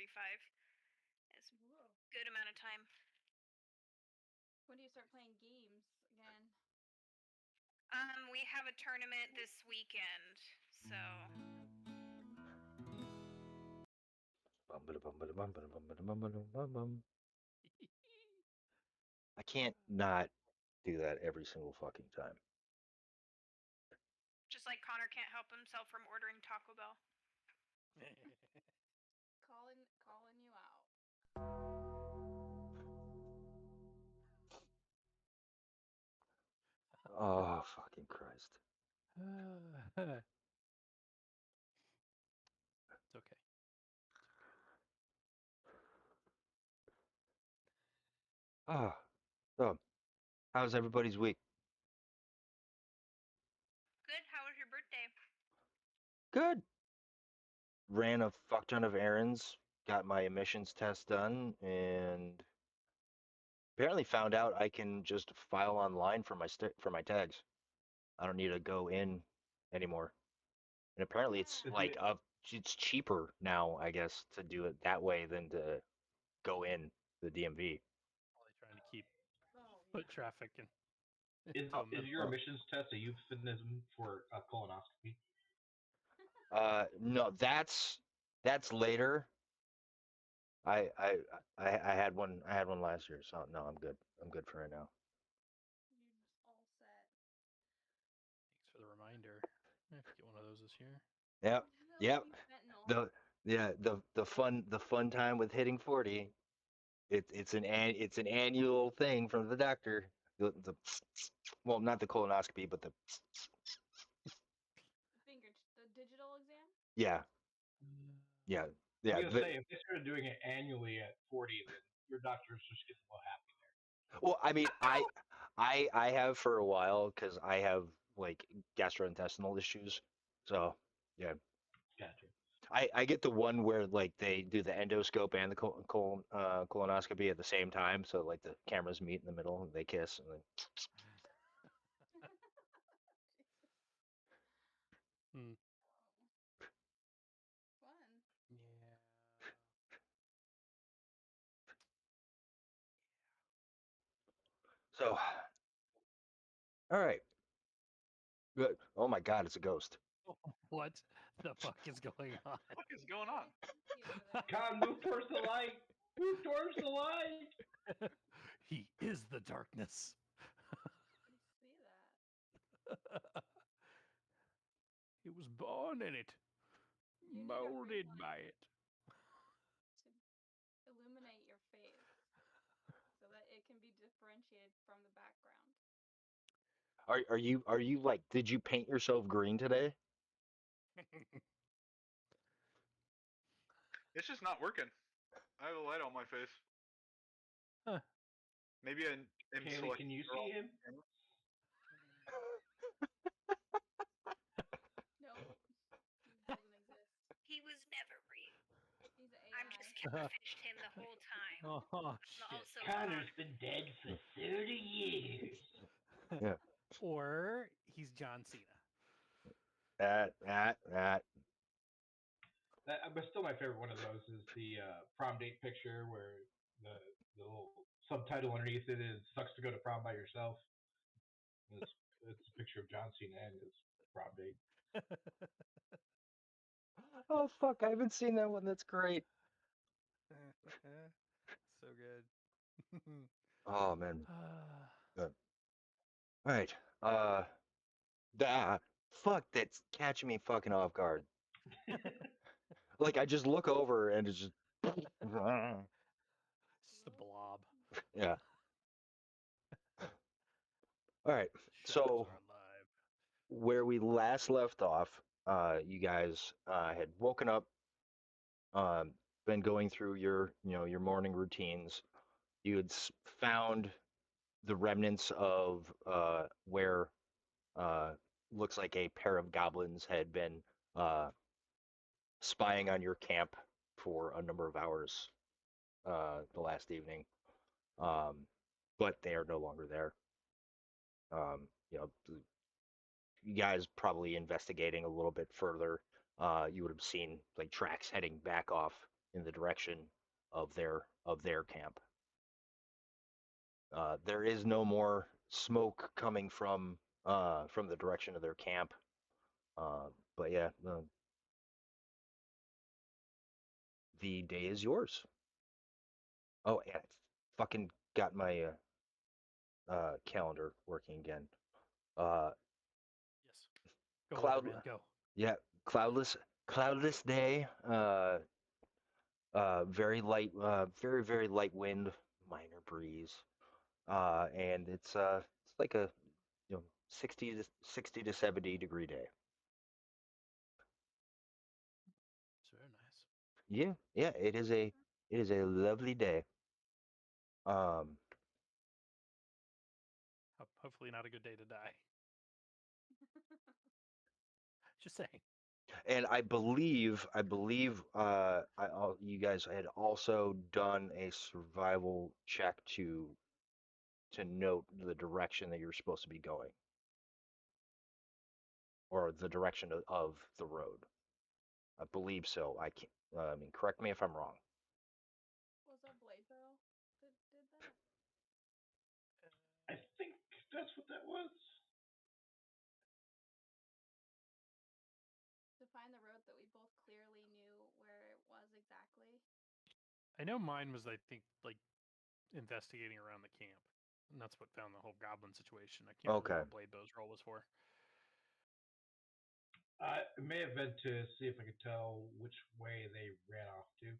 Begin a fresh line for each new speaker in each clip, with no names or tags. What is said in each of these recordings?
45 is a good amount of time.
When do you start playing games again?
We have a tournament this weekend, so.
I can't not do that every single fucking time.
Just like Connor can't help himself from ordering Taco Bell.
Calling you out.
Oh, fucking Christ.
It's okay.
So, how's everybody's week?
Good. How was your birthday?
Good. Ran a fuck ton of errands, got my emissions test done, and apparently found out I can just file online for my tags. I don't need to go in anymore. And apparently it's like it's cheaper now, I guess, to do it that way than to go in the DMV.
Probably trying to keep foot traffic in.
Is your emissions test a euphemism for a colonoscopy?
No, that's later. I had one. I had one last year, so no, I'm good. I'm good for right now.
You're just all set.
Thanks for the reminder. I have to get one of those this year.
Yep. The fun time with hitting 40. It's an annual thing from the doctor. Well, not the colonoscopy, but the
digital exam.
Yeah.
I was gonna say, if they started doing it annually at 40, then your doctor's just getting a little happy there.
Well, I mean, I have for a while because I have like gastrointestinal issues. So yeah.
Gotcha.
I get the one where like they do the endoscope and the colonoscopy at the same time, so like the cameras meet in the middle and they kiss and then.
Fun.
Yeah.
So, all right. Good. Oh my God, it's a ghost.
What the fuck is going on?
What is going on?
God, move towards the light. Move towards the light.
He is the darkness.
I see that.
He was born in it, molded by it.
To illuminate your face so that it can be differentiated from the background.
Are you like? Did you paint yourself green today?
It's just not working. I have a light on my face.
Huh.
Maybe
Kaylee, can you see him?
No, he doesn't exist.
He was never real.
He's an AI.
I'm just catfished him the whole time.
Oh shit!
Also,
Connor's been dead for 30 years.
Yeah.
Or he's John Cena.
That.
But still, my favorite one of those is the prom date picture where the little subtitle underneath it is "Sucks to go to prom by yourself." It's a picture of John Cena and his prom date.
Oh fuck! I haven't seen that one. That's great.
So good.
Oh man. Good. All right. Fuck, that's catching me fucking off guard. Like I just look over and it's just.
It's just a blob.
Yeah. All right. So where we last left off, you guys had woken up, been going through your morning routines. You had found the remnants of where looks like a pair of goblins had been spying on your camp for a number of hours the last evening, but they are no longer there. You guys probably investigating a little bit further. You would have seen like tracks heading back off in the direction of their camp. There is no more smoke coming from the direction of their camp. But yeah, the day is yours. Oh, and I fucking got my calendar working again.
Yes. Go,
Cloud,
Weatherman, go.
yeah, cloudless day. Very light, very light wind, minor breeze. And it's like a 60 to 70 degree day.
It's very nice.
Yeah, it is a lovely day. Um,
Hopefully not a good day to die. Just saying.
and I believe you guys had also done a survival check to note the direction that you're supposed to be going, or the direction of the road. I believe so. I can't. I mean, correct me if I'm wrong.
Was that Bladebill that did that?
I think that's what that was.
To find the road that we both clearly knew where it was exactly.
I know mine was, I think, like investigating around the camp, and that's what found the whole goblin situation. I can't
Okay.
remember what Bladebow's role was for.
It may have been to see if I could tell which way they ran off to.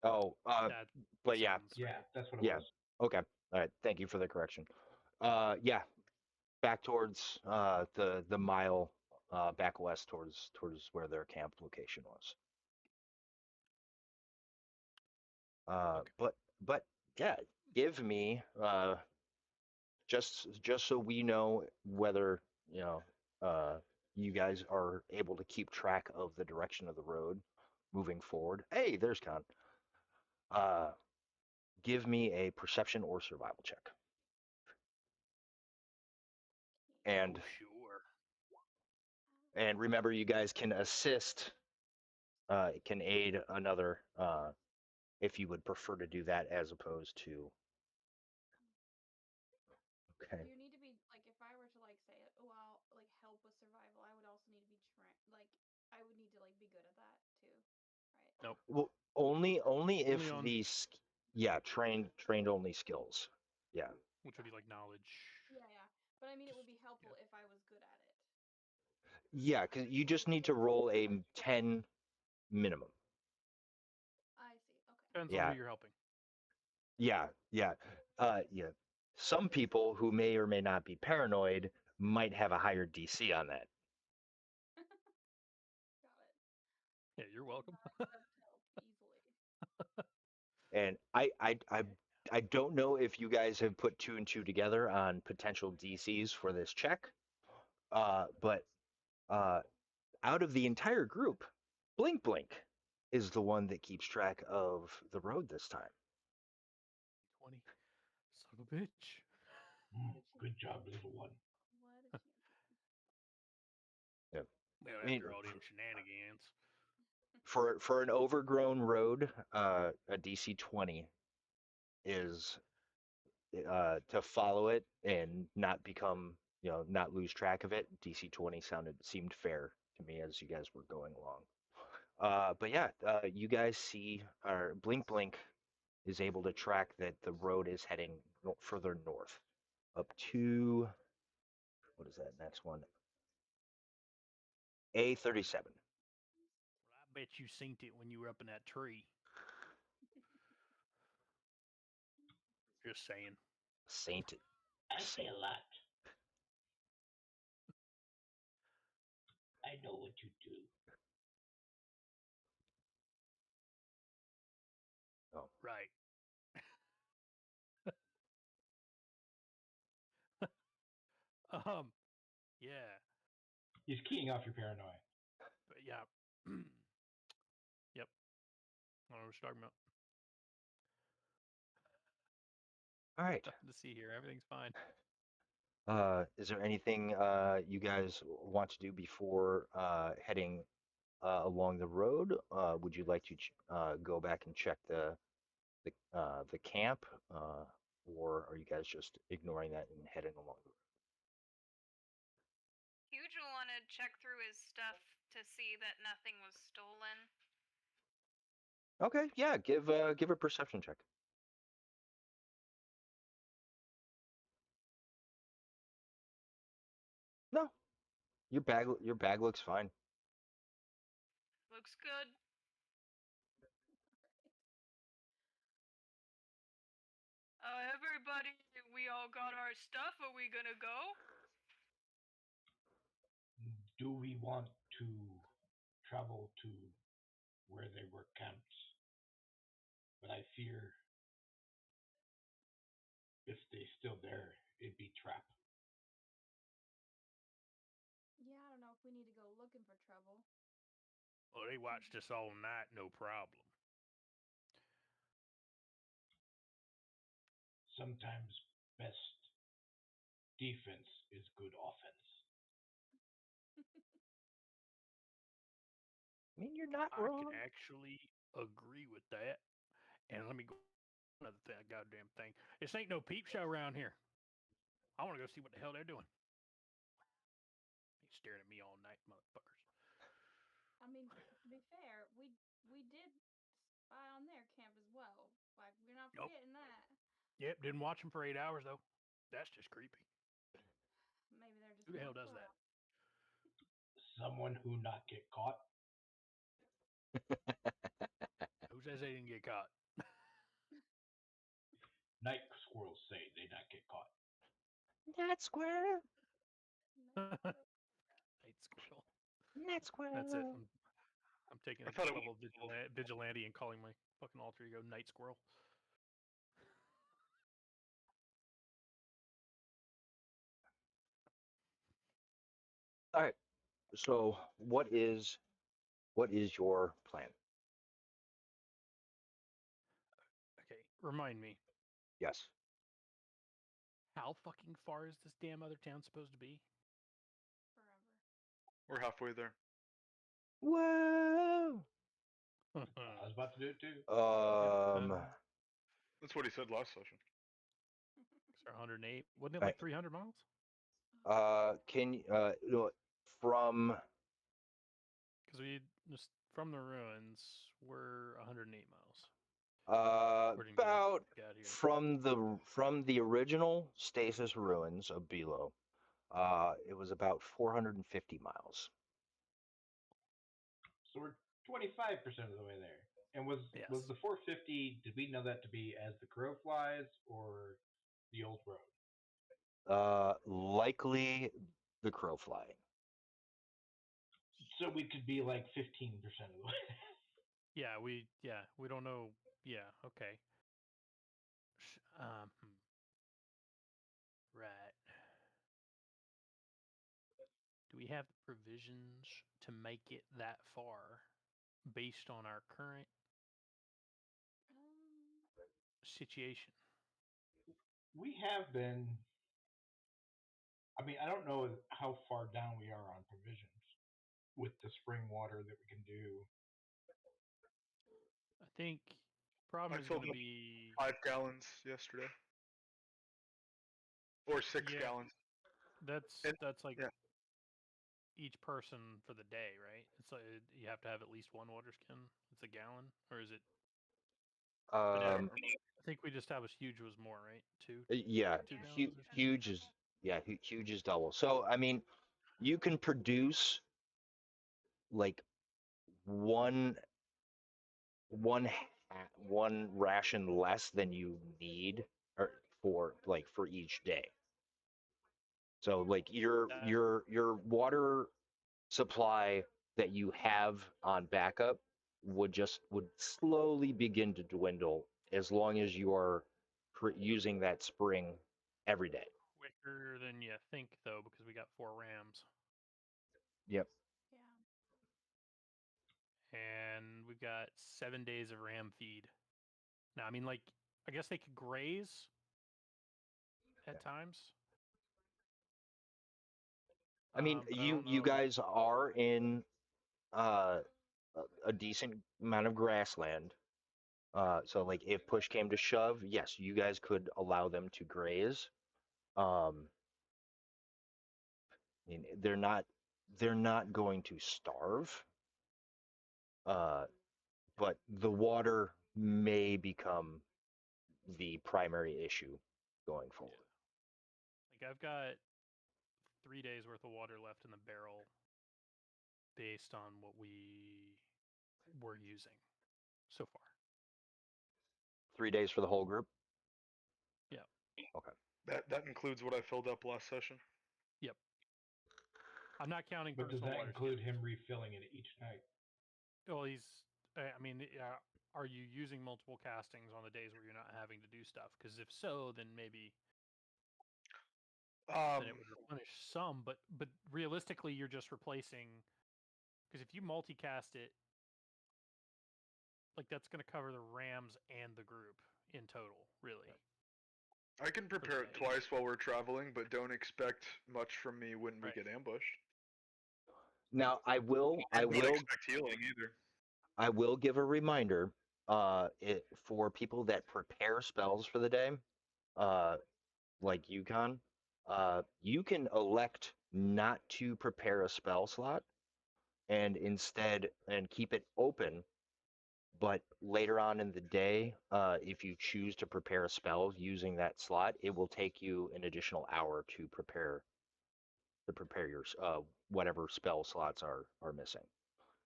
Oh,
That
but yeah,
sounds
Yeah,
right.
that's what it
yeah.
was.
Okay. All right. Thank you for the correction. Yeah, back towards the mile back west towards where their camp location was.
Okay.
But yeah, give me just so we know whether you guys are able to keep track of the direction of the road moving forward. Hey, there's Con. Give me a perception or survival check. And
Oh, sure.
remember, you guys can assist. It can aid another if you would prefer to do that as opposed to. Okay.
You need to be like, if I were to like say, oh, I'll like help with survival, I would also need to be I would need to like be good at that too, right?
Nope.
Well, only if
Only on
these, trained only skills. Yeah.
which would be like knowledge.
Yeah, yeah. But I mean, it
Just
would be helpful if I was good at it.
Yeah, because you just need to roll a 10 minimum.
I see. Okay.
depends on
Yeah.
who you're helping.
Yeah. Yeah. Some people who may or may not be paranoid might have a higher DC on that.
Got it.
Yeah, you're welcome.
Accept help easily.
And I don't know if you guys have put 2 and 2 together on potential DCs for this check. But out of the entire group, Blink Blink is the one that keeps track of the road this time.
20. Son of a bitch.
Good job, little one.
What a champion.
Yeah.
Well,
I mean,
after all them shenanigans.
for an overgrown road, a DC 20 is to follow it and not become, not lose track of it. DC 20 seemed fair to me as you guys were going along. But yeah, you guys see, Blink Blink is able to track that the road is heading further north, up to, what is that next one? A37.
Well, I bet you seen it when you were up in that tree. Just saying.
Saint.
I say a lot. I know what you do.
Oh.
Right. Yeah.
He's keying off your paranoia.
But yeah. Yep. I don't know what you're talking about.
All right.
Nothing to see here. Everything's fine.
Is there anything you guys want to do before heading along the road. Would you like to go back and check the camp, or are you guys just ignoring that and heading along the
Huge will want to check through his stuff to see that nothing was stolen.
road? Okay, yeah, give a perception check. No, your bag looks fine.
Looks good. Everybody, we all got our stuff. Are we gonna go?
Do we want to travel to where they were camped? But I fear if they still there, it'd be trap.
Yeah, I don't know if we need to go looking for trouble.
Well, they watched us all night, no problem.
Sometimes best defense is good offense.
I mean, you're not
I can
wrong.
actually agree with that. And let me go another thing, goddamn thing. This ain't no peep show around here. I want to go see what the hell they're doing. He's staring at me all night, motherfuckers.
I mean, to be fair, we did spy on their camp as well. Like we're not
Nope.
forgetting that.
Yep, didn't watch them for 8 hours though. That's just creepy.
Maybe they're just
Who the hell
more
does that?
thorough.
Someone who not get caught.
Who says they didn't get caught?
Night squirrels say they not get caught.
Not squirrel.
Nice squirrel.
Night squirrel.
Not
That's it.
squirrel.
I'm taking
I
a
thought it
level of vigilante and calling my fucking alter ego Night Squirrel.
All right. So, what is your plan?
Okay, remind me,
Yes.
how fucking far is this damn other town supposed to be?
Forever.
We're halfway there.
Whoa.
I was about to do it too.
That's what he said last session.
It's 108. Wasn't it
Right.
like 300 miles?
Can from
Because we just from the ruins, we're 108 miles. According to
about
the guide here.
from the original stasis ruins of Bilo, it was about 450 miles.
So we're 25% of the way there. And was
Yes.
the 450? Did we know that to be as the crow flies or the old road?
Likely the crow flying.
So we could be like 15% of the way.
Yeah, we don't know. Yeah, okay. Right. Do we have the provisions to make it that far based on our current situation?
We have been. I mean, I don't know how far down we are on provisions with the spring water that we can do.
I think problem
I
is
filled
going to
up
be
5 gallons yesterday, or 6 gallons. And
That's like
yeah,
each person for the day, right? It's like you have to have at least one water skin. It's a gallon, or is it?
I don't
Um,
remember.
I think we just established huge was more, right? Two
yeah,
2 gallons or something.
huge is huge is double. So I mean, you can produce like one one ration less than you need or for each day. So like
That
your water supply that you have on backup would slowly begin to dwindle as long as you are using that spring every day.
quicker than you think though, because we got 4 rams
Yep.
Yeah.
and we've got 7 days of ram feed. Now, I mean, like, I guess they could graze at times.
I mean,
But I don't
you
know.
guys are in a decent amount of grassland. So like if push came to shove, yes, you guys could allow them to graze. I mean, they're not going to starve. But the water may become the primary issue going forward.
Like I've got 3 days worth of water left in the barrel based on what we were using so far.
3 days for the whole group?
Yeah.
Okay.
That includes what I filled up last session.
Yep. I'm not counting
But does
personal
that
water
include
skippers.
him refilling it each night?
Well, I mean, are you using multiple castings on the days where you're not having to do stuff? Because if so, then maybe then it would replenish some. But realistically, you're just replacing. Because if you multicast it, like that's going to cover the Rams and the group in total, really.
I can prepare it twice while we're traveling, but don't expect much from me when we get ambushed.
Now I will
expect healing either.
I will give a reminder for people that prepare spells for the day, like Yukon, you can elect not to prepare a spell slot and instead and keep it open. But later on in the day, if you choose to prepare a spell using that slot, it will take you an additional hour to prepare your whatever spell slots are missing.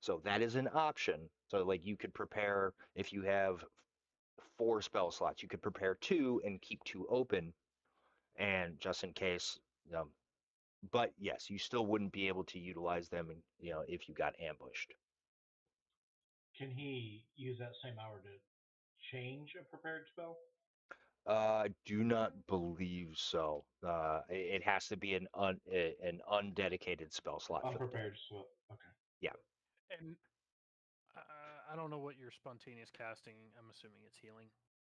So that is an option. So like you could prepare if you have 4 spell slots, you could prepare 2 and keep 2 open, and just in case. But yes, you still wouldn't be able to utilize them, if you got ambushed.
Can he use that same hour to change a prepared spell?
I do not believe so. It has to be an undedicated spell slot for the day.
Unprepared spell. Okay.
Yeah.
And I don't know what your spontaneous casting. I'm assuming it's healing,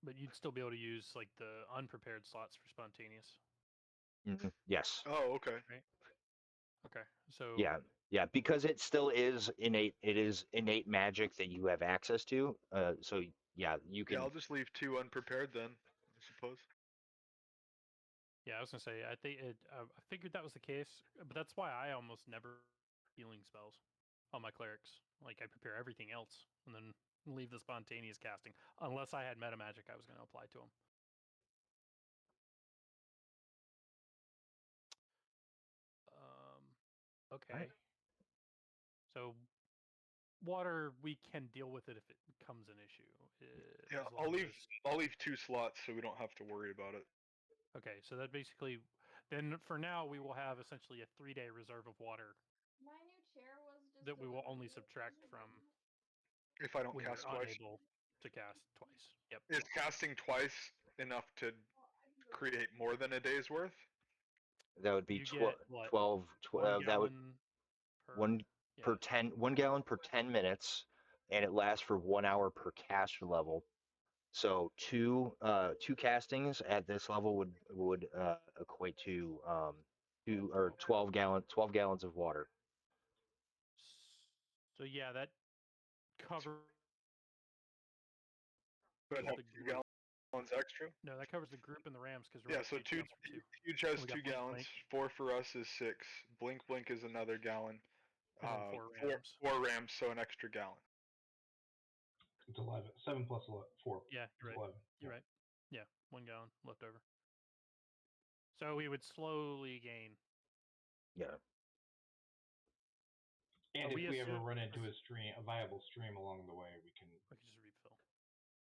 but you'd still be able to use like the unprepared slots for spontaneous.
Yes.
Oh, okay.
Right. Okay. So
Yeah, because it still is innate. It is innate magic that you have access to. So yeah, you can.
Yeah, I'll just leave 2 unprepared then, I suppose.
yeah, I was gonna say I think I figured that was the case, but that's why I almost never healing spells on my clerics. Like I prepare everything else and then leave the spontaneous casting unless I had meta magic I was going to apply to them. Okay.
Right.
So water, we can deal with it if it becomes an issue.
Yeah, I'll leave 2 slots so we don't have to worry about it.
Okay, so that basically, then for now we will have essentially a 3-day reserve of water.
My new chair was just
that we will only subtract from
if I don't
when
cast
you're
twice.
unable to cast twice. Yep.
Is casting twice enough to create more than a day's worth?
That would be
you get what,
12.
1
That would
per,
1 gallon per 10 minutes, and it lasts for 1 hour per caster level. So two castings at this level would equate to 12 gallons of water.
So yeah, that covers
But have
the
2
group.
gallons extra?
No, that covers the group and the Rams because
yeah. So huge has 2 gallons. Blink. 4 for us is 6. Blink is another gallon.
And then 4 Rams.
Four Rams, so an extra gallon.
It's 11. 7 plus 4.
Yeah, you're right.
11.
You're right. Yeah, 1 gallon left over. So we would slowly gain.
Yeah.
And if we ever run into a viable stream along the way, we can
just refill.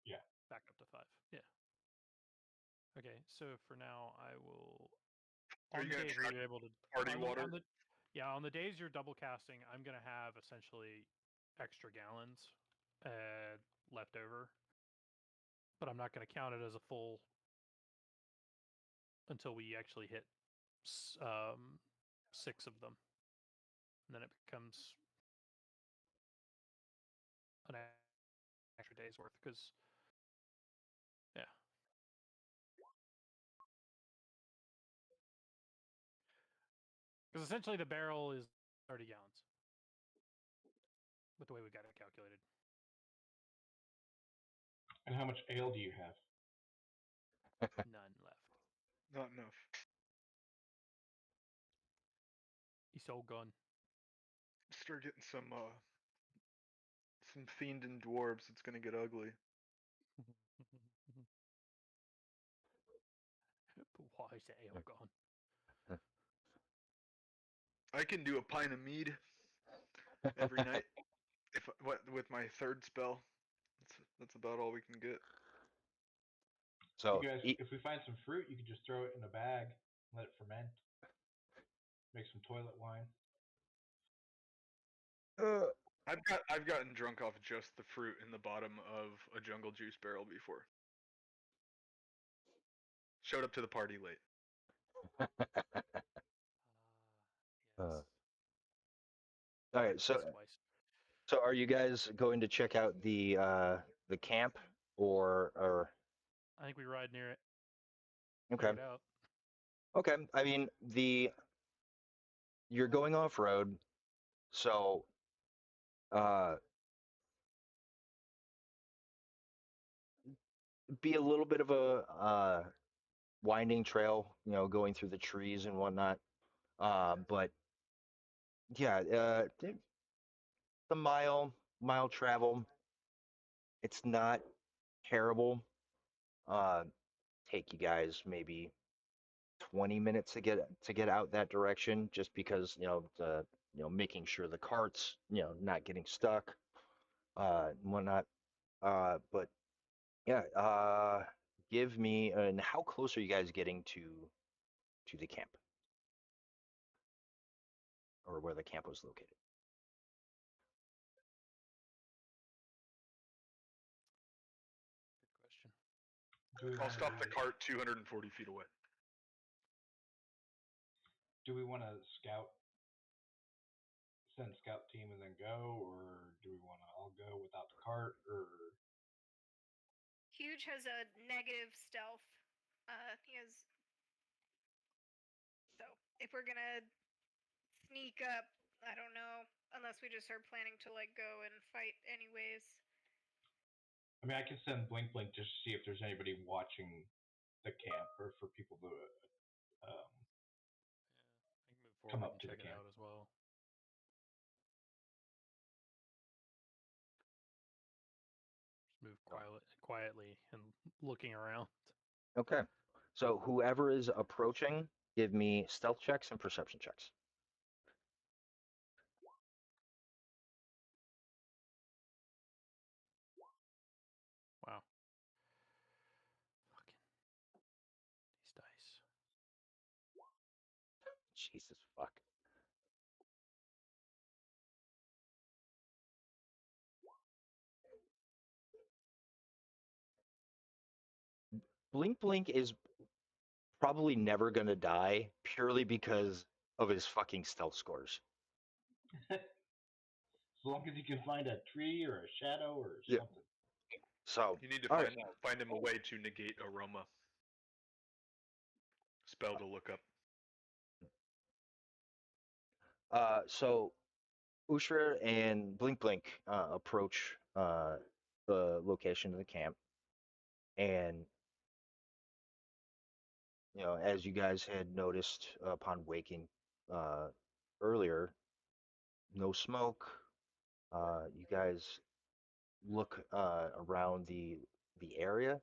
Yeah.
Back up to 5. Yeah. Okay, so for now I will.
Are you going to track
able to
party water?
On the days you're double casting, I'm gonna have essentially extra gallons left over, but I'm not gonna count it as a full until we actually hit 6 of them, and then it becomes an extra day's worth because yeah. Because essentially the barrel is 30 gallons. with the way we got it calculated.
And how much ale do you have?
None left.
Not enough.
He's so gone.
Start getting some fiendin' dwarves. It's gonna get ugly.
But why is the ale gone?
I can do a pint of mead every night. With my third spell. That's about all we can get.
So
You guys, if we find some fruit, you can just throw it in a bag, let it ferment, make some toilet wine.
I've gotten drunk off just the fruit in the bottom of a jungle juice barrel before. Showed up to the party late.
Uh,
Yes.
all right, so
That's twice.
so are you guys going to check out the camp or
I think we ride near it.
okay.
Check it out.
Okay. I mean, you're going off road, so be a little bit of a winding trail, going through the trees and whatnot. But yeah, the mile travel, it's not terrible. Take you guys maybe 20 minutes to get out that direction, just because making sure the carts not getting stuck, and whatnot. But yeah, give me and how close are you guys getting to the camp, or where the camp was located?
Good question.
Do we
I'll
want
stop the
to
cart 240 feet away.
do we want to send scout team and then go, or do we want to all go without the cart, or
Huge has a negative stealth. He has. So if we're gonna sneak up, I don't know. Unless we just start planning to like go and fight anyways.
I mean, I can send Blink Blink just to see if there's anybody watching the camp, or for people to um,
I can move
come
forward
up
and
to the
check it
camp.
out as well. Just move quietly and looking around.
Okay. So whoever is approaching, give me stealth checks and perception checks.
Wow. Fucking these dice.
Jesus fuck. Blink Blink is probably never gonna die purely because of his fucking stealth scores.
As long as you can find a tree or a shadow or
Yeah.
something.
So,
You need to
all right.
find him a way to negate aroma. Spell to look up.
So Ushra and Blink Blink approach the location of the camp, and as you guys had noticed upon waking earlier, no smoke. You guys look around the area.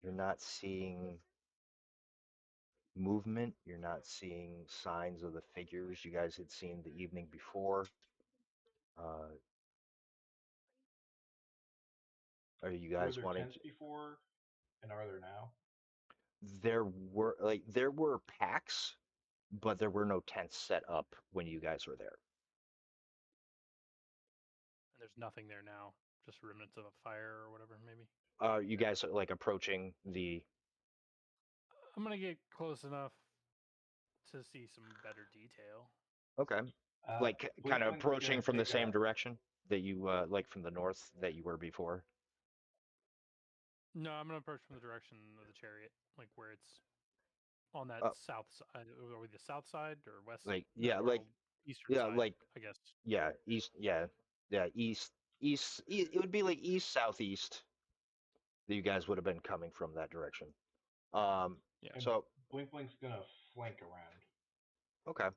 You're not seeing movement. You're not seeing signs of the figures you guys had seen the evening before. Are you
Were
guys
there
wanting
tents before, and are there now?
there were packs, but there were no tents set up when you guys were there.
And there's nothing there now. Just remnants of a fire or whatever, maybe.
You guys are like approaching the
I'm gonna get close enough to see some better detail.
okay, like
Blink
kind of
Blink's
approaching
gonna
from the
take
same
a.
direction that you like from the north that you were before.
No, I'm gonna approach from the direction of the chariot, like where it's on that
Uh,
south side. Are we the south side or west?
like
No,
yeah,
we're
like
on eastern
yeah,
side,
like
I guess.
yeah, east, yeah. yeah, east. It would be like east southeast that you guys would have been coming from that direction.
Yeah.
And
So
Blink Blink's gonna flank around.
okay.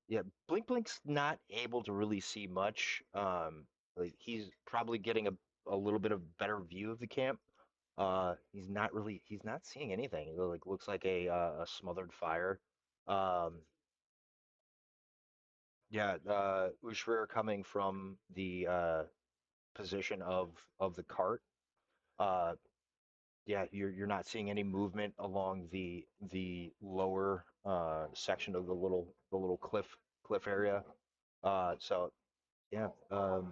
Yeah, Blink's not able to really see much. Like he's probably getting a little bit of better view of the camp. He's not seeing anything. It like looks like a smothered fire. Um, yeah, Ushrir coming from the position of the cart. Uh, yeah, you're not seeing any movement along the lower section of the little cliff area. So yeah, oh,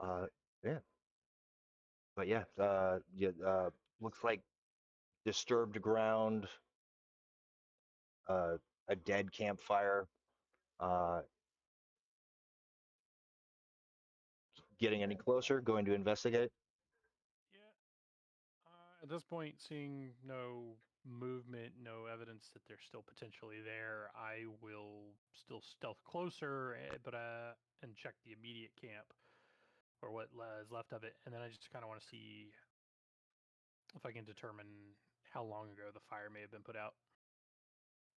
uh, yeah, but yeah, looks like disturbed ground, uh, a dead campfire. Uh, getting any closer? Going to investigate?
Yeah. At this point, seeing no movement, no evidence that they're still potentially there, I will still stealth closer, and check the immediate camp or what is left of it, and then I just kind of want to see if I can determine how long ago the fire may have been put out.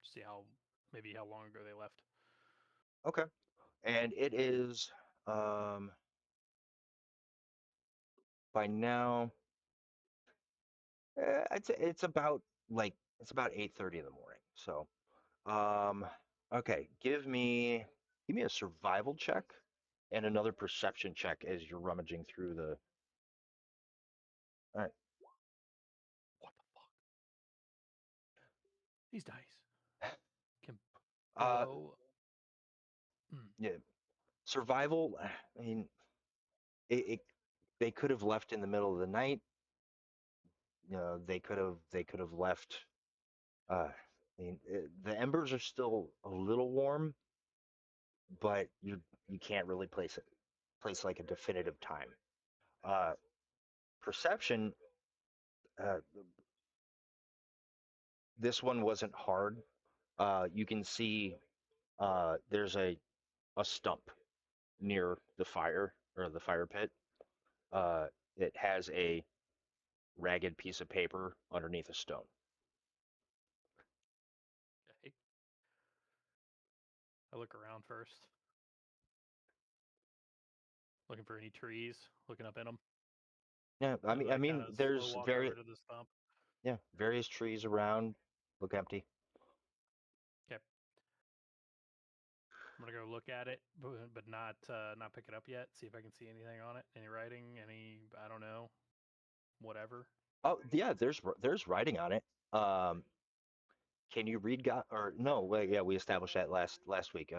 See maybe how long ago they left.
Okay, and it is by now. I'd say it's about 8:30 in the morning. So, okay, give me a survival check and another perception check as you're rummaging through the. All right.
What the fuck? These dice can
Uh,
blow.
yeah, survival. I mean, it they could have left in the middle of the night. You know, they could have left. I mean, the embers are still a little warm, but you can't really place like a definitive time. Uh, perception. Uh, this one wasn't hard. You can see there's a stump near the fire or the fire pit. Uh, it has a ragged piece of paper underneath a stone.
Okay. I look around first, looking for any trees, looking up in them.
Yeah,
As I kind of slow
there's
walk over to the stump.
various trees around. Look empty.
Okay. I'm gonna go look at it, but not pick it up yet. See if I can see anything on it. Any writing? Any I don't know. Whatever.
Oh yeah, there's writing on it. Can you read God or no? Wait, yeah, we established that last week.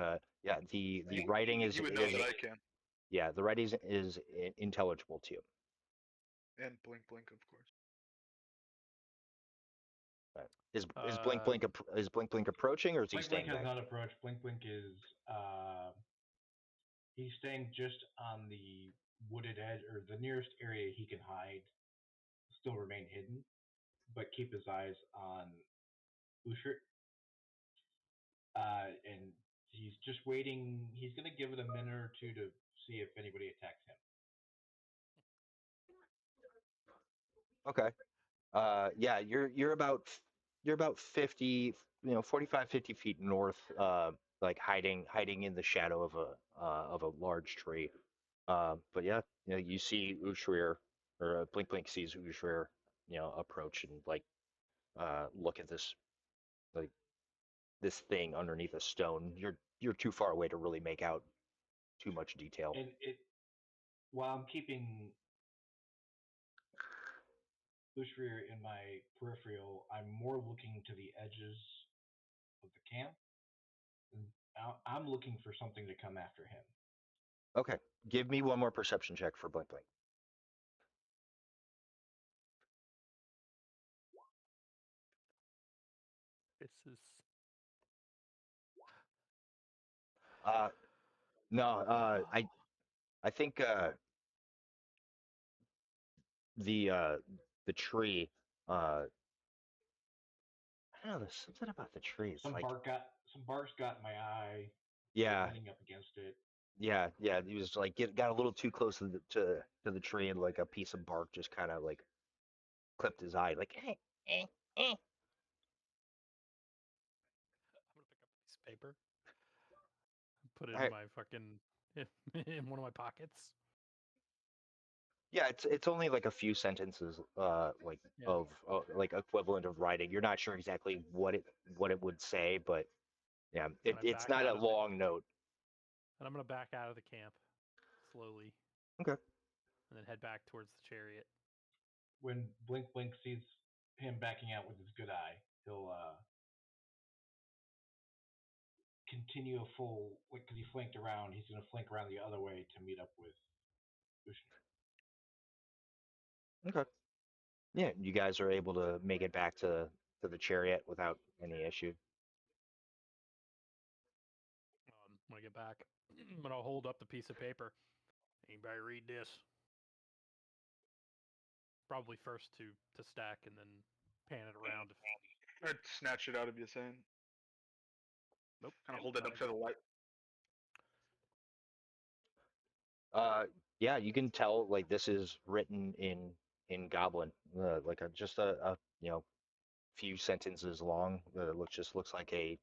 Yeah, the writing
You would know that I can.
yeah, the writing is intelligible to you.
And Blink Blink, of course.
Right. Is
Uh,
is Blink Blink approaching or is he
Blink Blink
staying
has
back?
not approached. Blink Blink is he's staying just on the wooded edge or the nearest area he can hide, still remain hidden, but keep his eyes on Ushert. And he's just waiting. He's going to give it a minute or two to see if anybody attacks him.
Okay. Yeah, you're about 50, 45, 50 feet north, like hiding in the shadow of a large tree. But yeah, you see Ushrir or Blink Blink sees Ushrir, approach and like look at like this thing underneath a stone. You're too far away to really make out too much detail.
And while I'm keeping Ushrir in my peripheral, I'm more looking to the edges of the camp. And I'm looking for something to come after him.
Okay, give me one more perception check for Blink Blink.
this is.
Uh, no, I think the uh, the tree. Uh, I don't know. There's something about the tree. It's
Some
like,
bark's got in my eye.
yeah,
Leaning up against it.
yeah. He was like got a little too close to the tree, and like a piece of bark just kind of like clipped his eye. Like, eh, eh.
I'm gonna pick up a piece of paper, put it
All
in
right.
my fucking in one of my pockets.
Yeah, it's only like a few sentences, like
Yeah.
of like equivalent of writing. You're not sure exactly what it would say, but yeah,
And I
it's
back
not a
out of the
long note.
and I'm gonna back out of the camp slowly,
Okay.
and then head back towards the chariot.
When Blink sees him backing out with his good eye, he'll continue a full, because he flanked around. He's going to flank around the other way to meet up with Ushni.
Okay. Yeah, you guys are able to make it back to the chariot without any issue.
When I get back, I'm gonna hold up the piece of paper. Anybody read this? Probably first to Stack, and then pan it around.
I'd snatch it out of you, saying,
Nope.
kind of hold it up to the light.
Yeah, you can tell like this is written in Goblin, like just a few sentences long. Looks like a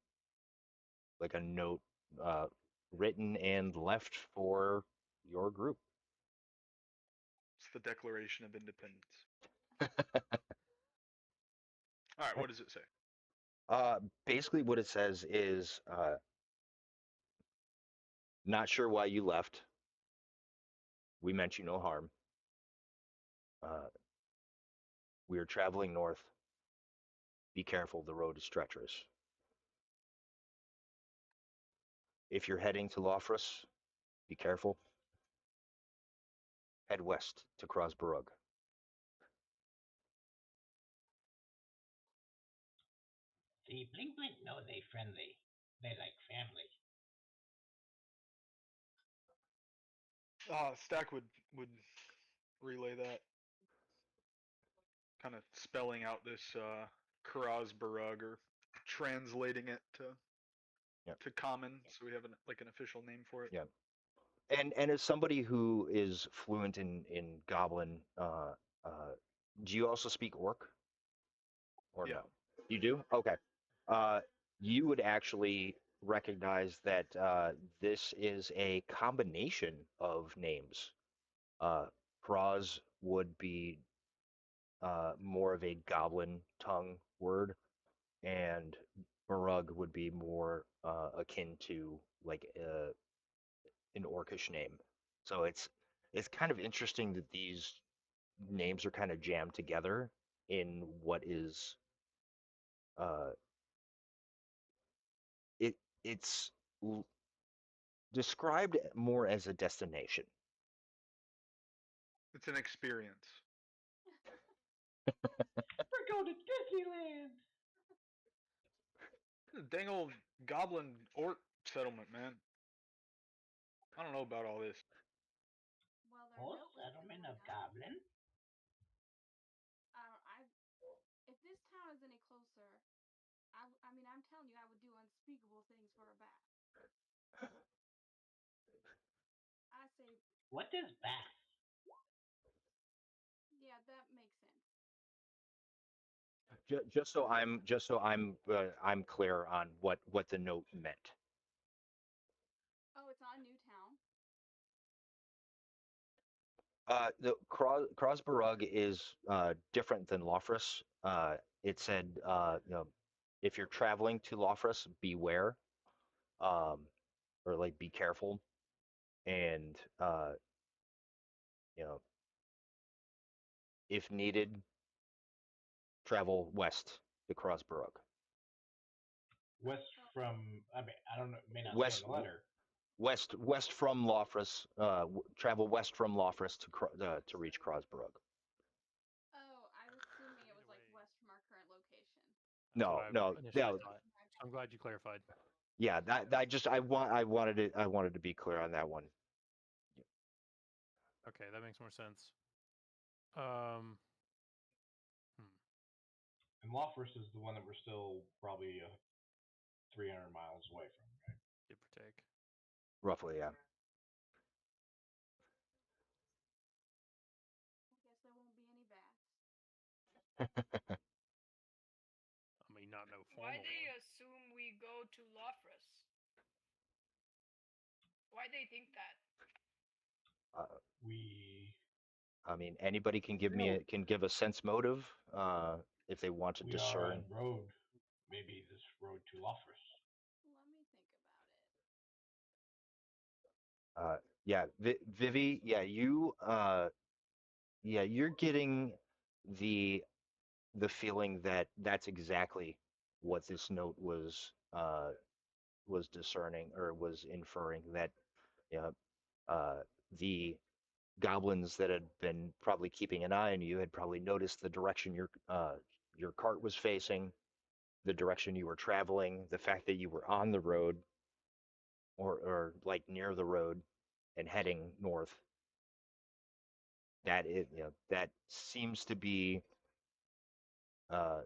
note written and left for your group.
It's the Declaration of Independence. All right, what does it say?
Basically, what it says is, not sure why you left. We meant you no harm. We are traveling north. Be careful, the road is treacherous. If you're heading to Lofrus, be careful. Head west to Krosbarug.
See, Blink know they friendly. They like family.
Stack would relay that, kind of spelling out this Krasbarug, or translating it
Yep.
to common, so we have an official name for it.
Yeah. And as somebody who is fluent in Goblin, do you also speak Orc? Or
Yeah.
no? You do? Okay. Uh, you would actually recognize that this is a combination of names. Kraz would be more of a Goblin tongue word, and Barug would be more akin to like an Orcish name. So it's kind of interesting that these names are kind of jammed together in what is uh, it it's described more as a destination.
It's an experience.
We're going to Disneyland.
This dang old goblin orc settlement, man. I don't know about all this.
Well, their
Whole
note was
settlement
really
of
nice.
Goblin.
If this town is any closer, I mean, I'm telling you, I would do unspeakable things for a bat. I say,
What is Bath?
yeah, that makes sense.
I'm clear on what the note meant.
Oh, it's not a new town.
The Krosbarug is different than Lofrus. It said, if you're traveling to Lofrus, beware, um, or like be careful, and you know, if needed, travel west to Krosbarug.
West from, I mean, I don't know, may not say
West
in the letter.
west from Lofrus. Travel west from Lofrus to reach Krosbarug.
Oh, I was assuming it was
Either
like
way.
west from our current location.
That's
No,
what I
no,
initially
no.
thought. I'm glad you clarified.
Yeah, I wanted to be clear on that one.
Okay, that makes more sense. Um,
And Lawford is the one that we're still probably 300 miles away from, right?
Give or take.
Roughly, yeah.
I guess there won't be any bats.
I mean, not no
Why
formal
they
one.
assume we go to Lofrus? Why they think that?
We
I mean, anybody can give a sense motive if they want to
we are
discern.
on road, maybe this road to Lawford.
Let me think about it.
Yeah, Vivi, you're getting the feeling that that's exactly what this note was discerning or was inferring that yeah, the goblins that had been probably keeping an eye on you had probably noticed the direction your cart was facing, the direction you were traveling, the fact that you were on the road or like near the road and heading north. That seems to be uh,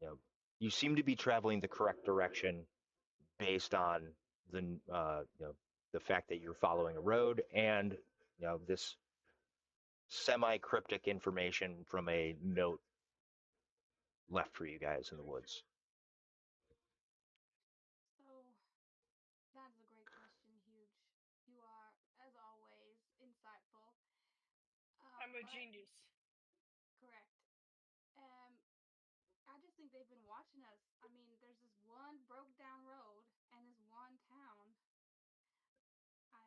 you know you seem to be traveling the correct direction based on the the fact that you're following a road and this semi cryptic information from a note left for you guys in the woods.
So, that is a great question, Huge. You are, as always, insightful.
I'm a
But
genius.
correct. Um, I just think they've been watching us. I mean, there's this one broke down road and this one town. I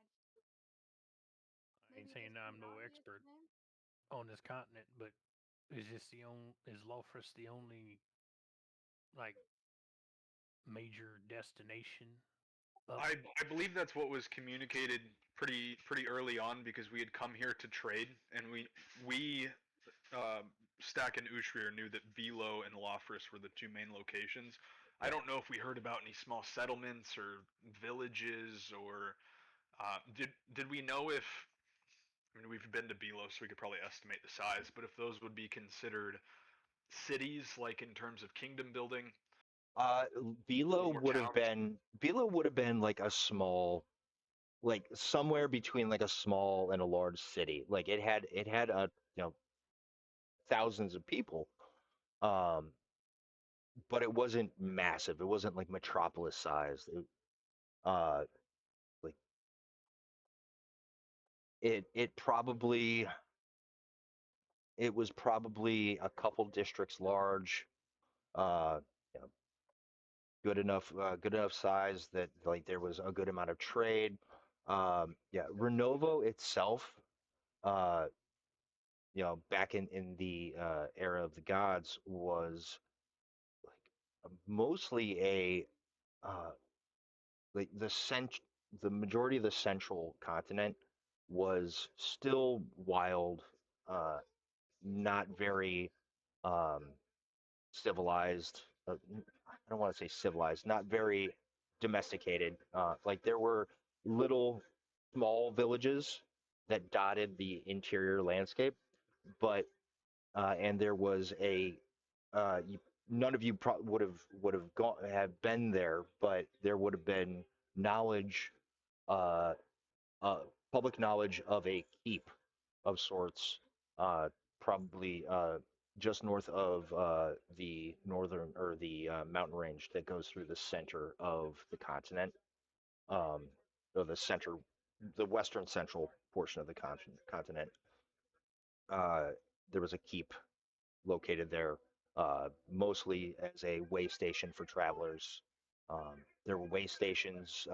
I ain't
maybe it
saying
just
I'm
pretty
no
obvious to
expert
them.
on this continent, but is Lofrus the only like major destination up?
I believe that's what was communicated pretty early on because we had come here to trade, and we Stack and Ushrir knew that Velo and Lofris were the two main locations. I don't know if we heard about any small settlements or villages, or did we know if? I mean, we've been to Velo, so we could probably estimate the size, but if those would be considered cities, like in terms of kingdom building,
Uh, Velo
or
would have
towns.
been Velo would have been like a small, like somewhere between like a small and a large city. Like it had a thousands of people, um, but it wasn't massive. It wasn't like metropolis sized. Uh, like it probably it was probably a couple districts large. Uh, you know, good enough size that like there was a good amount of trade. Yeah, Renovo itself, uh, back in the era of the gods was like mostly a like the majority of the central continent was still wild, uh, not very um, civilized. I don't want to say civilized, not very domesticated. Like there were little small villages that dotted the interior landscape, but and there was you, none of you would have gone have been there, but there would have been knowledge, uh, uh, public knowledge of a keep of sorts, probably just north of the northern or the mountain range that goes through the center of the continent, um, or the western central portion of the continent. Uh, there was a keep located there, mostly as a way station for travelers. There were way stations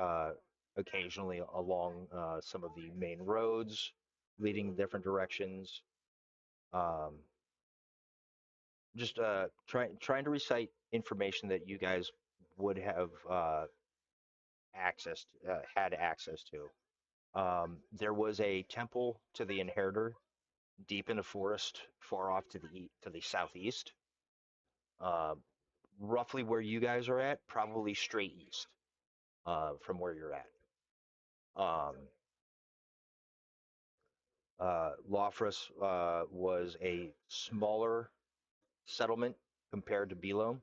occasionally along some of the main roads leading different directions. Um, just trying to recite information that you guys would have had access to. There was a temple to the Inheritor deep in the forest, far off to the southeast. Uh, Roughly where you guys are at, probably straight east from where you're at. Lofrus was a smaller settlement compared to Bilo,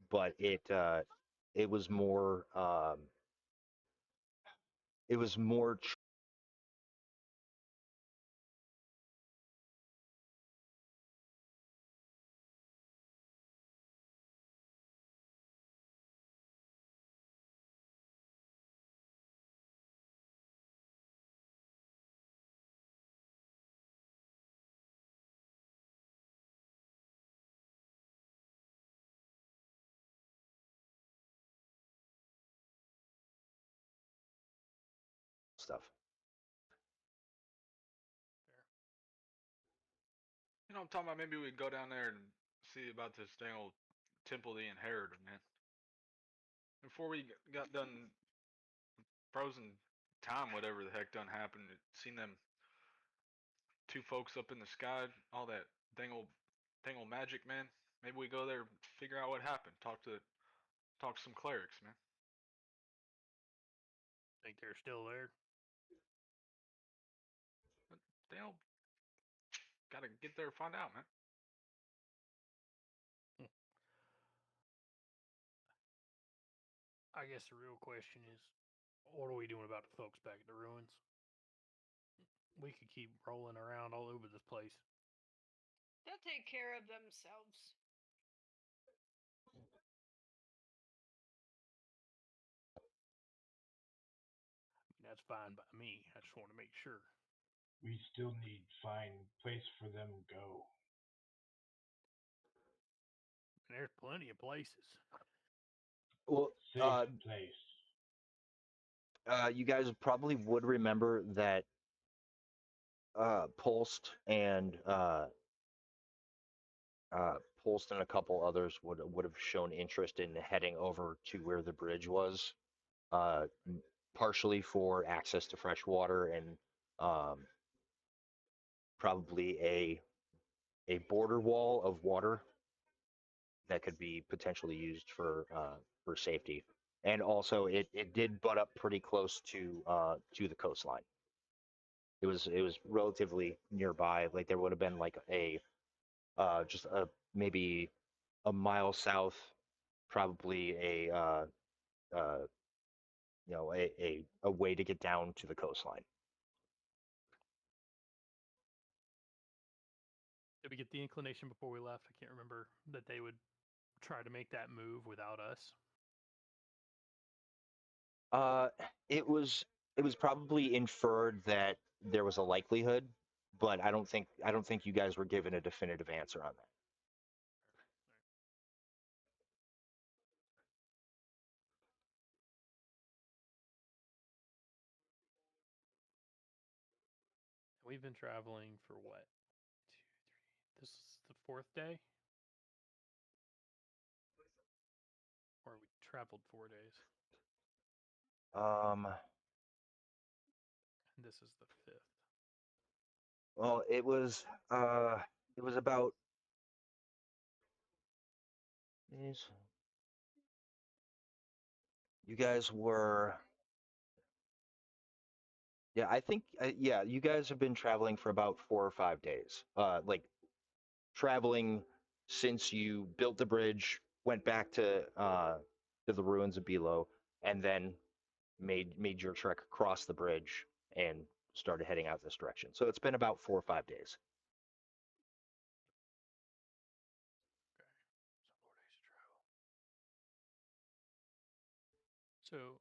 but it was more it was more stuff.
You know, I'm talking about maybe we go down there and see about this dang old Temple of the Inheritor, man. Before we got done frozen time, whatever the heck done happened, it seen them two folks up in the sky, all that dang old magic, man. Maybe we go there, figure out what happened, talk to some clerics, man.
Think they're still there?
But they'll gotta get there, find out, man.
I guess the real question is, what are we doing about the folks back at the ruins? We could keep rolling around all over this place.
They'll take care of themselves.
That's fine by me. I just want to make sure.
We still need find place for them to go.
And there's plenty of places.
Well,
Safe place.
you guys probably would remember that Pulsed and Pulsed and a couple others would have shown interest in heading over to where the bridge was, partially for access to fresh water and um, probably a border wall of water that could be potentially used for safety. And also, it did butt up pretty close to the coastline. It was relatively nearby. Like there would have been like a just a maybe a mile south, probably uh, a way to get down to the coastline.
Did we get the inclination before we left? I can't remember that they would try to make that move without us.
Uh, it was probably inferred that there was a likelihood, but I don't think you guys were given a definitive answer on that.
We've been traveling for what? 2, 3. This is the 4th day? Or we traveled 4 days.
Um,
And this is the 5th.
well, it was about you guys were yeah, I think yeah, you guys have been traveling for about 4 or 5 days. Like traveling since you built the bridge, went back to the ruins of Bilo, and then made your trek across the bridge and started heading out this direction. So it's been about 4 or 5 days.
So 4 days of travel. So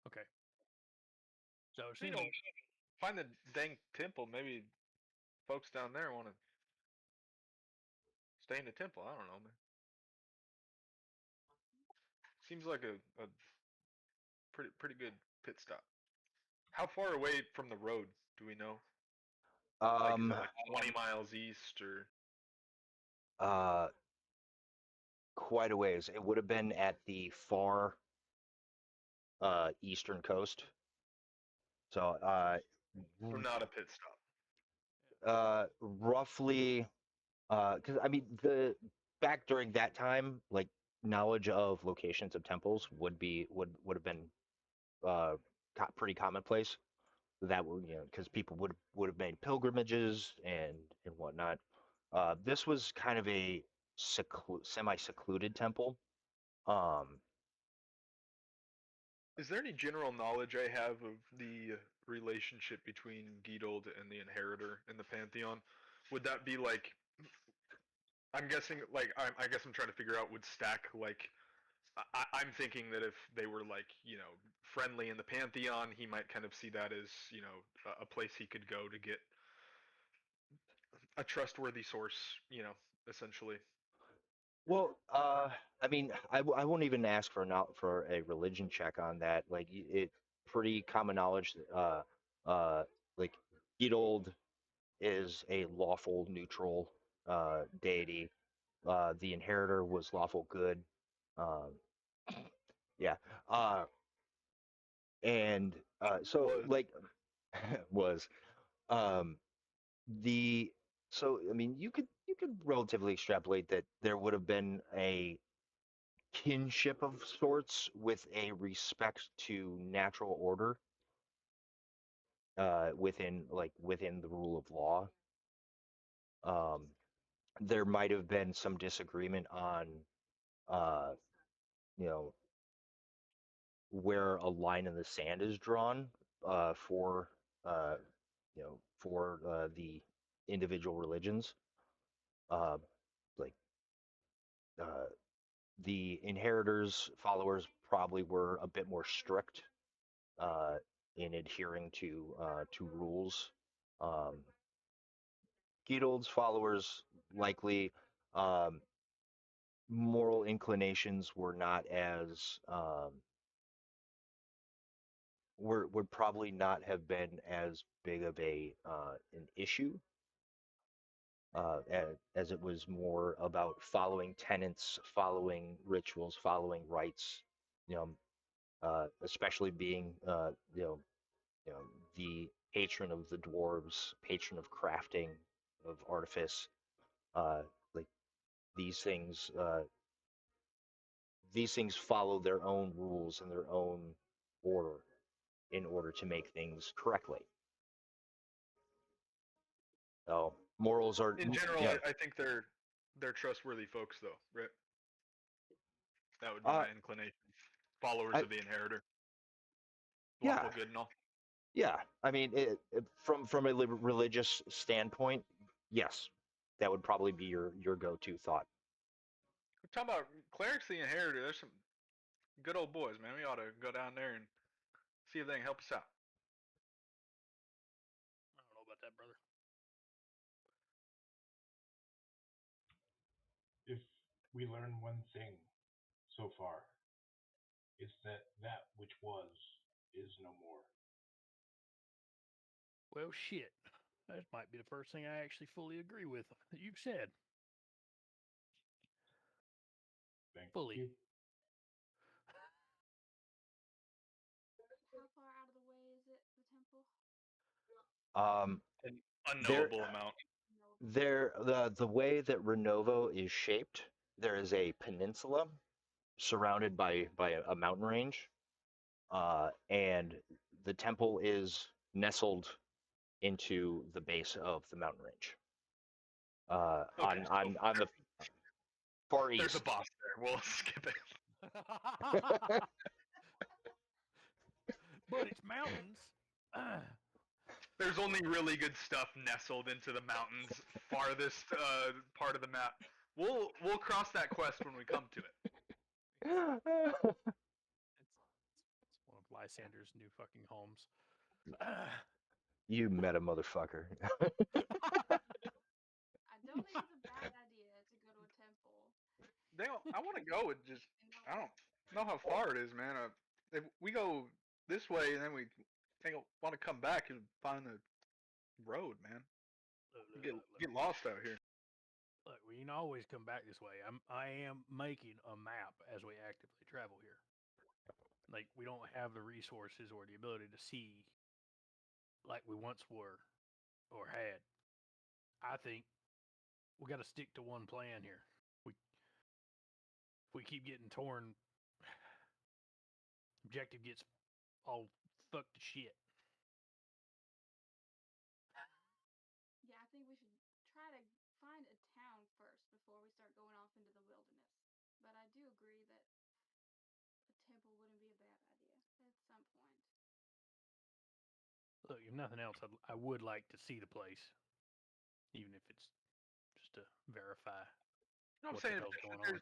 okay. So I was
You know,
thinking,
find the dang temple. Maybe folks down there want to stay in the temple. I don't know, man. Seems like a pretty good pit stop. How far away from the road do we know? Like, is
Um,
it like 20 miles east or?
uh, quite a ways. It would have been at the far eastern coast. So
So not a pit stop.
roughly, because I mean the back during that time, like knowledge of locations of temples would have been pretty commonplace. that would, because people would have made pilgrimages and whatnot. This was kind of a semi-secluded temple. Um,
Is there any general knowledge I have of the relationship between Gitold and the Inheritor in the Pantheon? Would that be like? I'm guessing. Like, I guess I'm trying to figure out. Would Stack like? I'm thinking that if they were like, friendly in the Pantheon, he might kind of see that as, a place he could go to get a trustworthy source, essentially.
well, I mean, I won't even ask for for a religion check on that. Like it, pretty common knowledge. Like Gitold is a lawful neutral deity. The inheritor was lawful good. Um, yeah. Uh, and so
Was
like was um, the so I mean you could relatively extrapolate that there would have been a kinship of sorts with a respect to natural order within the rule of law. Um, there might have been some disagreement on uh, you know where a line in the sand is drawn for uh, the individual religions. Uh, like uh, the inheritors followers probably were a bit more strict uh, in adhering to rules. Um, Gitold's followers likely um, moral inclinations were not as would probably not have been as big of a an issue as it was more about following tenets, following rituals, following rites. You know, especially being you know the patron of the dwarves, patron of crafting, of artifice. Uh, like these things, these things follow their own rules and their own order in order to make things correctly. So morals are,
in general,
yeah,
I think they're trustworthy folks, though, right? That would be
uh,
my inclination. Followers
I,
of the Inheritor,
yeah,
lawful good and all.
yeah. I mean, from a religious standpoint, yes, that would probably be your go-to thought.
We're talking about clerics of the Inheritor. There's some good old boys, man. We ought to go down there and see if they can help us out.
I don't know about that, brother.
If we learn one thing so far, it's that which was is no more.
Well, shit. That might be the first thing I actually fully agree with that you've said.
Thank
Fully.
you.
How far out of the way is it, the temple?
Um,
An
there,
unknowable amount.
No.
the way that Renovo is shaped, there is a peninsula surrounded by a mountain range, and the temple is nestled into the base of the mountain range.
Okay, so
On the far
there's a
east.
boss there. We'll skip it.
But it's mountains.
There's only really good stuff nestled into the mountains, farthest part of the map. We'll cross that quest when we come to it.
It's one of Lysander's new fucking homes.
You meta motherfucker.
I don't think it's a bad idea to go to a temple.
I want to go. It just
And no,
I don't know how far it is, man. If we go this way and then we want to come back and find the road, man. Get lost out here.
Look, we can always come back this way. I am making a map as we actively travel here. Like we don't have the resources or the ability to see like we once were or had. I think we got to stick to one plan here. We if we keep getting torn, objective gets all fucked to shit. Look, if nothing else, I would like to see the place, even if it's just to verify
You know what
what
I'm
the
saying?
hell's
If
going on.
there's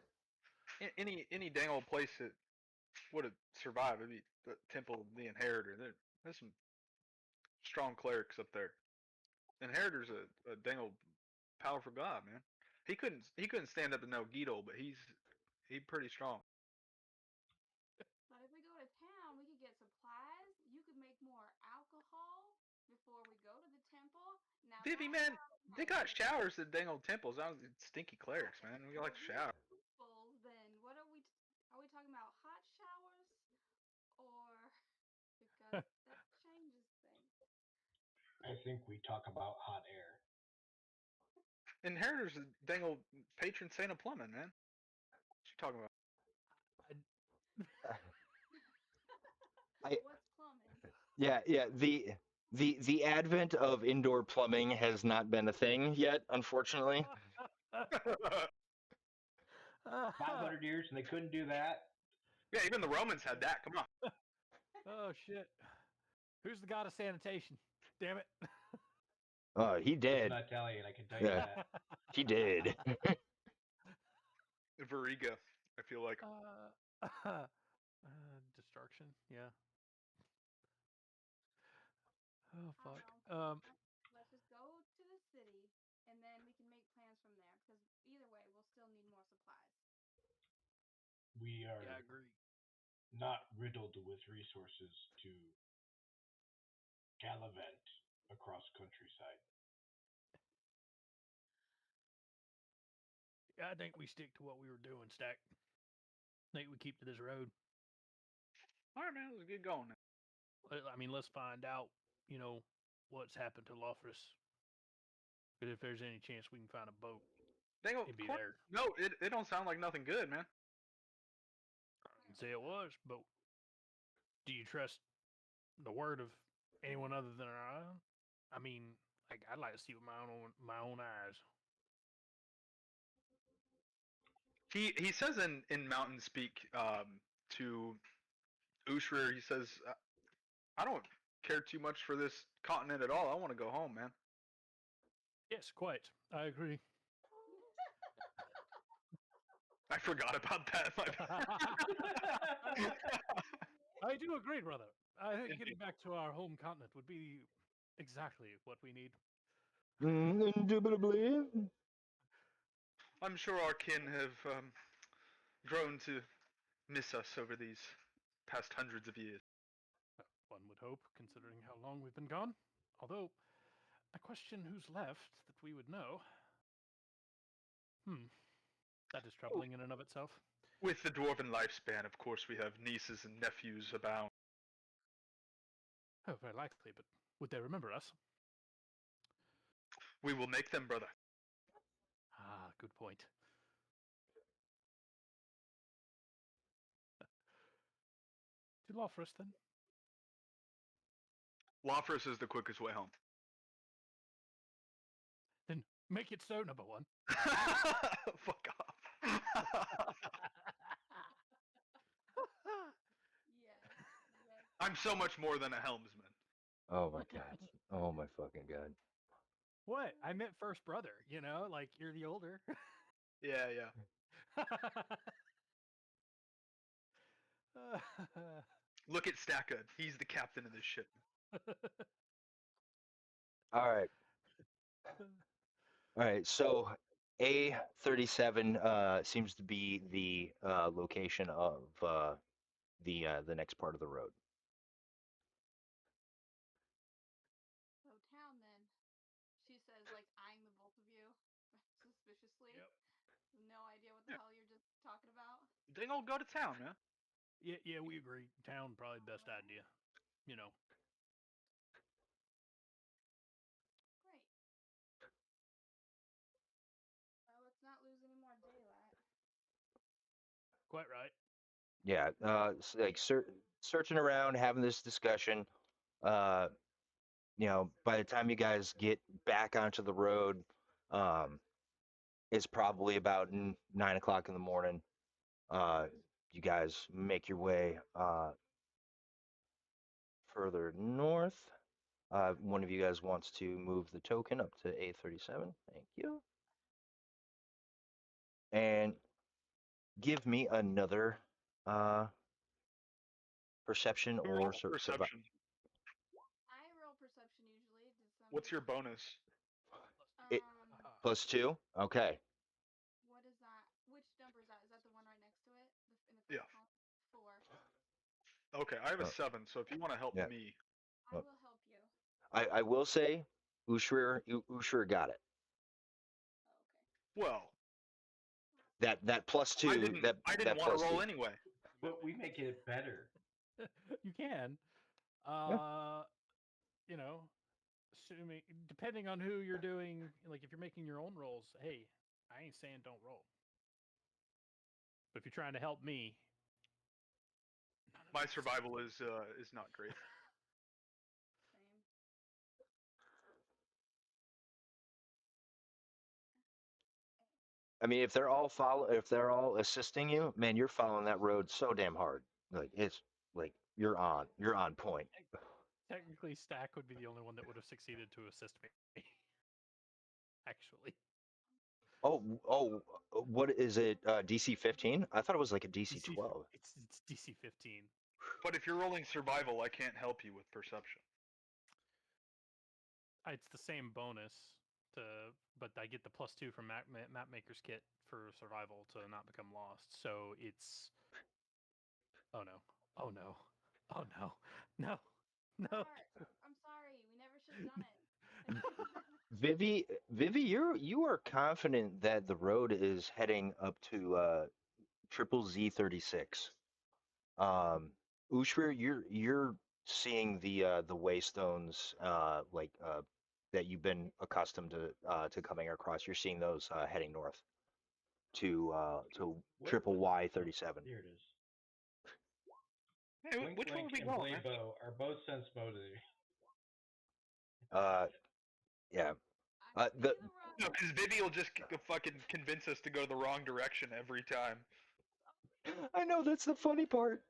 any dang old place that would have survived, it'd be the Temple of the Inheritor. There's some strong clerics up there. Inheritor's a dang old powerful god, man. He couldn't stand up to no Guido, but he's pretty strong.
But if we go to town, we could get supplies. You could make more alcohol before we go to the temple. Now
Vivi,
that's
man,
how
they got showers at dang old temples. I was stinky clerics, man. We like to shower.
Temples, then what are we? Are we talking about hot showers, or because that changes things?
I think we talk about hot air.
Inheritor's a dang old patron saint of plumbing, man. What you talking about?
What's plumbing?
Yeah, yeah. The advent of indoor plumbing has not been a thing yet, unfortunately.
500 years and they couldn't do that.
Yeah, even the Romans had that. Come on.
Oh shit! Who's the god of sanitation? Damn it!
He
It's
did.
not Italian, I can tell you
Yeah,
that.
he did.
Veriga, I feel like.
Destruction. Yeah. Oh
I
fuck.
don't know. Let's just go to the city, and then we can make plans from there. Because either way, we'll still need more supplies.
We are
Yeah, I agree.
not riddled with resources to gallivant across countryside.
Yeah, I think we stick to what we were doing, Stack. I think we keep to this road.
All right, man, let's get going.
I mean, let's find out, you know, what's happened to Lofrus. But if there's any chance we can find a boat,
Dang old
it'd be there.
No, it don't sound like nothing good, man.
I didn't say it was, but do you trust the word of anyone other than our own? I mean, like I'd like to see with my own eyes.
He says in Mountain Speak to Ushrir, he says, I don't care too much for this continent at all. I want to go home, man.
Yes, quite. I agree.
I forgot about that.
I do agree, brother. I think getting back to our home continent would be exactly what we need.
Indubitably.
I'm sure our kin have grown to miss us over these past hundreds of years.
One would hope, considering how long we've been gone. Although, I question who's left that we would know. That is troubling in and of itself.
With the dwarven lifespan, of course, we have nieces and nephews abound.
Oh, very likely, but would they remember us?
We will make them, brother.
Ah, good point. To Lofrus, then?
Lofrus is the quickest way home.
Then make it so, number one.
Fuck off.
Yes.
I'm so much more than a helmsman.
Oh my god. Oh my fucking god.
What? I meant first brother, you know? Like, you're the older.
Yeah, yeah. Look at Stacka. He's the captain of this ship.
All right. All right. So A37 seems to be the location of the next part of the road.
So town then. She says, like eyeing the both of you suspiciously.
Yep.
No idea what the hell you're just talking about.
Dang old go to town, man.
Yeah, we agree. Town probably the best idea. You know.
Great. Well, let's not lose any more daylight.
Quite right.
Yeah. Like searching around, having this discussion. By the time you guys get back onto the road, it's probably about 9 o'clock in the morning. You guys make your way further north. One of you guys wants to move the token up to A37. Thank you. And give me another perception
Who rolled
or
perception?
I roll perception usually. Did somebody?
What's your bonus?
It- +2. Okay.
What is that? Which number is that? Is that the one right next to it? In the first
Yeah.
column? 4.
Okay, I have a
Oh.
7, so if you want to help
Yeah.
me.
I will help you.
I will say, Ushrir got it.
Oh, okay.
Well,
That +2.
I didn't
that
want to roll
+2.
anyway.
But we make it better.
You can. You know, assuming depending on who you're doing, like if you're making your own rolls, hey, I ain't saying don't roll. But if you're trying to help me,
My survival is not great.
Same.
I mean, if they're all assisting you, man, you're following that road so damn hard. Like it's like you're on point.
technically Stack would be the only one that would have succeeded to assist me. Actually.
Oh, what is it? DC 15? I thought it was like a DC 12.
It's DC 15.
But if you're rolling survival, I can't help you with perception.
It's the same bonus to, but I get the +2 from map maker's kit for survival to not become lost. So it's. Oh no! Oh no! Oh no! No! No!
I'm sorry. We never should have done it.
Vivi, you are confident that the road is heading up to triple Z36. Ushrir, you're seeing the waystones that you've been accustomed to coming across. You're seeing those heading north to triple Y37.
Here it is.
Hey,
Blink,
which
Blink,
one are we
and
going,
Blade
man?
Bow are both sense motivated.
Yeah.
I see
The
the
No,
road.
because Vivi will just fucking convince us to go the wrong direction every time.
I know that's the funny part.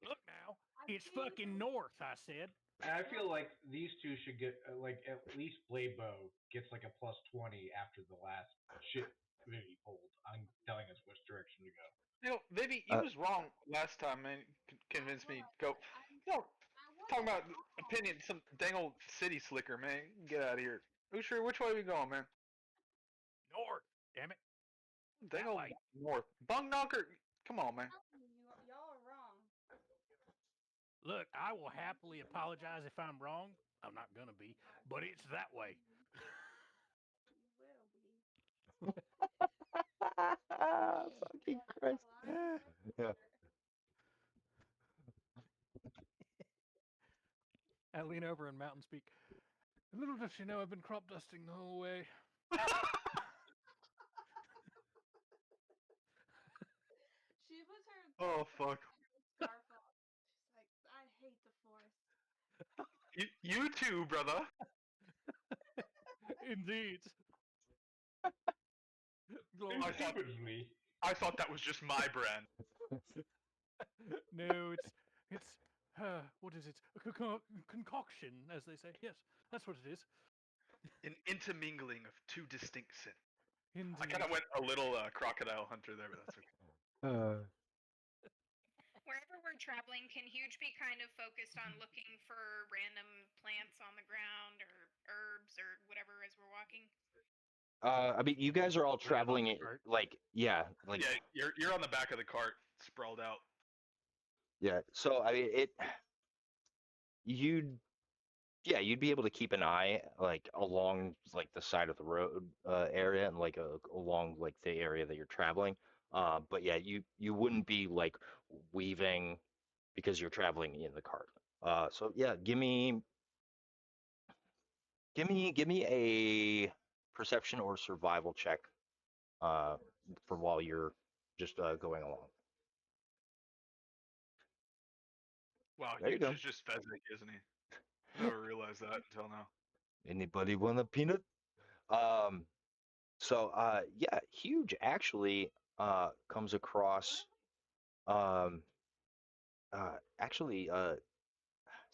Look now!
I
It's
see
fucking
the-
north. I said.
And I feel like these two should get like at least Blade Bow gets like a +20 after the last shit Vivi pulled on telling us which direction to go.
You know, Vivi, you
Uh,
was wrong last time, man. Convinced me. Go.
I'm-
You know,
I was
talking about
wrong.
opinion, some dang old city slicker, man. Get out of here. Ushri, which way are we going, man?
North. Damn it!
Dang
That
old
way.
north. Bung knocker. Come on, man.
Y'all are wrong.
Look, I will happily apologize if I'm wrong. I'm not gonna be, but it's that way.
You will be.
Fucking Christ. Yeah.
I lean over and mountain speak. Little does she know I've been crop dusting the whole way.
She was her.
Oh fuck.
Scarf off. She's like, I hate the forest.
You too, brother.
Indeed.
Indubitably.
I thought that was just my brand.
No, it's what is it? A concoction, as they say. Yes, that's what it is.
An intermingling of two distinct sins.
Indeed.
I kind of went a little crocodile hunter there, but that's okay.
Wherever we're traveling, can Huge be kind of focused on looking for random plants on the ground or herbs or whatever as we're walking?
I mean, you guys are all traveling it
cart?
like
Yeah, you're on the back of the cart, sprawled out.
yeah. So I mean, you'd be able to keep an eye like along like the side of the road area and like along like the area that you're traveling. But yeah, you wouldn't be like weaving because you're traveling in the cart. So yeah, give me a perception or survival check for while you're just going along.
Wow,
There you
Huge
go.
is just Fezzik, isn't he? Never realized that until now.
Anybody want a peanut? So yeah, Huge actually comes across actually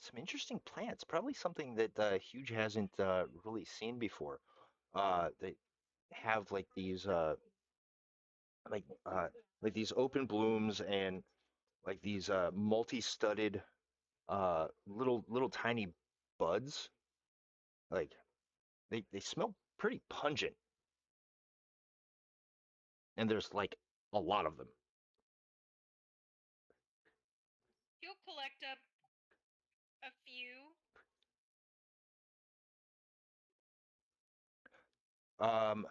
some interesting plants. Probably something that Huge hasn't really seen before. They have like uh, like these open blooms and like these multi-studded little tiny buds. Like they smell pretty pungent, and there's like a lot of them.
You'll collect up a few.
Um,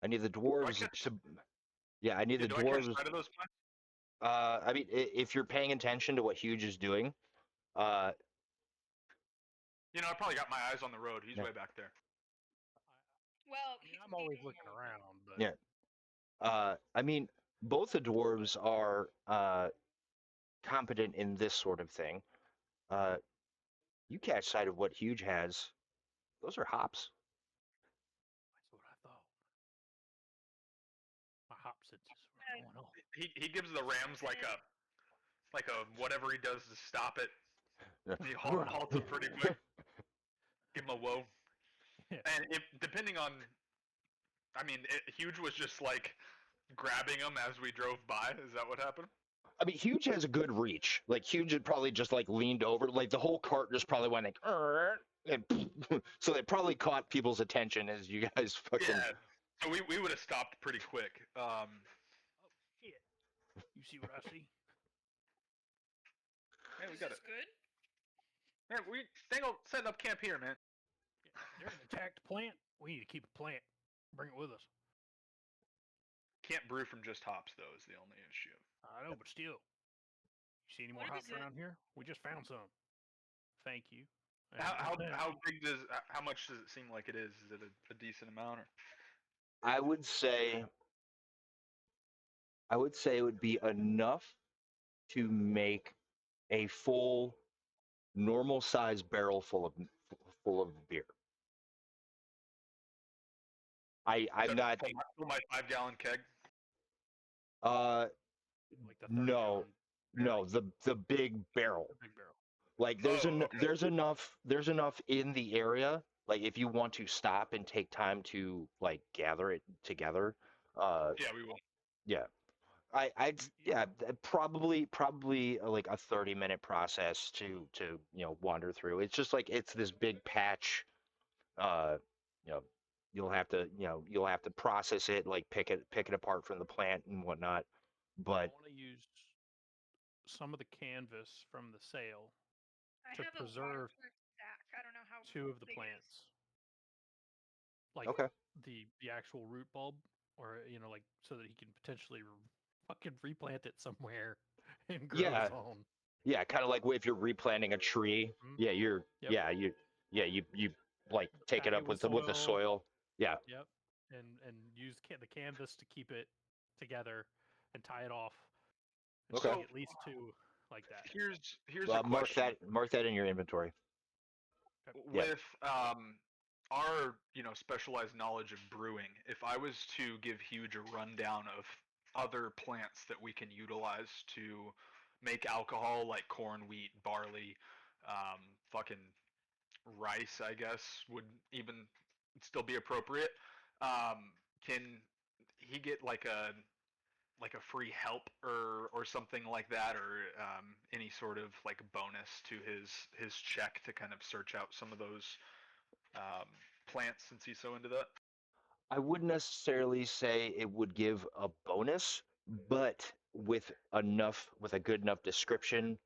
I need the
Do I
dwarves
catch?
to. Yeah, I need
Yeah,
the
do I catch
dwarves.
sight of those plants?
I mean, if you're paying attention to what Huge is doing, uh,
You know, I probably got my eyes on the road. He's
yeah,
way back there.
Well,
I mean, I'm always looking around, but
yeah. I mean, both the dwarves are competent in this sort of thing. Uh, you catch sight of what Huge has. Those are hops.
that's what I thought. My hop senses were
uh,
going off.
He gives the Rams like a whatever he does to stop it. He halts them pretty quick. Give him a whoa.
Yeah.
And if depending on, I mean, Huge was just like grabbing him as we drove by. Is that what happened?
I mean, Huge has a good reach. Like Huge had probably just like leaned over, like the whole cart just probably went like, and so it probably caught people's attention as you guys fucking.
Yeah. So we would have stopped pretty quick.
Oh shit! You see what I see?
Man, we
this
got
is
it.
good.
Man, we Dangle setting up camp here, man.
Yeah, they're an attacked plant. We need to keep a plant. Bring it with us.
Can't brew from just hops though is the only issue.
I know, but still. You see any more
What
hops
is it?
around here? We just found some. Thank you. And
How big does how much does it seem like it is? Is it a decent amount or?
I would say it would be enough to make a full normal size barrel full of beer. I'm not
For my 5 gallon keg?
uh
like the 30
no
gallon barrel.
no the big barrel.
The big barrel.
Like
Oh, okay.
there's enough in the area. Like if you want to stop and take time to like gather it together,
Yeah, we will.
yeah. I'd yeah, probably like a 30-minute process to wander through. It's just like it's this big patch. Uh, you know, you'll have to process it, like pick it apart from the plant and whatnot.
I
But
want to use some of the canvas from the sale
I
to
have a
preserve
waterproof stack. I don't know how
2 of the
big it is.
plants. Like
okay,
the actual root bulb, or like so that he can potentially fucking replant it somewhere and grow
yeah,
his own.
yeah, kind of like if you're replanting a tree.
Mhm.
Yeah,
Yep.
you like take
Pack
it
it
up with the soil. Yeah,
Yep. And use the canvas to keep it together and tie it off. And
okay.
bring
So
at least 2 like that.
here's a question.
Mark that in your inventory.
Okay.
Yeah.
With our specialized knowledge of brewing, if I was to give Huge a rundown of other plants that we can utilize to make alcohol, like corn, wheat, barley, um, fucking rice, I guess would even still be appropriate. Can he get like a free help or something like that, or any sort of like bonus to his check to kind of search out some of those um, plants since he's so into that?
I wouldn't necessarily say it would give a bonus, but with a good enough description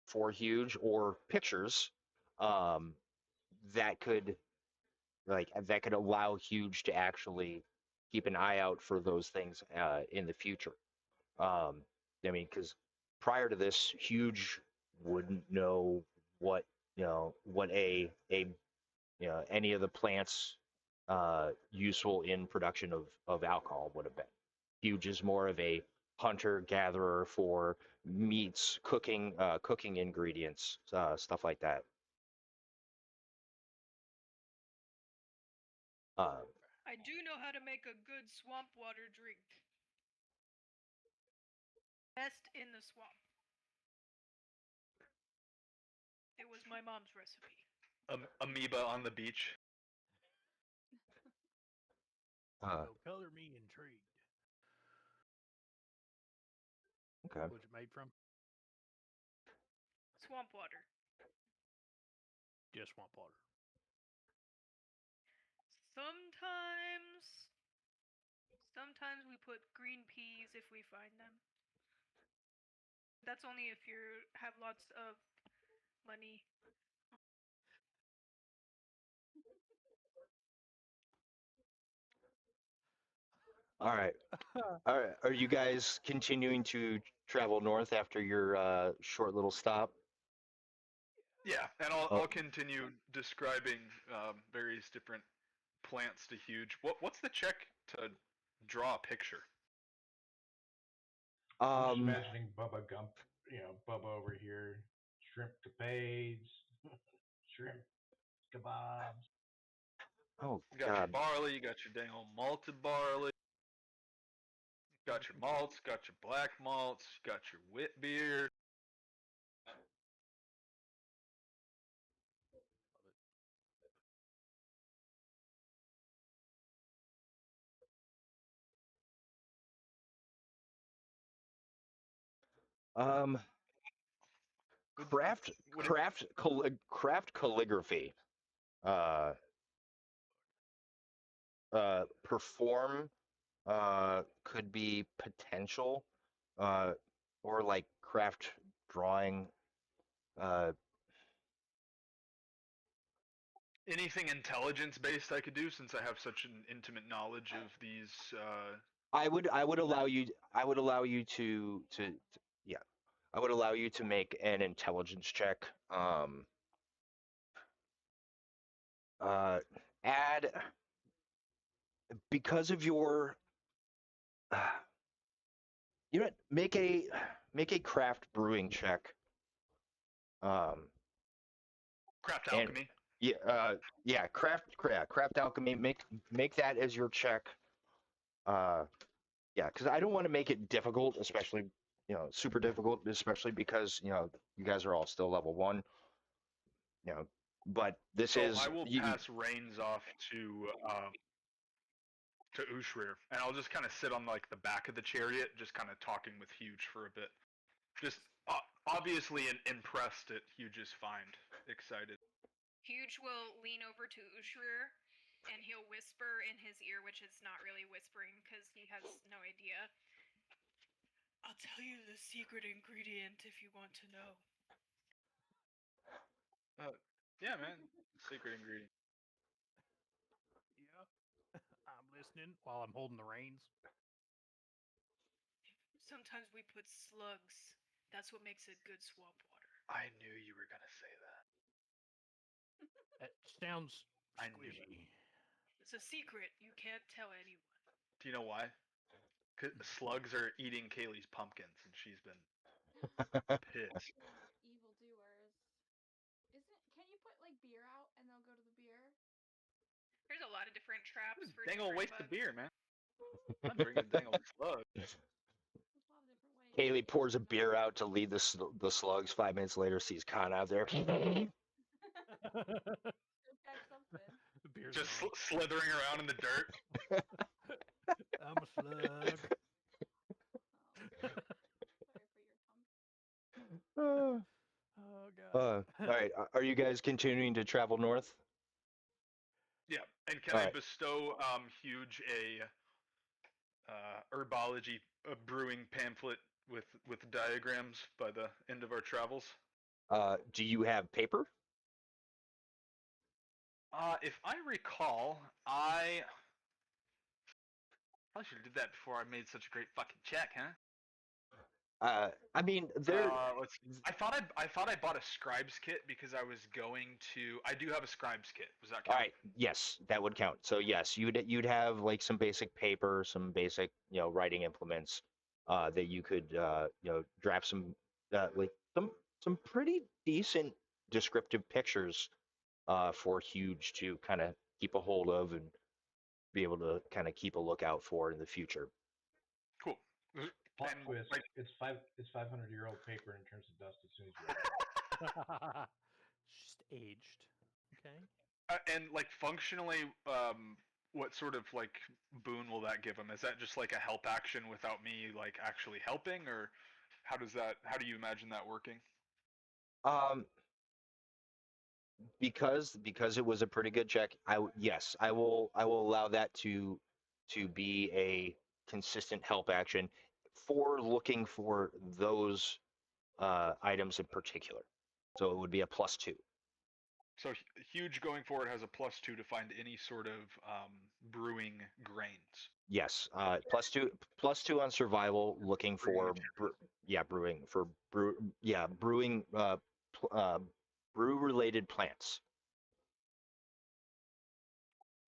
for Huge or pictures, um, that could that could allow Huge to actually keep an eye out for those things in the future. Um, I mean, because prior to this, Huge wouldn't know what what a any of the plants useful in production of alcohol would have been. Huge is more of a hunter gatherer for meats, cooking ingredients, stuff like that. Uh,
I do know how to make a good swamp water drink. Best in the swamp. my mom's recipe.
Amoeba on the beach.
Uh,
So color me intrigued.
okay.
What's it made from?
Swamp water.
Just swamp water.
Sometimes we put green peas if we find them. That's only if you have lots of money.
All right. All right. Are you guys continuing to travel north after your short little stop?
Yeah, and
Oh.
I'll continue describing various different plants to huge. What's the check to draw a picture?
I'm just imagining Bubba Gump, Bubba over here, shrimp capades, shrimp kebabs.
Oh
You got your
God.
barley, you got your dang old malted barley, you got your malts, got your black malts, you got your wit beer.
Um,
Would-
craft
would it-
craft calligraphy. Perform could be potential, or like craft drawing. Uh,
Anything intelligence based I could do since I have such an intimate knowledge of these.
I would allow you to yeah. I would allow you to make an intelligence check. Uh, add because of your you know what, make a craft brewing check.
Craft
And
alchemy.
yeah, craft alchemy. Make that as your check. Yeah, because I don't want to make it difficult, especially super difficult, especially because you guys are all still level 1. But this
So
is
I will pass reins off to Ushrir, and I'll just kind of sit on like the back of the chariot, just kind of talking with Huge for a bit. Just obviously impressed at Huge's find, excited.
Huge will lean over to Ushrir and he'll whisper in his ear, which is not really whispering because he has no idea. I'll tell you the secret ingredient if you want to know.
Yeah, man. Secret ingredient.
Yeah. I'm listening while I'm holding the reins.
Sometimes we put slugs. That's what makes it good swamp water.
I knew you were gonna say that.
That sounds
I knew it.
squishy.
It's a secret. You can't tell anyone.
Do you know why? 'Cause slugs are eating Kaylee's pumpkins, and she's been pissed.
Evildoers. Can you put like beer out and they'll go to the beer?
There's a lot of different traps for
Dang old
different
waste of
bugs.
beer, man. I'm drinking dang old slug.
There's a lot of different ways.
Kaylee pours a beer out to lead the slugs. 5 minutes later, sees Khan out there.
Go catch something.
The beer's
Just
gone.
slithering around in the dirt.
I'm a slug.
Oh, sorry for your tongue.
Oh
God.
all right. Are you guys continuing to travel north?
Yeah, and can
All
I
right.
bestow Huge a herbology brewing pamphlet with diagrams by the end of our travels?
Do you have paper?
If I recall, I probably should have did that before I made such a great fucking check, huh?
I mean, there.
Let's see. I thought I bought a scribe's kit because I was going to. I do have a scribe's kit. Was that
All
count?
right. Yes, that would count. So yes, you'd have like some basic paper, some basic writing implements, that you could draft some like some pretty decent descriptive pictures for Huge to kind of keep a hold of and be able to kind of keep a lookout for in the future.
Cool.
Plot
And,
twist:
like,
it's 500-year-old paper and turns to dust as soon as you write it.
aged. Okay.
And like functionally, what sort of like boon will that give him? Is that just like a help action without me like actually helping, or how does that? How do you imagine that working?
Um, because it was a pretty good check. Yes, I will allow that to be a consistent help action for looking for those items in particular. So it would be a +2.
So huge going forward has a +2 to find any sort of brewing grains.
Yes, +2 on survival, looking
Brewing
for brewing for brewing brew related plants.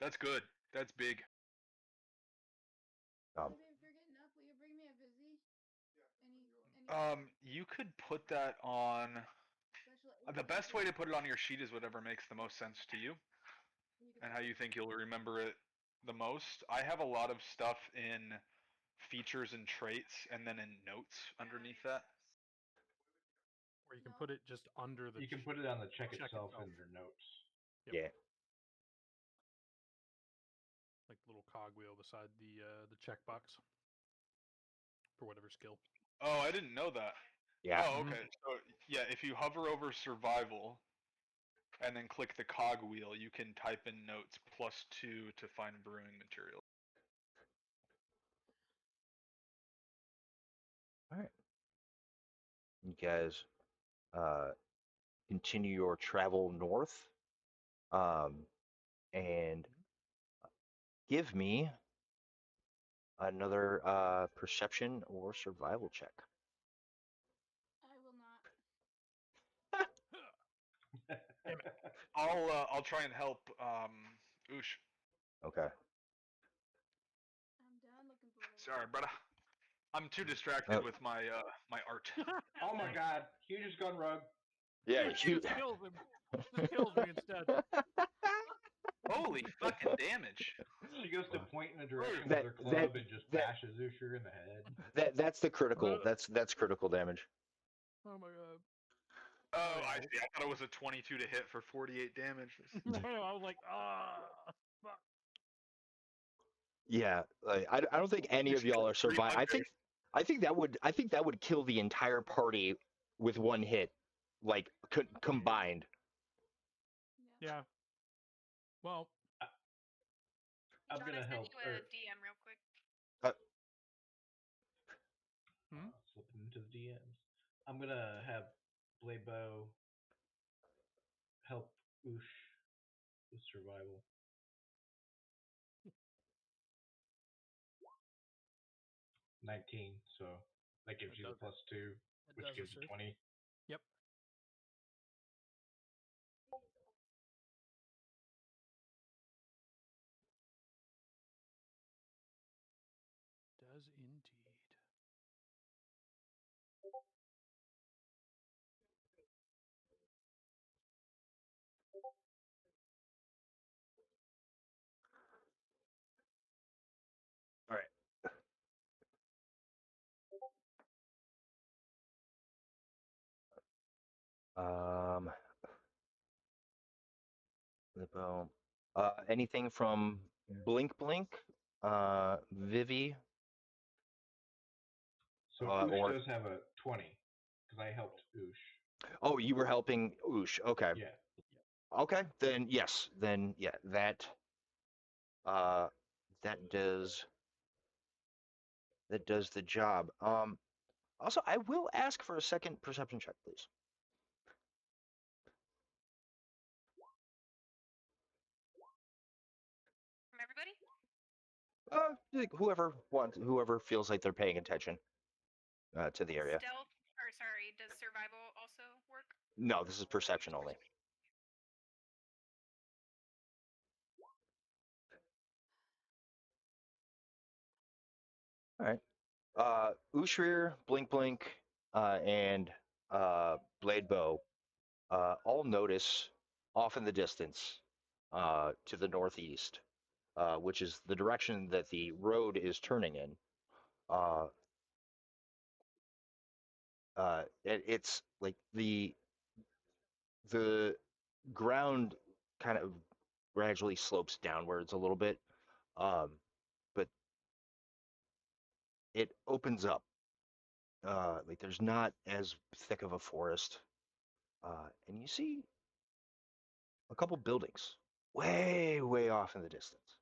That's good. That's big.
Um,
Maybe if you're getting up, will you bring me a Vizzy? Any
You could put that on.
special
The
agent
best way to
Vizzy?
put it on your sheet is whatever makes the most sense to you
You could
and how
put
you think you'll remember it the most. I have a lot of stuff in features and traits and then in notes underneath that.
Or you can
No.
put it just under the.
You can put it on the check
Check
itself
itself.
in your notes.
Yep.
Yeah.
Like the little cogwheel beside the checkbox for whatever skill.
Oh, I didn't know that.
Yeah.
Oh, okay. So yeah, if you hover over survival and then click the cog wheel, you can type in notes +2 to find brewing material.
All right. You guys continue your travel north, and give me another perception or survival check.
I will not.
Damn it.
I'll try and help Oosh.
Okay.
I'm done looking for those.
Sorry, brother. I'm too distracted
Oh.
with my my art.
Oh my god, Hugh just gone rogue.
Yeah.
Dude, she just kills him. Just kills me instead.
Holy fucking damage!
She goes to point in a direction
That-
with her
that-
club and just
that-
bashes Usher in the head.
That's the critical. That's critical damage.
Oh my god.
Oh,
yeah.
I see. I thought it was a 22 to hit for 48 damage.
I was like, fuck.
Yeah. Like, I don't think any of y'all are survive. I think that would kill the entire party with one hit, like combined.
Yeah.
Yeah. Well,
I'm
John,
gonna
I sent
help.
you a DM real quick.
Slipping into the DMs. I'm gonna have Blaybo help Oosh with survival. $19, so that gives
That
you the
does it.
+2,
That
which
does
gives
it,
you
sir.
20.
Yep. Does indeed.
All right. Lipo. Anything from Blink Blink, Vivi,
So Oosh
or
does have a 20, because I helped Oosh.
oh, you were helping Oosh. Okay.
Yeah.
Okay. Then yes. Then yeah. Uh, that does the job. Also, I will ask for a second perception check, please.
From everybody?
Like whoever feels like they're paying attention to the area.
Stealth, or sorry, does survival also work?
No, this is perception only. All right. Ushrir, Blink Blink, and Blade Bow all notice off in the distance to the northeast, which is the direction that the road is turning in. It's like the ground kind of gradually slopes downwards a little bit, but it opens up. Like there's not as thick of a forest, and you see a couple buildings way off in the distance.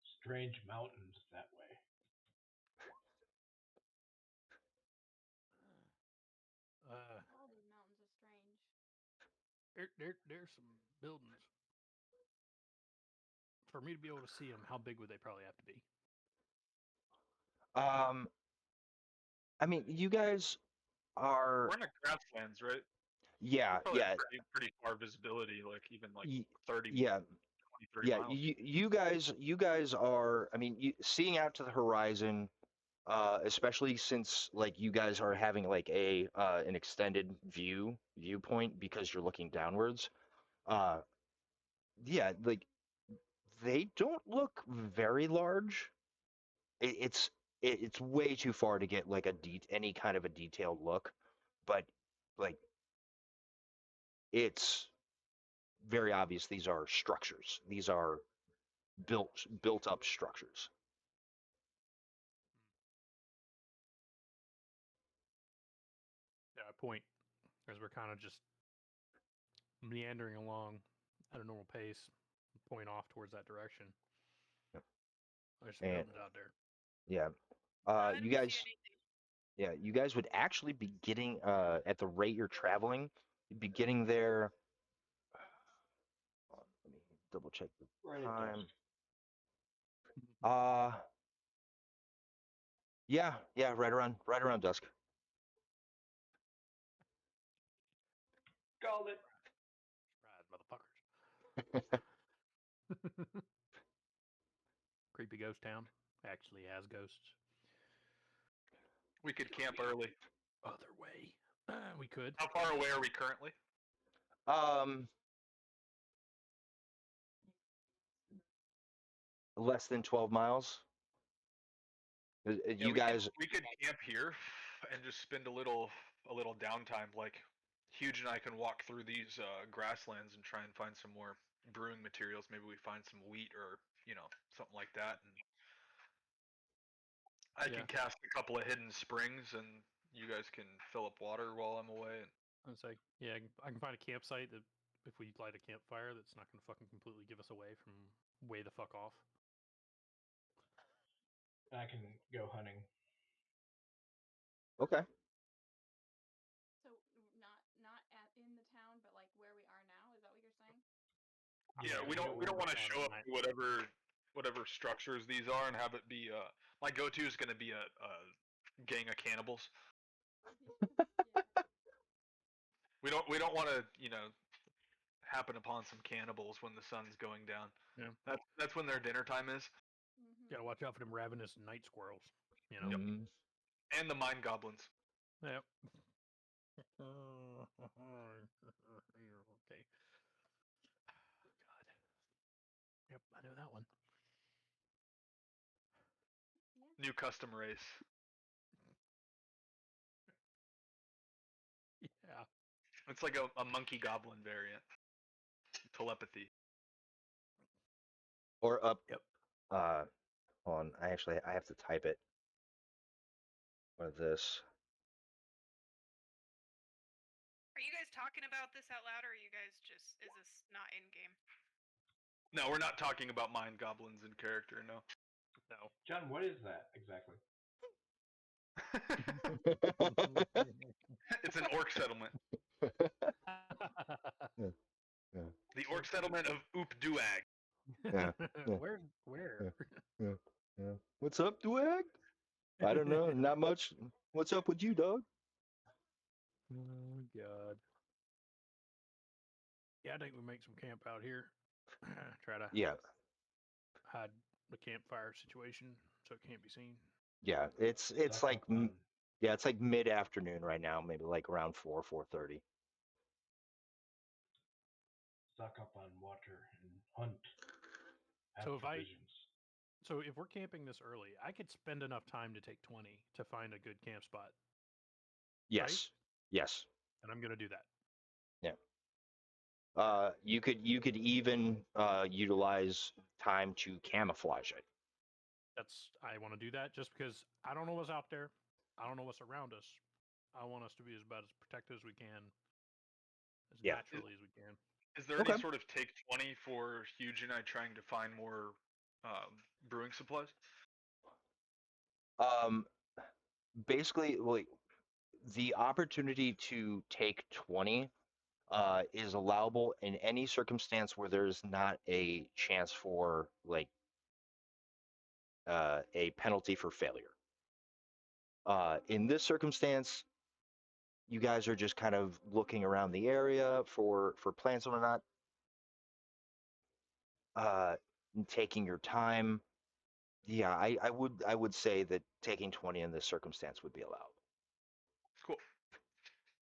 Strange mountains that way.
All these mountains are strange.
There's some buildings. For me to be able to see them, how big would they probably have to be?
I mean, you guys are,
We're in the grasslands, right?
yeah,
Probably
yeah,
pretty far visibility, like even like
y-
30,
yeah,
20, 30
yeah.
miles.
You guys are. I mean, seeing out to the horizon, especially since like you guys are having like an extended viewpoint because you're looking downwards. Uh, yeah, like they don't look very large. It's it's way too far to get like any kind of a detailed look, but like it's very obvious these are structures. These are built up structures.
Yeah, I point as we're kind of just meandering along at a normal pace, point off towards that direction.
Yep.
There's some
And
buildings out there.
yeah,
I
you
don't see
guys,
anything.
yeah, you guys would actually be getting at the rate you're traveling, you'd be getting there. Let me double check the
Right at
time.
dusk.
Uh yeah, right around dusk.
Called it.
Surprise, motherfuckers. Creepy ghost town actually has ghosts.
We could camp early.
Other way. We could.
How far away are we currently?
Um, less than 12 miles.
Yeah,
You guys,
we could camp here and just spend a little downtime. Like Huge and I can walk through these grasslands and try and find some more brewing materials. Maybe we find some wheat or something like that. And I
Yeah.
can cast a couple of hidden springs, and you guys can fill up water while I'm away.
I'd say, yeah, I can find a campsite that if we light a campfire, that's not going to fucking completely give us away from way the fuck off.
I can go hunting.
okay.
So not in the town, but like where we are now. Is that what you're saying?
Yeah,
we
we don't want to show up
night.
to whatever structures these are and have it be my go-to is going to be a gang of cannibals.
Yeah.
We don't want to happen upon some cannibals when the sun's going down.
Yeah.
That's when their dinner time is.
Mm-hmm.
Gotta watch out for them ravenous night squirrels. You know.
Mhm.
And the mine goblins.
Yep. Okay. God. Yep, I know that one.
Yeah.
New custom race.
Yeah.
It's like a monkey goblin variant. Telepathy.
Or up.
Yep.
Hold on. I have to type it. What is this?
Are you guys talking about this out loud, or are you guys just is this not in game?
No, we're not talking about mine goblins in character. No.
No.
John, what is that exactly?
It's an orc settlement.
Yeah, yeah,
The orc settlement of Oopduag.
yeah.
Where?
yeah, yeah. What's up, Dwag? I don't know. Not much. What's up with you, dog?
Oh God. Yeah, I think we make some camp out here. Try to
Yeah,
hide the campfire situation so it can't be seen.
yeah. It's
Suck
like
up on,
yeah, it's like mid-afternoon right now, maybe like around 4:30.
suck up on water and hunt. Have
So if I-
provisions.
So if we're camping this early, I could spend enough time to take 20 to find a good camp spot,
Yes. Yes.
and I'm gonna do that.
You could even utilize time to camouflage it.
I want to do that just because I don't know what's out there. I don't know what's around us. I want us to be as about as protected as we can, as
Yeah.
naturally as we can.
Is there
Okay.
any sort of take 20 for Huge and I trying to find more brewing supplies?
Basically, like the opportunity to take 20 is allowable in any circumstance where there's not a chance for like a penalty for failure. In this circumstance, you guys are just kind of looking around the area for plants and whatnot, and taking your time. Yeah, I would say that taking 20 in this circumstance would be allowed.
Cool.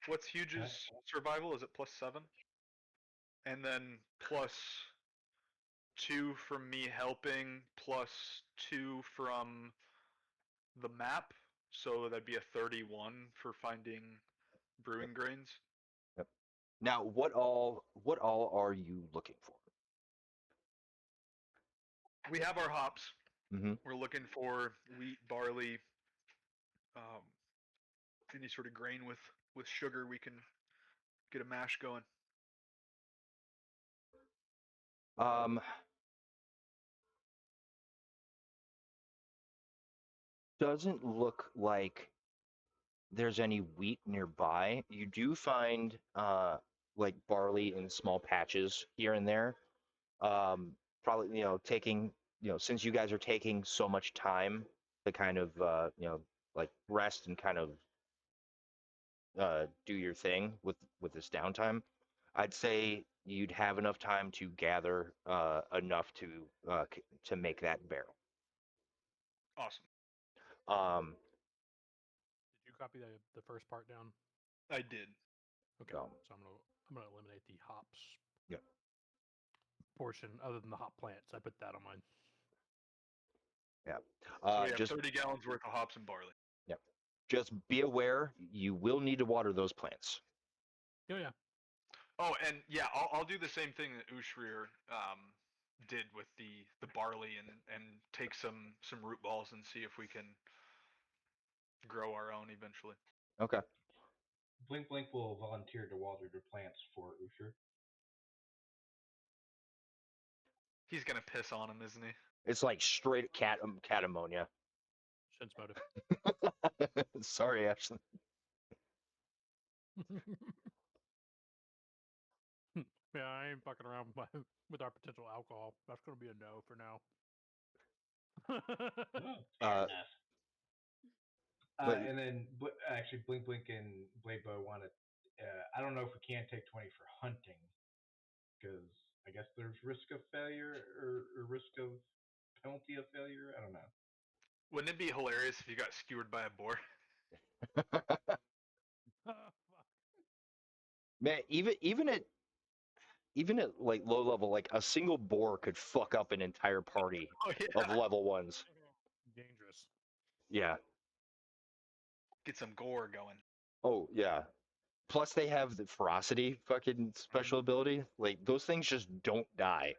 What's Huge's survival? Is it +7? And then +2 from me helping, +2 from the map. So that'd be a 31 for finding brewing grains.
Yep. Now, what all are you looking for?
We have our hops.
Mm-hmm.
We're looking for wheat, barley, um, any sort of grain with sugar. We can get a mash going.
Doesn't look like there's any wheat nearby. You do find like barley in small patches here and there. Probably, taking, since you guys are taking so much time to kind of, like rest and kind of do your thing with this downtime, I'd say you'd have enough time to gather enough to make that barrel.
Awesome.
Did you copy the first part down?
I did.
Okay, so I'm gonna eliminate the hops
Yeah.
portion other than the hop plants. I put that on mine.
Yeah.
So we have
Just
30 gallons worth of hops and barley.
just be aware you will need to water those plants.
Oh yeah.
Oh, and yeah, I'll do the same thing that Ushrir did with the barley and take some root balls and see if we can grow our own eventually.
Okay.
Blink Blink will volunteer to water the plants for Usher.
He's gonna piss on him, isn't he?
It's like straight cat ammonia.
Sense motive.
Sorry, Ashley.
Yeah, I ain't fucking around with our potential alcohol. That's gonna be a no for now.
Fair enough.
But-
And then actually, Blink Blink and Bladebow want to. I don't know if we can take 20 for hunting because I guess there's risk of failure or risk of penalty of failure. I don't know.
Wouldn't it be hilarious if you got skewered by a boar?
Man, even at like low level, like a single boar could fuck up an entire party
Oh
of
yeah.
level ones.
Dangerous.
Yeah.
Get some gore going.
Oh yeah. Plus they have the ferocity fucking special ability. Like those things just don't die.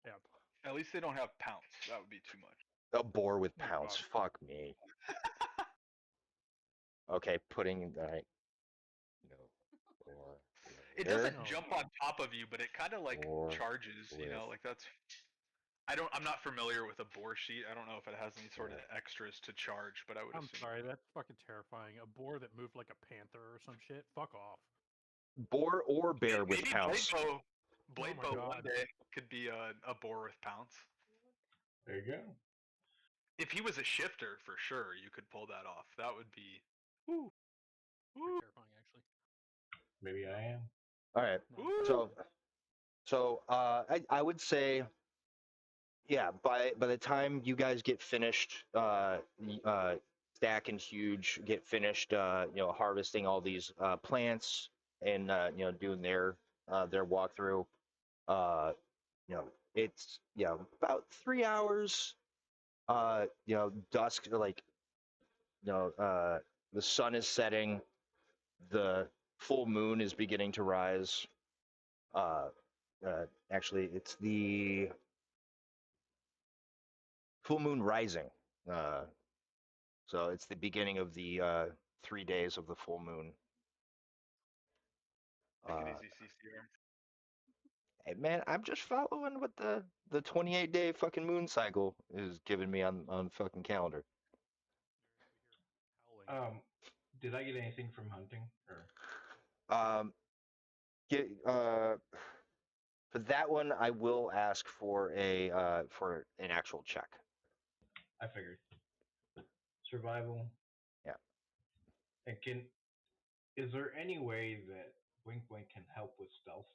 Yeah.
At least they don't have pounce. That would be too much.
A boar with
Oh,
pounce.
God.
Fuck me. Okay, putting or
It
there,
doesn't
No.
jump on top of you, but it kind of like
or
charges. You know,
with-
like that's. I'm not familiar with a boar sheet. I don't know if it has any sort of extras to charge, but I would
I'm
assume.
sorry, that's fucking terrifying. A boar that moved like a panther or some shit. Fuck off.
boar or bear with
Maybe
pounce.
Bladebow one
God.
day could be a boar with pounce.
There you go.
If he was a shifter, for sure, you could pull that off. That would be.
Pretty terrifying, actually.
Maybe I am.
All right.
No.
So I would say, yeah, by the time you guys get finished, Stack and Huge get finished, harvesting all these plants and doing their walkthrough, it's about 3 hours dusk, like, the sun is setting, the full moon is beginning to rise. Actually, it's the full moon rising. So it's the beginning of the 3 days of the full moon.
Take it easy, CCR.
Hey, man, I'm just following what the 28-day fucking moon cycle is giving me on fucking calendar.
Howling.
Did I get anything from hunting? Or
Get for that one, I will ask for an actual check.
I figured survival.
Yeah.
And is there any way that Blink Blink can help with stealth?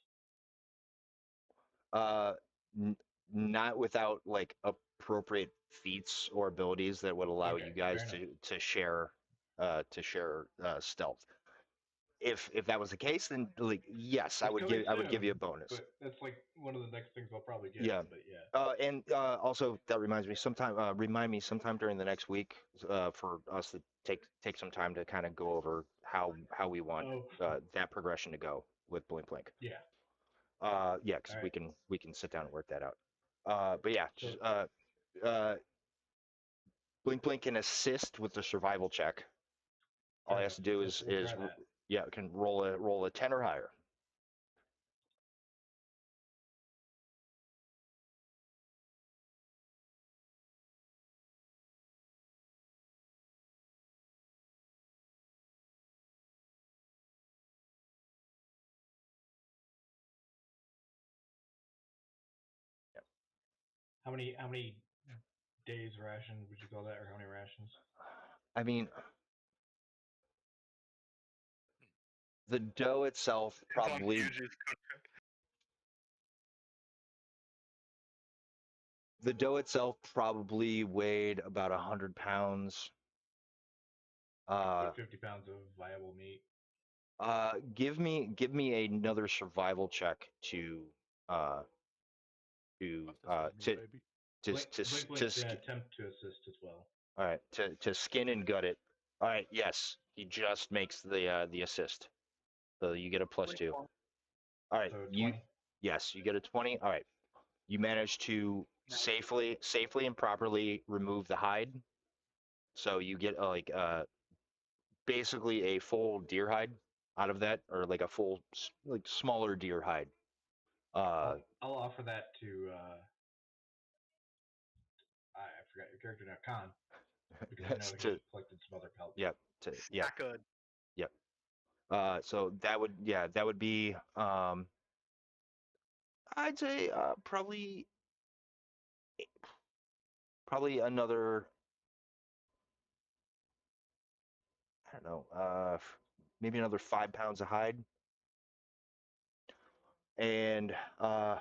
N- Not without like appropriate feats or abilities that would allow
Okay,
you guys
fair enough.
to share stealth. If that was the case, then like yes,
It's coming
I would give you a
soon,
bonus.
But that's like one of the next things I'll probably get.
Yeah.
But yeah.
And also that reminds me, remind me sometime during the next week for us to take some time to kind of go over how we want
Oh,
that progression to go with Blink Blink.
yeah.
Yeah, because
All
we
right.
can sit down and work that out. But yeah,
So
Blink Blink can assist with the survival check. All
fair
he has
enough.
to do
We'll try that.
yeah, can roll a 10 or higher.
How many days ration would you call that, or how many rations?
I mean, the dough itself
It's on
probably
Huge's
weighed about 100 pounds.
Get 50 pounds of viable meat.
Give me another survival check to uh to uh
Left us
to
with me, baby.
to
Blink,
to
Blink,
to,
Blink
sk-
attempt to assist as well.
all right, to skin and gut it. All right, yes, he just makes the assist, so you get a +2. All right,
So 20.
yes, you get a 20. All right, you manage to safely and properly remove the hide, so you get basically a full deer hide out of that, or like a full like smaller deer hide.
I'll offer that to I forgot your character now, Khan, because I know
Yes,
he's collected some other pelts.
yeah, yeah,
Snack
yep. So that would be I'd say probably another, I don't know, maybe another 5 pounds of hide, and a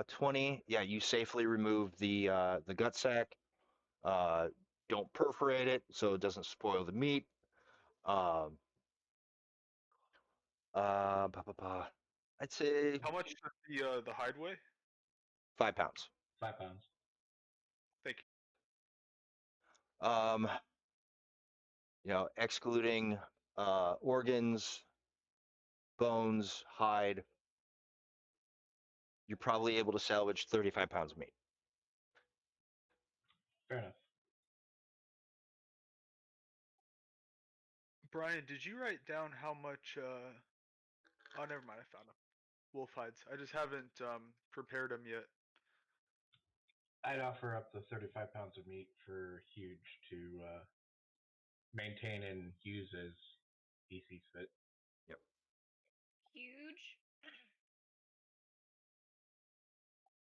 20. Yeah, you safely remove the gut sack. Uh, don't perforate it so it doesn't spoil the meat. Um, I'd say
How much does the hide weigh?
5 pounds.
5 pounds.
Thank
Um, excluding organs, bones, hide, you're probably able to salvage 35 pounds of meat.
Fair enough.
you. Brian, did you write down how much? Oh, never mind. I found them. Wolf hides. I just haven't prepared them yet.
I'd offer up the 35 pounds of meat for Huge to maintain and use as he sees fit.
Yep.
Huge.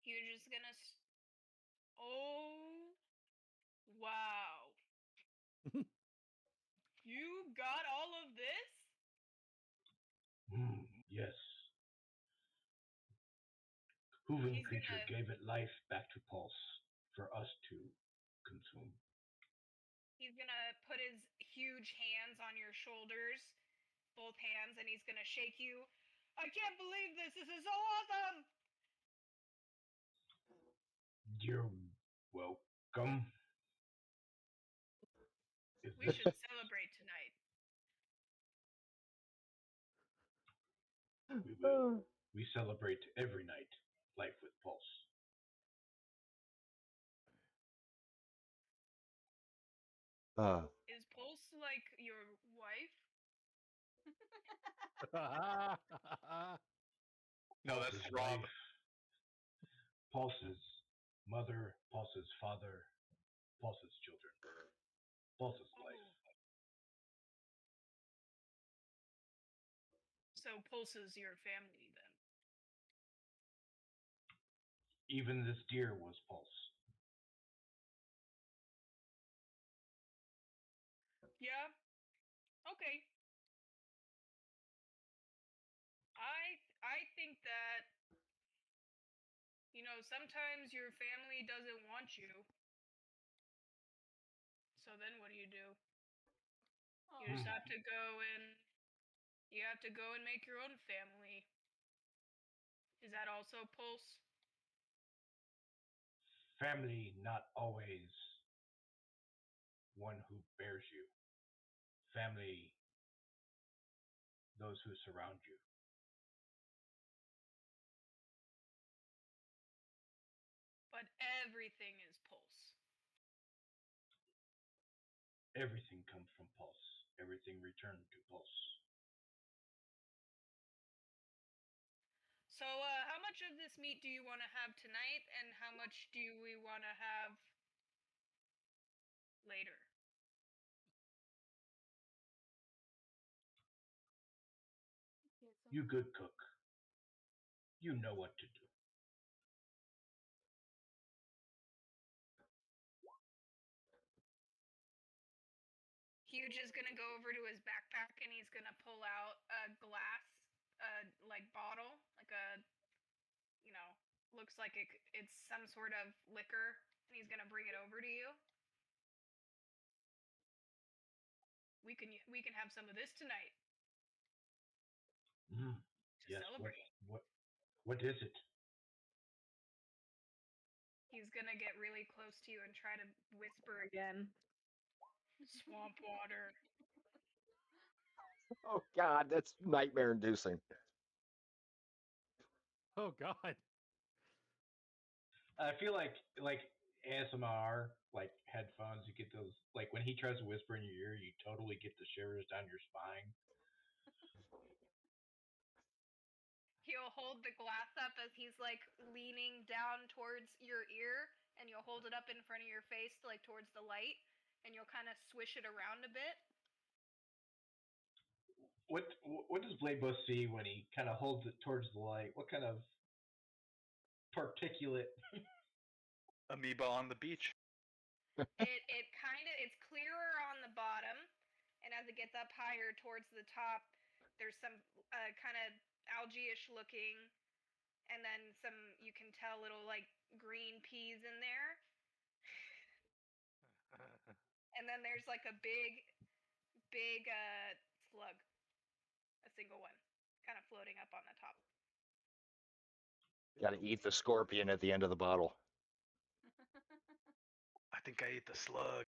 Huge is gonna. Oh, wow! You got all of this?
Yes. Hooven
He's
creature
gonna.
gave it life back to Pulse for us to consume.
He's gonna put his huge hands on your shoulders, both hands, and he's gonna shake you. I can't believe this. This is so awesome.
You're welcome.
We should celebrate tonight.
We will. We celebrate every night. Life with Pulse.
Is Pulse like your wife?
No, that's
Pulse's
Rob.
wife, Pulse's mother, Pulse's father, Pulse's children, Pulse's life.
So Pulse is your family then?
Even this deer was Pulse.
Yeah. Okay. I think that sometimes your family doesn't want you. So then what do? You just have to go and make your own family. Is that also Pulse?
Family not always one who bears you. Family, those who surround you.
But everything is Pulse.
Everything comes from Pulse. Everything returned to Pulse.
So, how much of this meat do you want to have tonight, and how much do we want to have later?
You good cook. You know what to do.
Huge is gonna go over to his backpack and he's gonna pull out a glass, like bottle, like looks like it's some sort of liquor, and he's gonna bring it over to you. We can have some of this tonight to
Yes.
celebrate.
What is it?
He's gonna get really close to you and try to whisper again. Swamp water.
Oh God, that's nightmare inducing.
Oh God.
I feel like ASMR, like headphones, you get those, like when he tries to whisper in your ear, you totally get the shivers down your spine.
He'll hold the glass up as he's like leaning down towards your ear, and you'll hold it up in front of your face, like towards the light, and you'll kind of swish it around a bit.
What does Bladebush see when he kind of holds it towards the light? What kind of particulate?
Amoeba on the beach.
It's clearer on the bottom, and as it gets up higher towards the top, there's some kind of algae-ish looking, and then some, you can tell, little like green peas in there. And then there's like a big slug, a single one, kind of floating up on the top.
Got to eat the scorpion at the end of the bottle.
I think I ate the slug.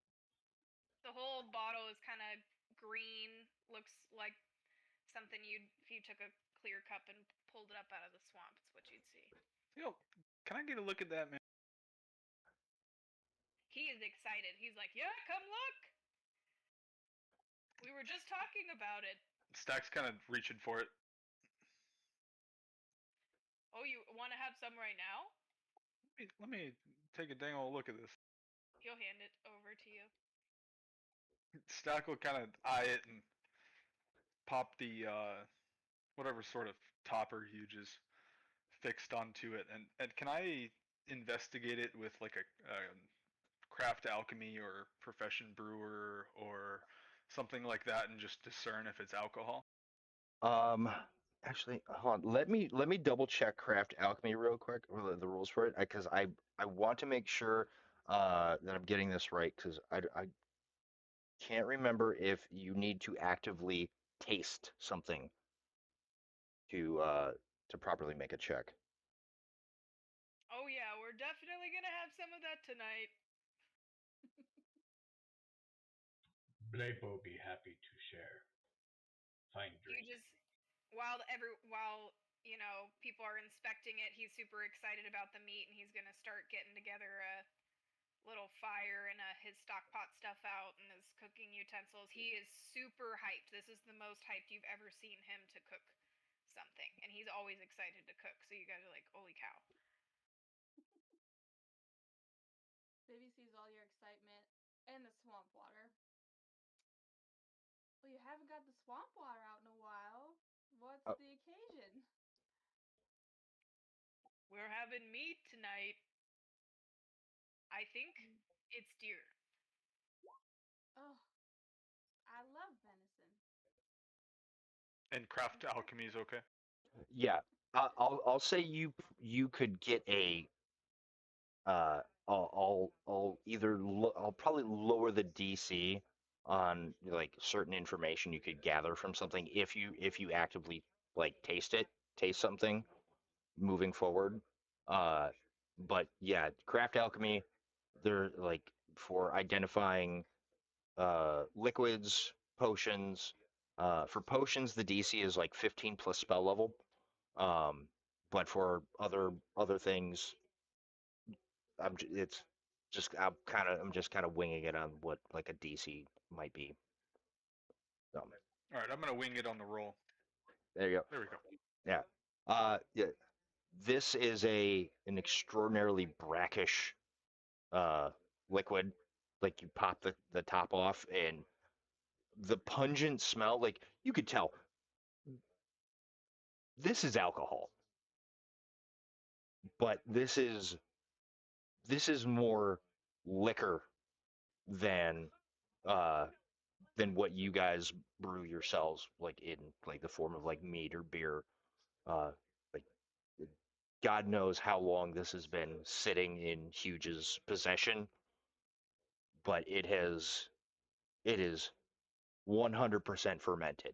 The whole bottle is kind of green, looks like something if you took a clear cup and pulled it up out of the swamp, it's what you'd see.
Yo, can I get a look at that, man?
He is excited. He's like, "Yeah, come look. We were just talking about it."
Stack's kind of reaching for it.
Oh, you want to have some right now?
Let me take a dang old look at this.
He'll hand it over to you.
Stack will kind of eye it and pop the whatever sort of topper Huge is fixed onto it, and can I investigate it with like a craft alchemy or profession brewer or something like that, and just discern if it's alcohol?
Actually, hold on. Let me double check craft alchemy real quick, or the rules for it, because I want to make sure that I'm getting this right, because I can't remember if you need to actively taste something to properly make a check.
Oh yeah, we're definitely gonna have some of that tonight.
Blepo be happy to share. Fine
You
drink.
just while people are inspecting it, he's super excited about the meat, and he's gonna start getting together a little fire and his stock pot stuff out and his cooking utensils. He is super hyped. This is the most hyped you've ever seen him to cook something, and he's always excited to cook. So you guys are like, holy cow.
Baby sees all your excitement and the swamp water. Well, you haven't got the swamp water out in a while. What's
Oh.
the occasion?
We're having meat tonight. I think it's deer.
Oh, I love venison.
And craft alchemy is okay.
Yeah, I'll say you could get a I'll either I'll probably lower the DC on like certain information you could gather from something if you actively like taste something moving forward. Uh, but yeah, craft alchemy, they're like for identifying liquids, potions. For potions, the DC is like 15 plus spell level. Um, but for other things, it's just I'm just kind of winging it on what like a DC might be. So
All right, I'm gonna wing it on the roll.
there you go.
There we go.
Yeah. Yeah. This is an extraordinarily brackish uh liquid. Like you pop the top off and the pungent smell, like you could tell this is alcohol, but this is more liquor than uh than what you guys brew yourselves, like in like the form of like mead or beer. Like God knows how long this has been sitting in Huge's possession, but it is 100% fermented.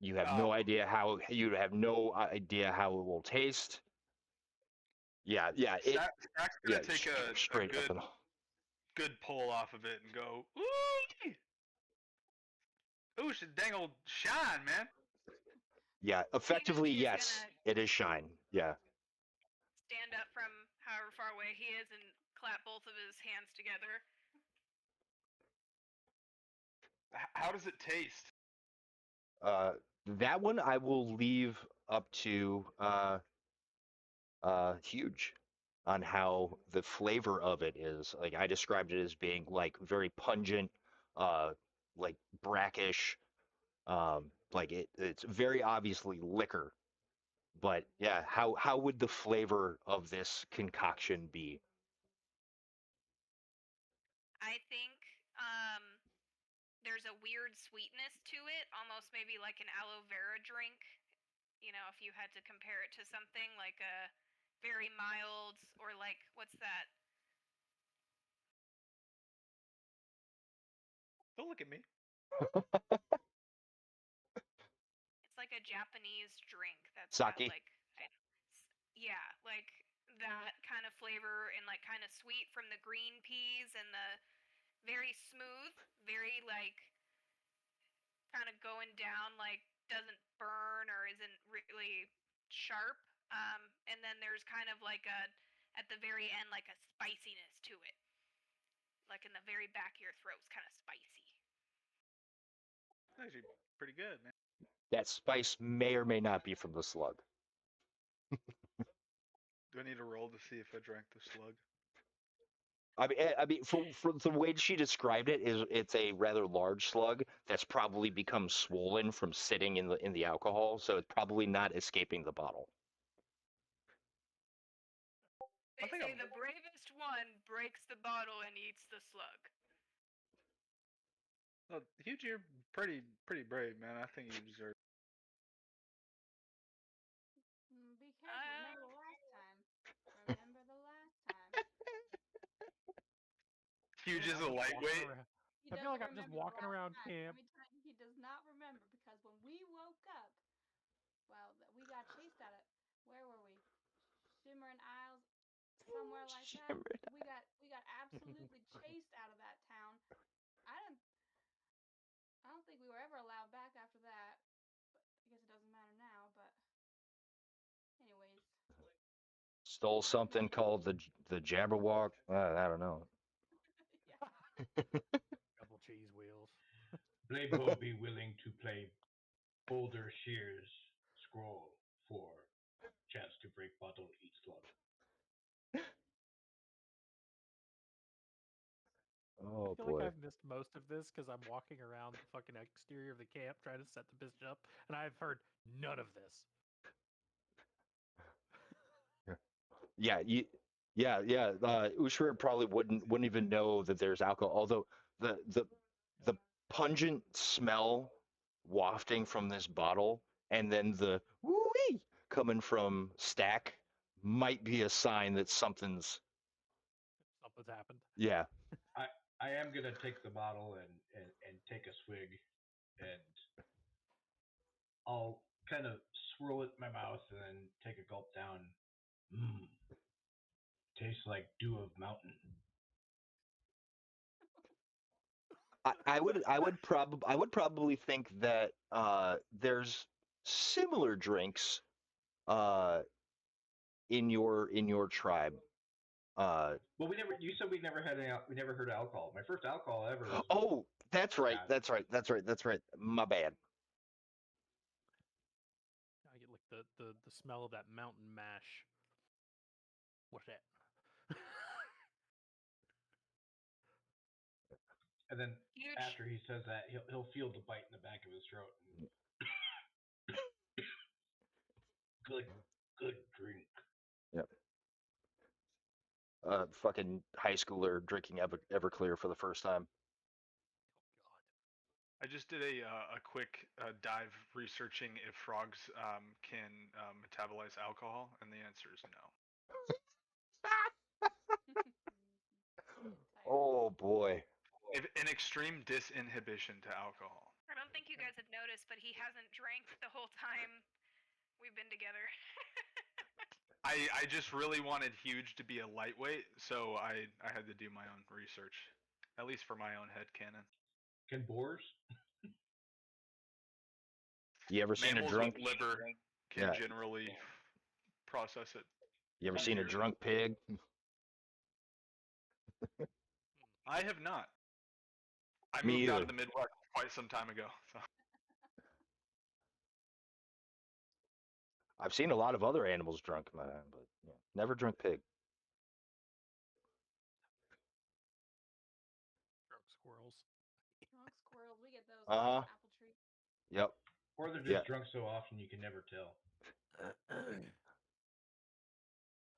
You have no
Um,
idea how you have no idea how it will taste. Yeah, yeah,
Stack's
yeah,
gonna take a
straight up and
good pull off of it and go, ooh, ooh, it's a dang old shine, man.
yeah, effectively
Huge is
yes,
gonna
it is shine. Yeah.
stand up from however far away he is and clap both of his hands together.
How does it taste?
That one I will leave up to Huge on how the flavor of it is. Like I described it as being like very pungent, uh, like brackish, like it's very obviously liquor. But yeah, how would the flavor of this concoction be?
I think there's a weird sweetness to it, almost maybe like an aloe vera drink. If you had to compare it to something like a very mild, or like, what's that?
Don't look at me.
It's like a Japanese drink that's got
Sake.
like, yeah, like that kind of flavor, and like kind of sweet from the green peas, and the very smooth, very like kind of going down, like doesn't burn or isn't really sharp. And then there's kind of like at the very end, like a spiciness to it, like in the very back of your throat's kind of spicy.
Actually, pretty good, man.
That spice may or may not be from the slug.
Do I need to roll to see if I drank the slug?
I mean, for the way she described it, is it's a rather large slug that's probably become swollen from sitting in the alcohol, so it's probably not escaping the bottle.
They say the bravest one breaks the bottle and eats the slug.
Well, Huge, you're pretty brave, man. I think you deserve.
Be careful. Remember the last time. Remember the last time.
Huge is a
I'm just walking
lightweight.
around.
He
I feel
doesn't
like I'm just
remember the
walking
last
around
time.
camp.
Let me tell you, he does not remember because when we woke up, well, we got chased out of. Where were we? Shimmering Isles, somewhere like that. We got absolutely chased out of that town. I didn't
Stole something called the Jabberwock. I don't know.
Yeah.
Double cheese wheels.
Blabo be willing to play Boulder Shears scroll for chance to break bottle, eat slot.
Oh
I feel
boy.
like I've missed most of this because I'm walking around the fucking exterior of the camp trying to set the bitch up, and I've heard none of this.
Yeah, yeah. Ushir probably wouldn't even know that there's alcohol. Although the pungent smell wafting from this bottle, and then the woo-wee coming from Stack might be a sign that something's
Something's happened.
yeah.
I am gonna take the bottle and take a swig, and I'll kind of swirl it in my mouth and then take a gulp down. Mmm, tastes like dew of mountain.
I would probably think that there's similar drinks uh in your tribe.
Well, we never. You said we never had any. We never heard of alcohol. My first alcohol ever was.
Oh, that's right.
Scott.
That's right. My bad.
I get like the smell of that mountain mash. What's that?
And then
Huge.
after he says that, he'll feel the bite in the back of his throat. And good drink.
Yep. Fucking high schooler drinking Everclear for the first time.
I just did a quick dive researching if frogs can metabolize alcohol, and the answer is no.
Oh boy.
An extreme disinhibition to alcohol.
I don't think you guys have noticed, but he hasn't drank the whole time we've been together.
I just really wanted Huge to be a lightweight, so I had to do my own research, at least for my own headcanon.
Can boars?
You ever seen a
Mammals
drunk?
with liver can
Yeah.
generally process it.
You ever seen a drunk pig?
I have not. I
Me
moved out
either.
of the Midwest quite some time ago. So.
I've seen a lot of other animals drunk in my time, but yeah, never drunk pig.
Drunk squirrels.
Drunk squirrels, we get those
Uh-huh.
on the apple tree.
Yep.
Or they're just
Yeah.
drunk so often you can never tell.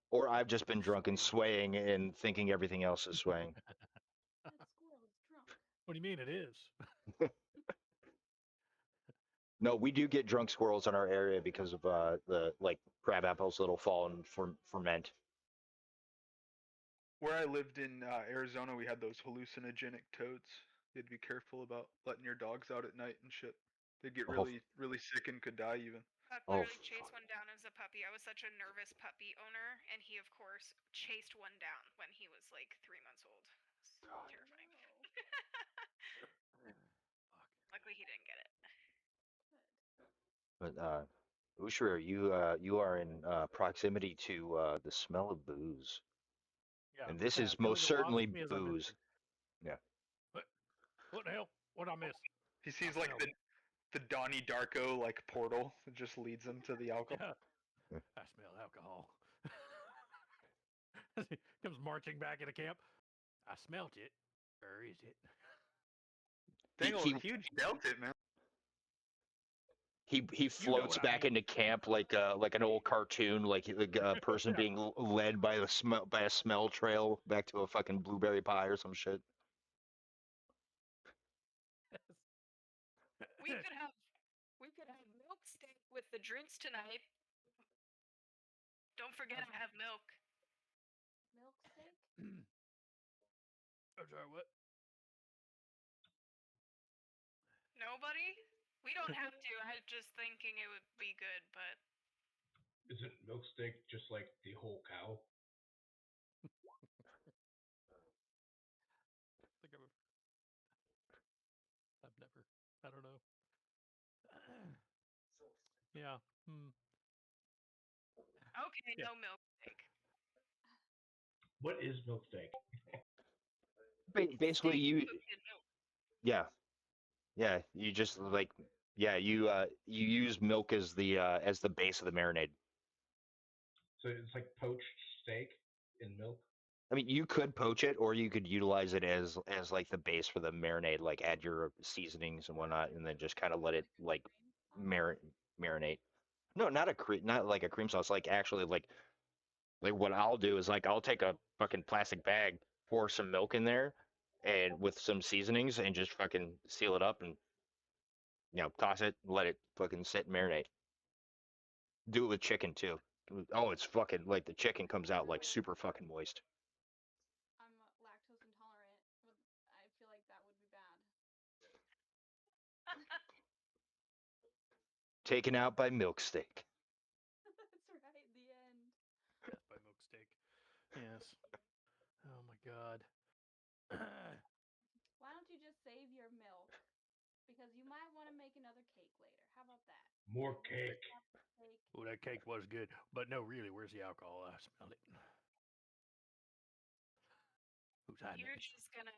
Or I've just been drunk and swaying and thinking everything else is swaying.
That squirrel is drunk.
What do you mean it is?
No, we do get drunk squirrels in our area because of the like crab apples that'll fall and ferment.
Where I lived in Arizona, we had those hallucinogenic toads. You had to be careful about letting your dogs out at night and shit. They'd get
Oh.
really sick and could die even.
Buck
Oh,
literally chased one down as a puppy. I was such a nervous puppy owner, and he, of course, chased one down when he was like 3 months old. It's terrifying. Luckily, he didn't get it.
But Ushir, you are in proximity to the smell of booze,
Yeah.
and this
yeah,
is
feeling
most
the loss
certainly
of me as I'm
booze.
entering. What the hell? What'd I miss?
He sees
I
like
smell
the Donnie Darko like portal that just leads him to the alcohol.
Yeah. I smell alcohol. He comes marching back into camp. I smelt it. Where is it?
Dangle,
He
Huge dealt it, man.
he floats
what I
back
mean.
into camp like an old cartoon, like a person
Yeah.
being led by a smell trail back to a fucking blueberry pie or some shit.
We could have milk steak with the drinks tonight. Don't forget I have milk.
Milk steak?
I'm sorry, what?
Nobody? We don't have to. I was just thinking it would be good, but
Isn't milk steak just like the whole cow?
I think I've never. I don't know. Yeah.
okay,
Yeah.
no milk steak.
What is milk steak?
Basically,
Steak
you
cooked in milk.
yeah, you just like you use milk as the base of the marinade.
So it's like poached steak in milk.
I mean, you could poach it, or you could utilize it as like the base for the marinade, like add your seasonings and whatnot, and then just kind of let it like marinate. No, not like a cream sauce. Like actually, like what I'll do is like I'll take a fucking plastic bag, pour some milk in there, and with some seasonings, and just fucking seal it up, and toss it, let it fucking sit and marinate. Do it with chicken too. Oh, it's fucking like the chicken comes out like super fucking moist.
I'm lactose intolerant. I feel like that would be bad.
Taken out by milk steak.
That's right. The end.
Death by milk steak. Yes. Oh my god.
Why don't you just save your milk? Because you might want to make another cake later. How about that?
More
Like,
cake.
cake.
Oh, that cake was good. But no, really, where's the alcohol? I smelled it. Who's hiding
You're
it?
just gonna.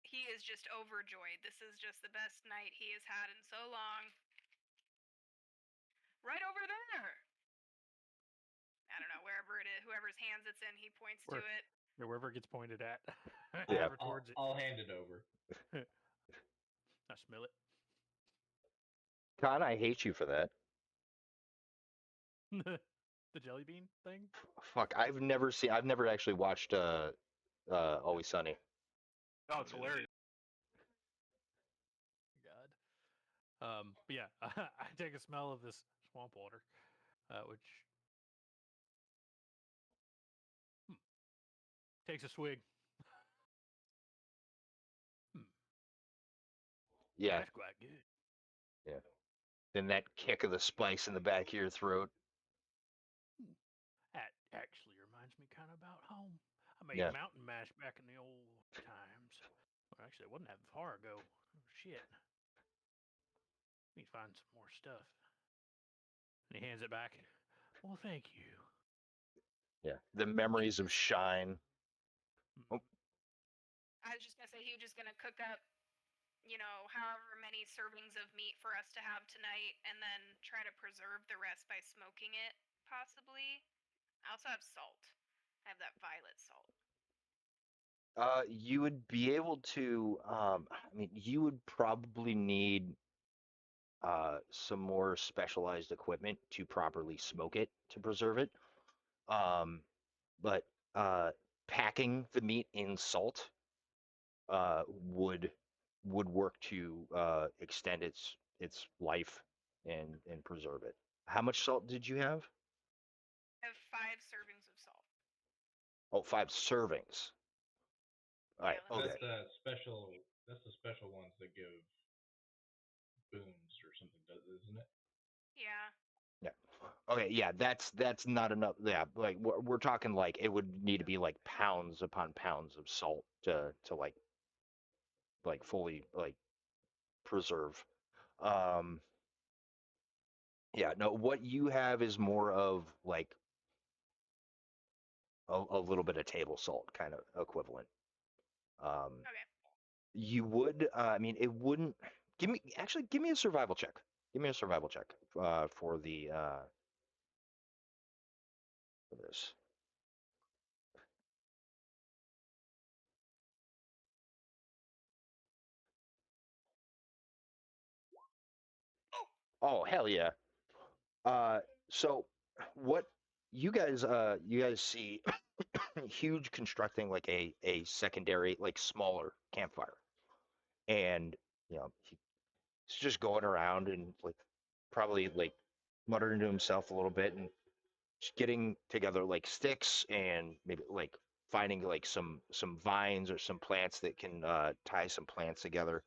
He is just overjoyed. This is just the best night he has had in so long. Right over there. I don't know, wherever it is, whoever's hands it's in, he points to
Where-
it.
Yeah, wherever it gets pointed at.
Yeah.
Ever towards it.
I'll hand it over.
I smell it.
Con, I hate you for that.
The jelly bean thing?
Fuck, I've never actually watched Always Sunny.
Oh, it's hilarious.
God. But yeah, I take a smell of this swamp water, which takes a swig.
Yeah,
That's quite good.
yeah. Then that kick of the spice in the back of your throat.
That actually reminds me kind of about home. I made
Yeah.
mountain mash back in the old times. Well, actually, it wasn't that far ago. Oh, shit. Let me find some more stuff. And he hands it back. Well, thank you.
Yeah. The memories of Shine. Oh,
I was just gonna say he was just gonna cook up, however many servings of meat for us to have tonight, and then try to preserve the rest by smoking it, possibly. I also have salt. I have that violet salt.
you would be able to. I mean, you would probably need some more specialized equipment to properly smoke it to preserve it. Um, but packing the meat in salt uh, would would work to extend its life and preserve it. How much salt did you have?
I have 5 servings of salt.
Oh, 5 servings. All right.
Yeah, let me
Okay.
That's
see.
special. That's the special ones that give boons or something, isn't it?
Yeah.
Yeah. Okay. Yeah. That's not enough. Yeah. Like we're talking like it would need to be like pounds upon pounds of salt to like fully like preserve. Um. Yeah. No. What you have is more of like a little bit of table salt kind of equivalent. Um.
Okay.
You would. I mean, it wouldn't. Give me a survival check. Give me a survival check for the for this. Oh hell yeah. So what you guys see huge constructing like a secondary like smaller campfire, and he's just going around and like probably like muttering to himself a little bit and just getting together like sticks and maybe like finding like some vines or some plants that can tie some plants together.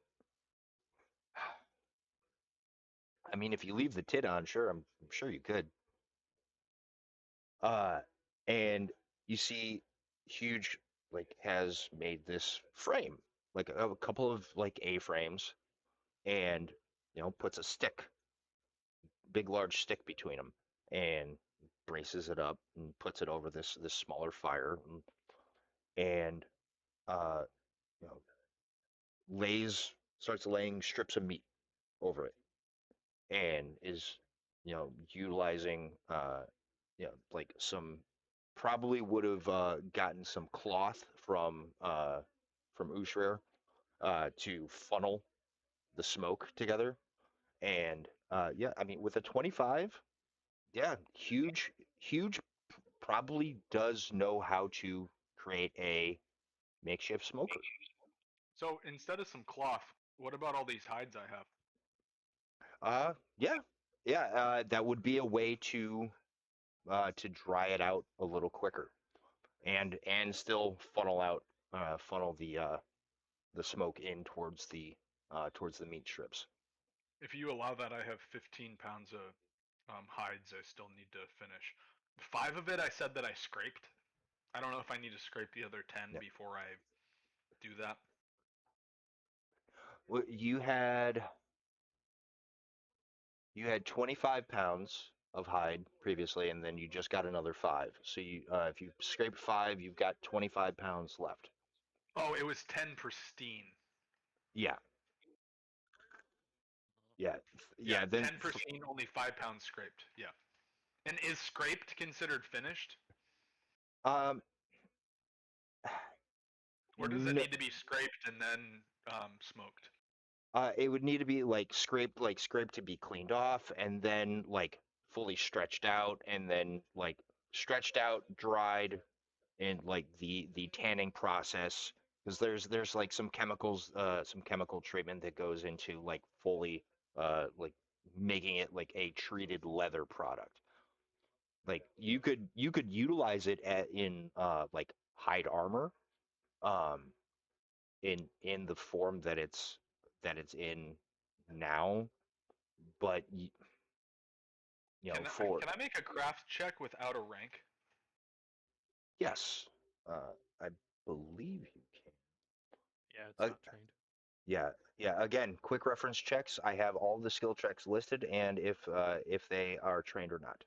I mean, if you leave the tit on, sure, I'm sure you could. Uh, and you see, huge like has made this frame, like a couple of like A frames, and puts a stick, big large stick between them, and braces it up and puts it over this smaller fire. And and uh, you know, starts laying strips of meat over it, and is utilizing like some probably would have gotten some cloth from Ushrir to funnel the smoke together. And yeah, I mean, with a 25, yeah, huge, probably does know how to create a makeshift smoker.
So instead of some cloth, what about all these hides I have?
Yeah, yeah, that would be a way to dry it out a little quicker, and still funnel the smoke in towards the meat strips.
If you allow that, I have 15 pounds of hides I still need to finish. 5 of it I said that I scraped. I don't know if I need to scrape the other 10
Yeah.
before I do that.
Well, you had 25 pounds of hide previously, and then you just got another 5. So if you scraped 5, you've got 25 pounds left.
Oh, it was 10 pristine.
Yeah, yeah,
Yeah,
yeah. Then
10 pristine, only 5 pounds scraped. Yeah. And is scraped considered finished?
um,
Or does it
no,
need to be scraped and then smoked?
it would need to be like scraped to be cleaned off, and then like fully stretched out, and then like stretched out, dried, and like the tanning process, because there's like some chemical treatment that goes into like fully like making it like a treated leather product. Like you could utilize it in like hide armor, um in the form that it's in now, but
Can I,
for
can I make a craft check without a rank?
yes, I believe you can.
Yeah, it's
Uh,
not trained.
Yeah, yeah. Again, quick reference checks. I have all the skill checks listed, and if they are trained or not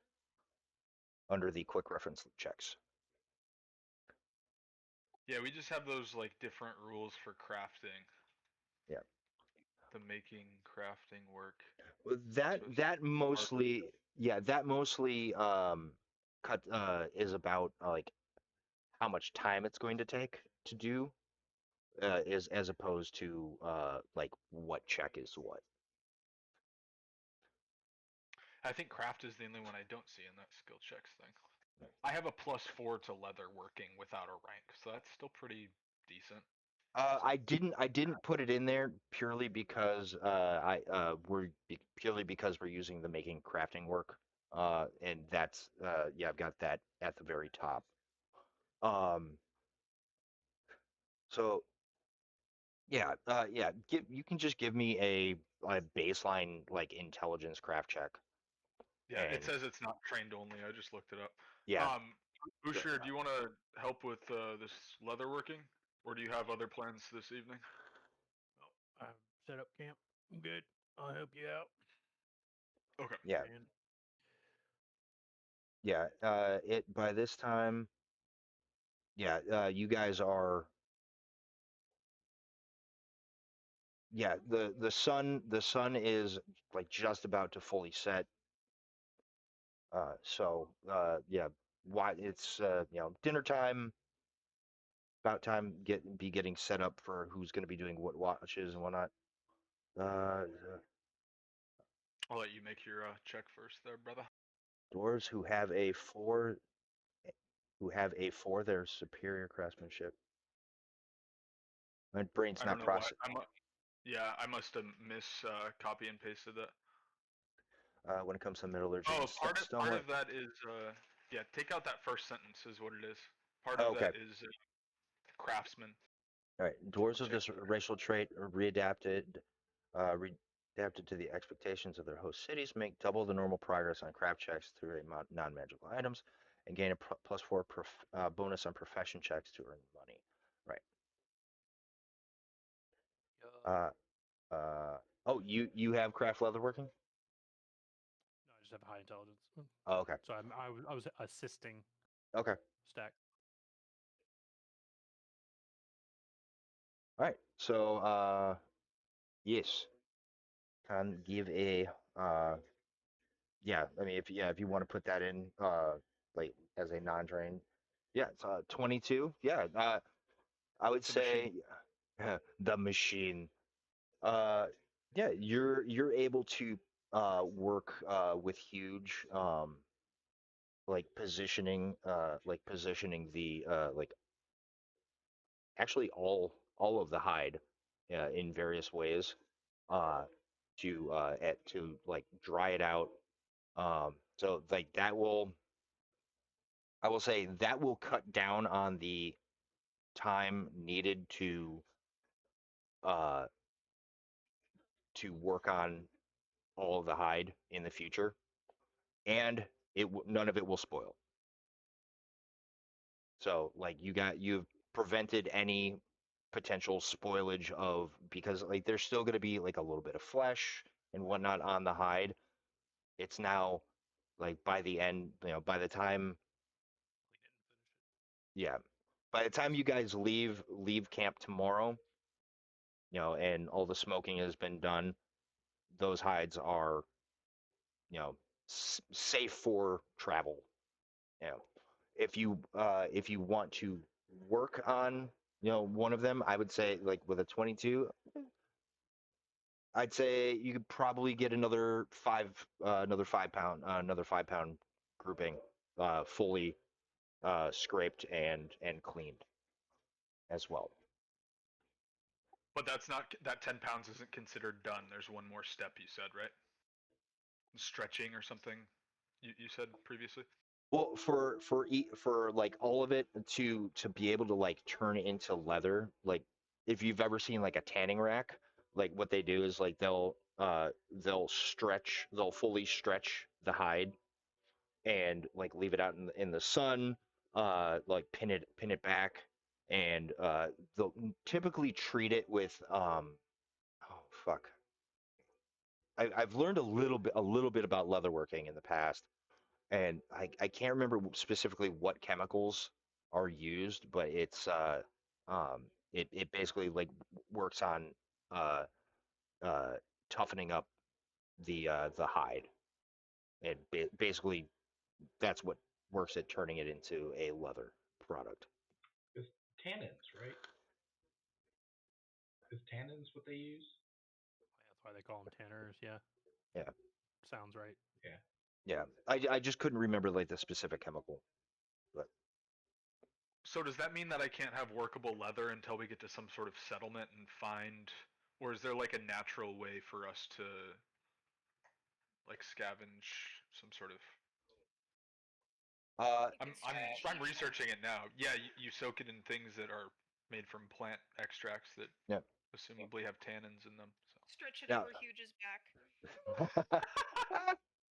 under the quick reference checks.
Yeah, we just have those like different rules for crafting.
Yeah.
The making crafting work.
Well, That
So
that mostly, yeah, that mostly cut is about like how much time it's going to take to do, is as opposed to like what check is what.
I think craft is the only one I don't see in that skill checks thing. I have a +4 to leather working without a rank, so that's still pretty decent.
I didn't put it in there purely because purely because we're using the making crafting work, and that's yeah, I've got that at the very top. Um, so yeah, yeah, you can just give me a baseline like intelligence craft check,
Yeah, it
and
says it's not trained only. I just looked it up.
yeah, sure.
Ushir, do you want to help with this leather working, or do you have other plans this evening?
Oh, I've set up camp. I'm good. I'll help you out.
Okay.
Yeah,
And
yeah. It by this time, yeah, you guys are. Yeah, the sun is like just about to fully set. So yeah, why it's dinner time, about time be getting set up for who's going to be doing what watches and whatnot. Uh,
I'll let you make your check first, there, brother.
Dwarves who have a 4, their superior craftsmanship. My brain's
I
not
don't know why.
process.
Yeah, I must have copy and pasted that.
When it comes to metallurgy
Oh,
and
part
stonework.
of that is yeah. Take out that first sentence is what it is. Part
Oh,
of
okay.
that is craftsman.
All right.
So
Dwarves
I'll
of
take
this racial trait are readapted to the expectations of their host cities, make double the normal progress on craft checks through non-magical items, and gain a +4 bonus on profession checks to earn money. Right. Uh, oh, you have craft leatherworking?
no, I just have high intelligence.
Oh, okay.
So I was assisting
Okay.
stack.
All right. So yes, can give a yeah. I mean, if you want to put that in like as a non-drain, yeah, it's 22. Yeah. I would
The machine.
say the machine. Uh, yeah, you're able to work with huge like positioning the like actually all of the hide in various ways uh to like dry it out. So like that will I will say that will cut down on the time needed uh to work on all of the hide in the future, and none of it will spoil. So like you've prevented any potential spoilage of because like there's still going to be like a little bit of flesh and whatnot on the hide. It's now like by the end, by the time, yeah, by the time you guys leave camp tomorrow, and all the smoking has been done, those hides are, safe for travel. You know, if you want to work on, one of them, I would say like with a 22, I'd say you could probably get another 5 pound grouping, fully scraped and cleaned as well.
But that's not that 10 pounds isn't considered done. There's one more step you said, right? Stretching or something. You said previously.
Well, for like all of it to be able to like turn it into leather, like if you've ever seen like a tanning rack, like what they do is like they'll fully stretch the hide and like leave it out in the sun, like pin it back, and they'll typically treat it with oh fuck. I've learned a little bit about leatherworking in the past, and I can't remember specifically what chemicals are used, but um it basically like works on uh uh toughening up the hide, and basically that's what works at turning it into a leather product.
It's tannins, right? Is tannins what they use?
That's why they call them tanners. Yeah,
Yeah,
sounds right.
Yeah.
yeah. I just couldn't remember like the specific chemical, but
So does that mean that I can't have workable leather until we get to some sort of settlement and find, or is there like a natural way for us to like scavenge some sort of?
uh,
You can
I'm researching it now. Yeah, you soak it in things that are made from plant extracts that
yeah.
assumably have tannins in them.
stretch it
Now,
over Huge's back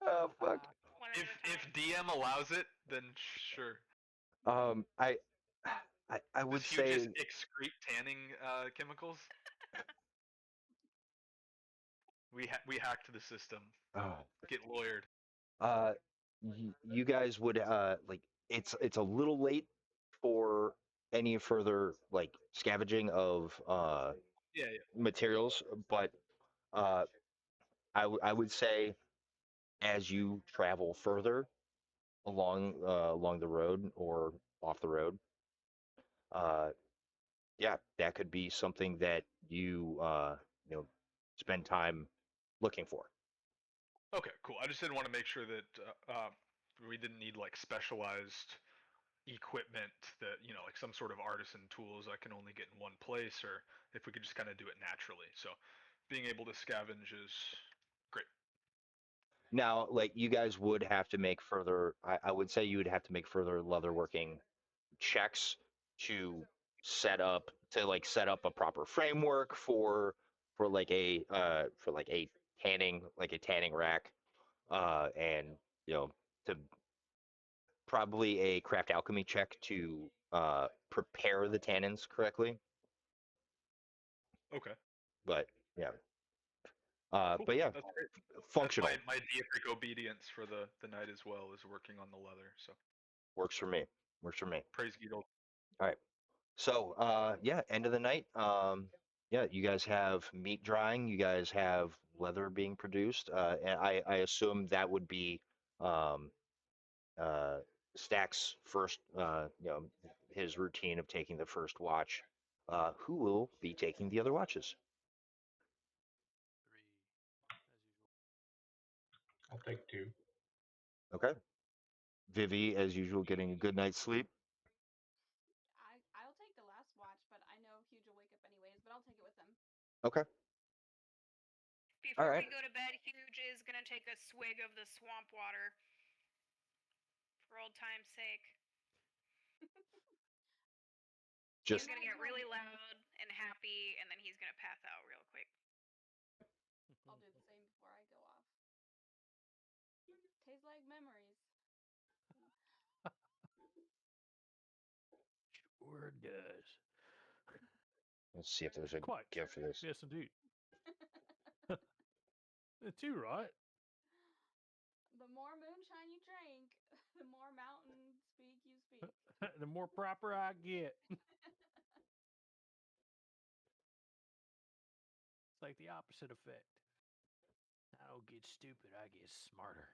oh fuck.
one
So
at a time.
if DM allows it, then sure.
Um, I, I would
Does Hugh just
say,
excrete tanning chemicals? We hacked the system.
uh,
Get lawyered.
you guys would like it's a little late for any further like scavenging of
Yeah, yeah.
materials, but uh, I would say as you travel further along the road or off the road, uh, yeah, that could be something that you know spend time looking for.
Okay, cool. I just didn't want to make sure that we didn't need like specialized equipment that like some sort of artisan tools I can only get in one place, or if we could just kind of do it naturally. So being able to scavenge is great.
Now, like you guys would have to make further, I would say you would have to make further leatherworking checks to set up a proper framework for a tanning rack, and you know to probably a craft alchemy check to prepare the tannins correctly.
Okay,
But yeah,
cool.
but yeah,
That's great. That's
functional
my deific obedience for the night as well, is working on the leather. So
works for me. Works for me.
praise Guido.
All right. So, yeah, end of the night. Yeah, you guys have meat drying. You guys have leather being produced, and I assume that would be um, uh, Stack's first, his routine of taking the first watch. Who will be taking the other watches?
3, as usual.
I'll take 2.
Okay. Vivi, as usual, getting a good night's sleep.
I'll take the last watch, but I know Huge will wake up anyways. But I'll take it with him.
Okay.
Before
right.
we go to bed, Huge is gonna take a swig of the swamp water for old time's sake. He's
Just
gonna get really loud and happy, and then he's gonna pass out real quick.
I'll do the same before I go off. Tastes like memories.
Sure does.
let's see if there's a
Quite.
gift for this.
Yes, indeed. Too right.
The more moonshine you drink, the more mountain speak you speak.
The more proper I get. It's like the opposite effect. I don't get stupid, I get smarter.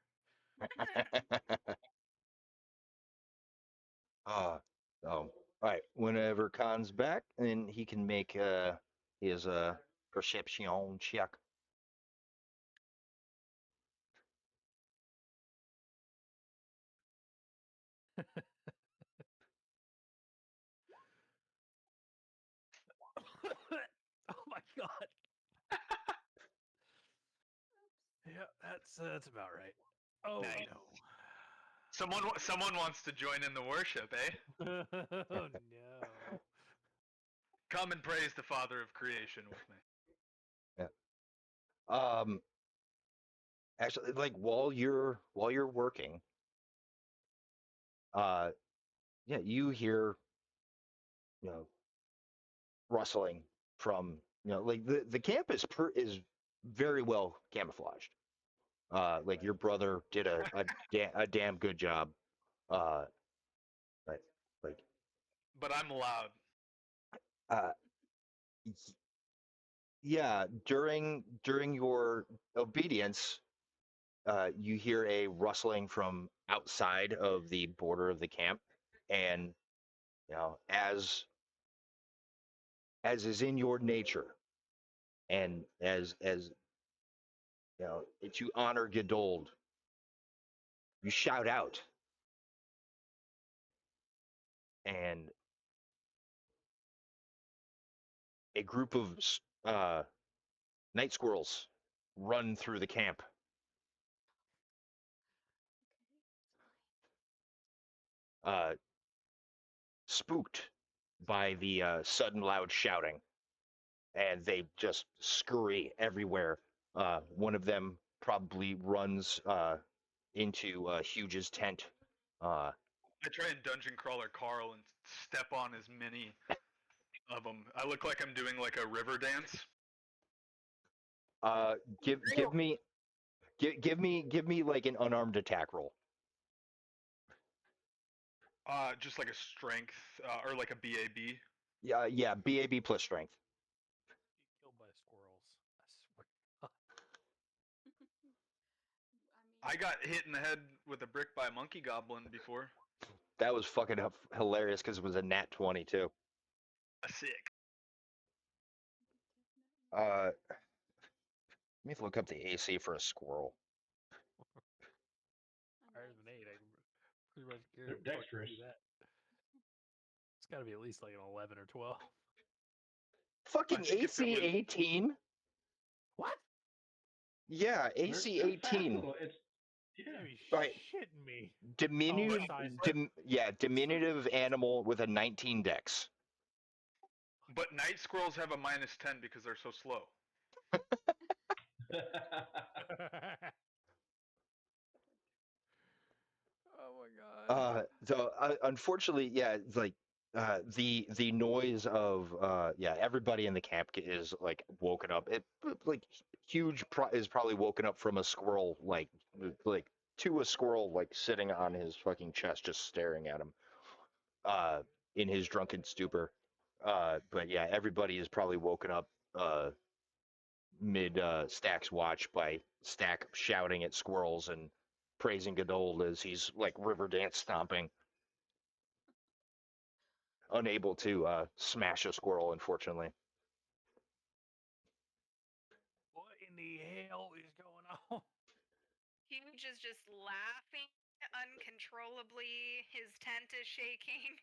All right. Whenever Khan's back, then he can make his perception check.
Oh my god. Yeah, that's about right. Oh
Nice.
no.
Someone wants to join in the worship, eh?
Oh no.
Come and praise the Father of creation with me.
Um, actually, like while you're working, yeah, you hear, rustling from, like the camp is very well camouflaged. Like your brother did a damn good job. Uh, like like
But I'm loud.
uh, yeah, during your obedience, you hear a rustling from outside of the border of the camp, and as is in your nature, and as to honor Gedold, you shout out, and a group of uh, night squirrels run through the camp. Uh, spooked by the sudden loud shouting, and they just scurry everywhere. One of them probably runs into Huge's tent. Uh,
I try and dungeon crawler Carl and step on as many of them. I look like I'm doing like a river dance.
uh, give me like an unarmed attack roll.
Just like a strength or like a BAB.
Yeah, BAB plus strength.
Get killed by squirrels. I swear.
I got hit in the head with a brick by a monkey goblin before.
That was fucking hilarious because it was a nat 20 too.
Sick.
Let me look up the AC for a squirrel.
Higher than 8. I can pretty much
They're
guarantee
dexterous.
that. It's got to be at least like an 11 or 12.
Fucking
think if it
AC
was-
18?
What?
Yeah, AC
They're fast
18.
little- It's
You
yeah.
gotta be
Right.
shitting me.
Diminutive,
size.
diminutive animal with a 19 dex.
But night squirrels have a -10 because they're so slow.
Oh my god.
So unfortunately, yeah, it's like the noise of everybody in the camp is like woken up. It like huge is probably woken up from a squirrel like to a squirrel like sitting on his fucking chest just staring at him in his drunken stupor. But yeah, everybody is probably woken up mid Stack's watch by Stack shouting at squirrels and praising Godold as he's like river dance stomping, unable to smash a squirrel, unfortunately.
What in the hell is going on?
Huge is just laughing uncontrollably. His tent is shaking.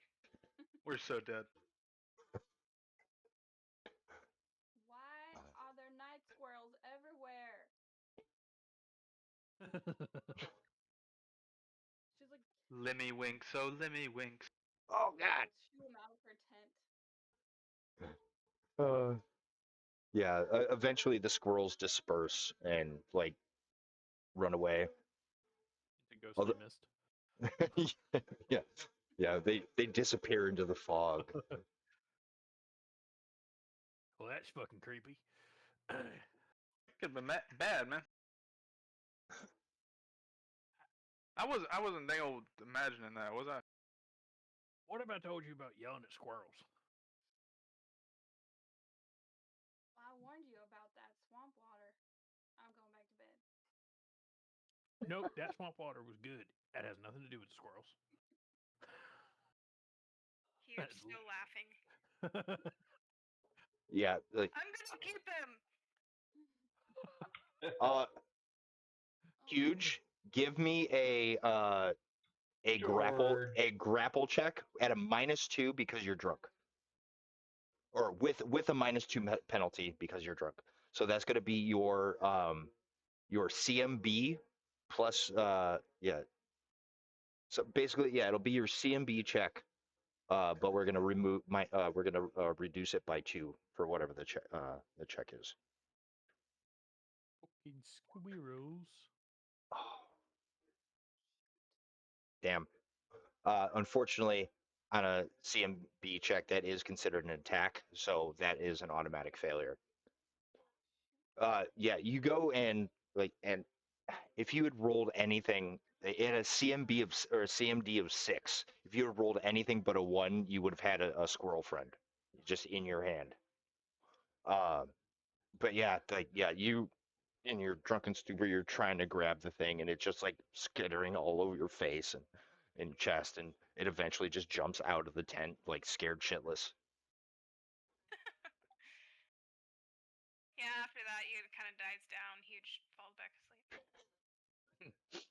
We're so dead.
Why are there night squirrels everywhere? She's like,
Limmy winks, oh Limmy winks.
Oh God.
shoo him out of her tent.
Yeah. Eventually, the squirrels disperse and like run away.
The ghostly
Although-
mist.
yeah, yeah. They disappear into the fog.
Well, that's fucking creepy.
Could have been bad, man. I wasn't dang old imagining that, was I?
What have I told you about yelling at squirrels?
I warned you about that swamp water. I'm going back to bed.
Nope, that swamp water was good. That has nothing to do with the squirrels.
Huge
That's
still laughing.
Yeah. Like,
I'm gonna keep him.
huge. Give me a
Sure.
grapple check at a -2 because you're drunk, or with a -2 penalty because you're drunk. So that's going to be your CMB plus yeah. So basically, yeah, it'll be your CMB check. But we're gonna reduce it by 2 for whatever the check is.
Fucking squirrels.
Oh, damn. Unfortunately, on a CMB check, that is considered an attack, so that is an automatic failure. Yeah, you go and if you had rolled anything in a CMB or a CMD of 6, if you had rolled anything but a 1, you would have had a squirrel friend just in your hand. But yeah, you in your drunken stupor, you're trying to grab the thing, and it's just like skittering all over your face and chest, and it eventually just jumps out of the tent, like scared shitless.
Yeah, after that, it kind of dies down. Huge falls back asleep.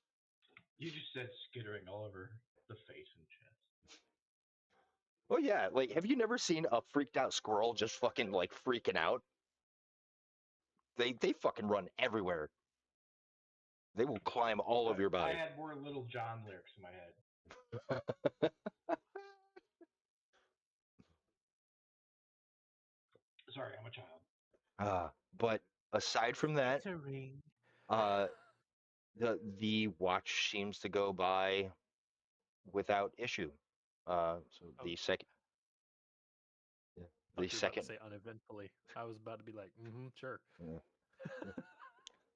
You just said skittering all over the face and chest.
Oh yeah, like have you never seen a freaked out squirrel just fucking like freaking out? They fucking run everywhere. They will climb all over your
I
body.
had more Little John lyrics in my head. Sorry, I'm a child.
But aside from that,
Ring.
uh, the watch seems to go by without issue. So the second, yeah,
I
the
thought you were about to
second.
say uneventfully. I was about to be like, sure.
Yeah.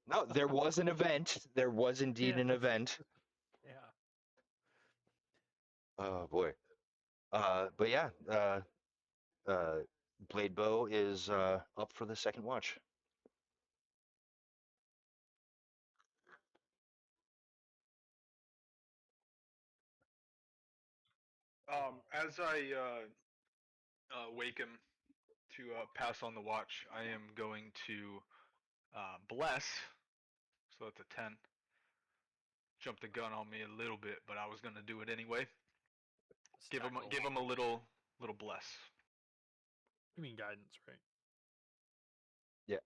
No, there was an event. There was indeed an
Yes.
event.
Yeah.
Oh boy. But yeah, Blade Bow is up for the second watch.
As I wake him to pass on the watch, I am going to bless. So that's a 10. Jumped the gun on me a little bit, but I was gonna do it anyway. Give him a little bless.
You mean guidance, right?
Yeah.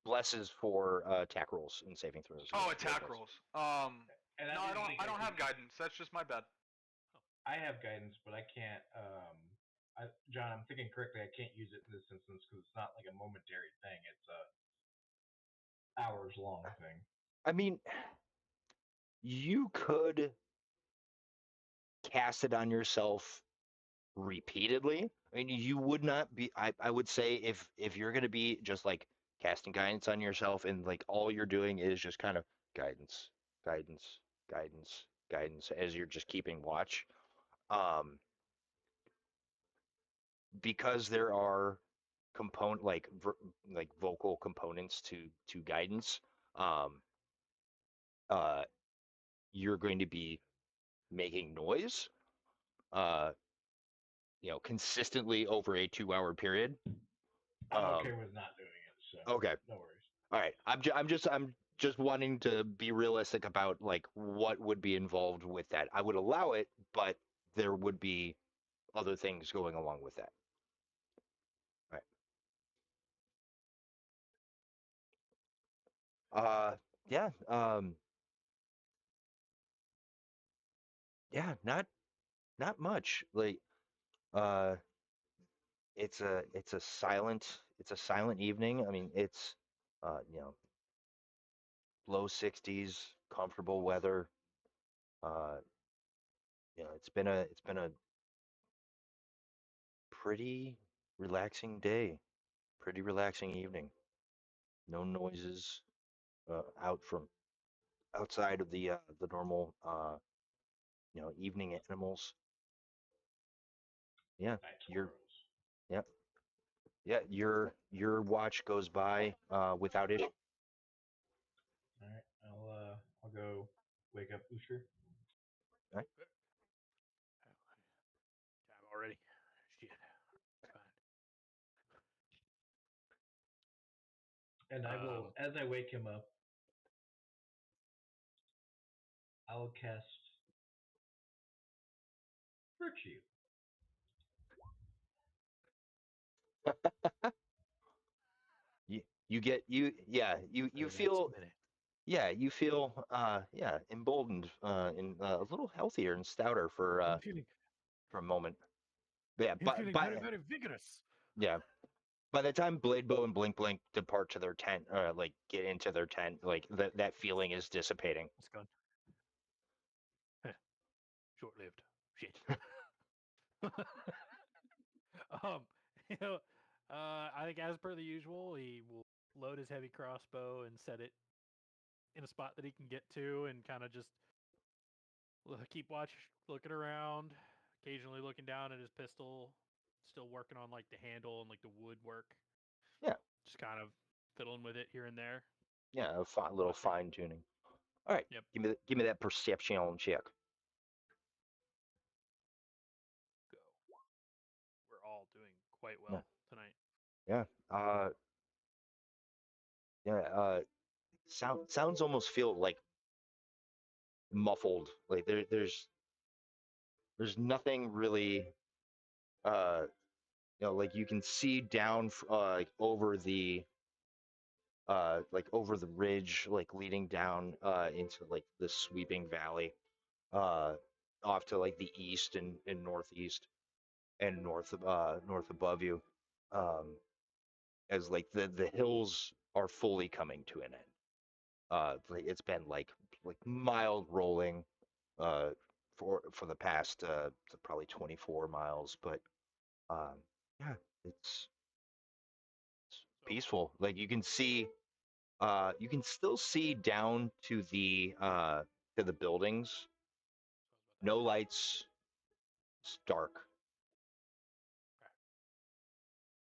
Blesses for attack rolls and saving throws.
Oh,
is what it
attack
does.
rolls.
And
No, I
didn't
don't.
think
I don't have
could-
guidance. That's just my bad.
I have guidance, but I can't. John, I'm thinking correctly. I can't use it in this instance because it's not like a momentary thing. It's a hours long thing.
I mean, you could cast it on yourself repeatedly. I mean, you would not be. I would say if you're going to be just like casting guidance on yourself and like all you're doing is just kind of guidance, guidance, guidance, guidance as you're just keeping watch. Um, because there are like vocal components to guidance. Um, uh, you're going to be making noise, uh, consistently over a 2-hour period.
I'm okay with not doing it, so
Okay.
no worries.
All right. I'm just wanting to be realistic about like what would be involved with that. I would allow it, but there would be other things going along with that. All right. Yeah. Yeah, not much. Like uh it's a silent evening. I mean, it's uh, you know, low 60s, comfortable weather. Uh, it's been a pretty relaxing day, pretty relaxing evening. No noises out from outside of the normal evening animals. Yeah,
Night
you're
squirrels.
yeah, yeah, your watch goes by without issue.
All right, I'll go wake up Usher,
Right?
Time already. Shit. Fine.
and I will, as I wake him up, I will cast virtue.
You get you yeah you
For the next
feel
minute.
yeah you feel emboldened and a little healthier and stouter
I'm feeling
for a moment. Yeah,
I'm
but
feeling
by
very, very vigorous.
yeah, by the time Bladebow and Blink Blink depart to their tent, like get into their tent, like that feeling is dissipating.
It's gone. Short lived. Shit. um, you know, I think as per the usual, he will load his heavy crossbow and set it in a spot that he can get to, and kind of just keep watch, looking around, occasionally looking down at his pistol, still working on like the handle and like the woodwork,
Yeah,
just kind of fiddling with it here and there.
yeah, a little
Watching.
fine tuning. All right,
Yep.
give me that perception check.
Go. We're all doing quite
Yeah,
well tonight.
yeah, yeah. Sounds almost feel like muffled. Like there's nothing really uh like you can see down like over the ridge, like leading down into like the sweeping valley uh off to like the east and northeast and north above you, um as like the hills are fully coming to an end. Like it's been like mild rolling uh for the past probably 24 miles, but um yeah, it's
So
peaceful. Like you can still see down to the buildings. No lights. It's dark.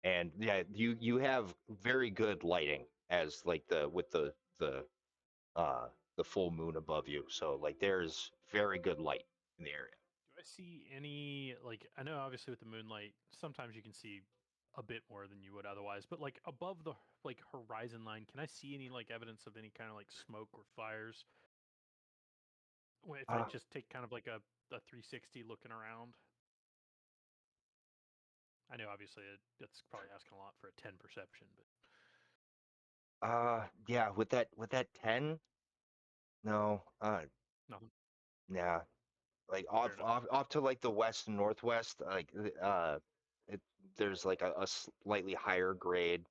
And yeah, you have very good lighting as like the uh the full moon above you. So like there's very good light in the area.
do I see any like I know obviously with the moonlight sometimes you can see a bit more than you would otherwise, but like above the like horizon line, can I see any like evidence of any kind of like smoke or fires? If I
Uh
just take kind of like a 360 looking around. I know obviously that's probably asking a lot for a 10 perception, but
yeah, with that 10, no,
nothing.
yeah, like
Fair enough.
off to like the west and northwest, like it, there's like a slightly higher grade,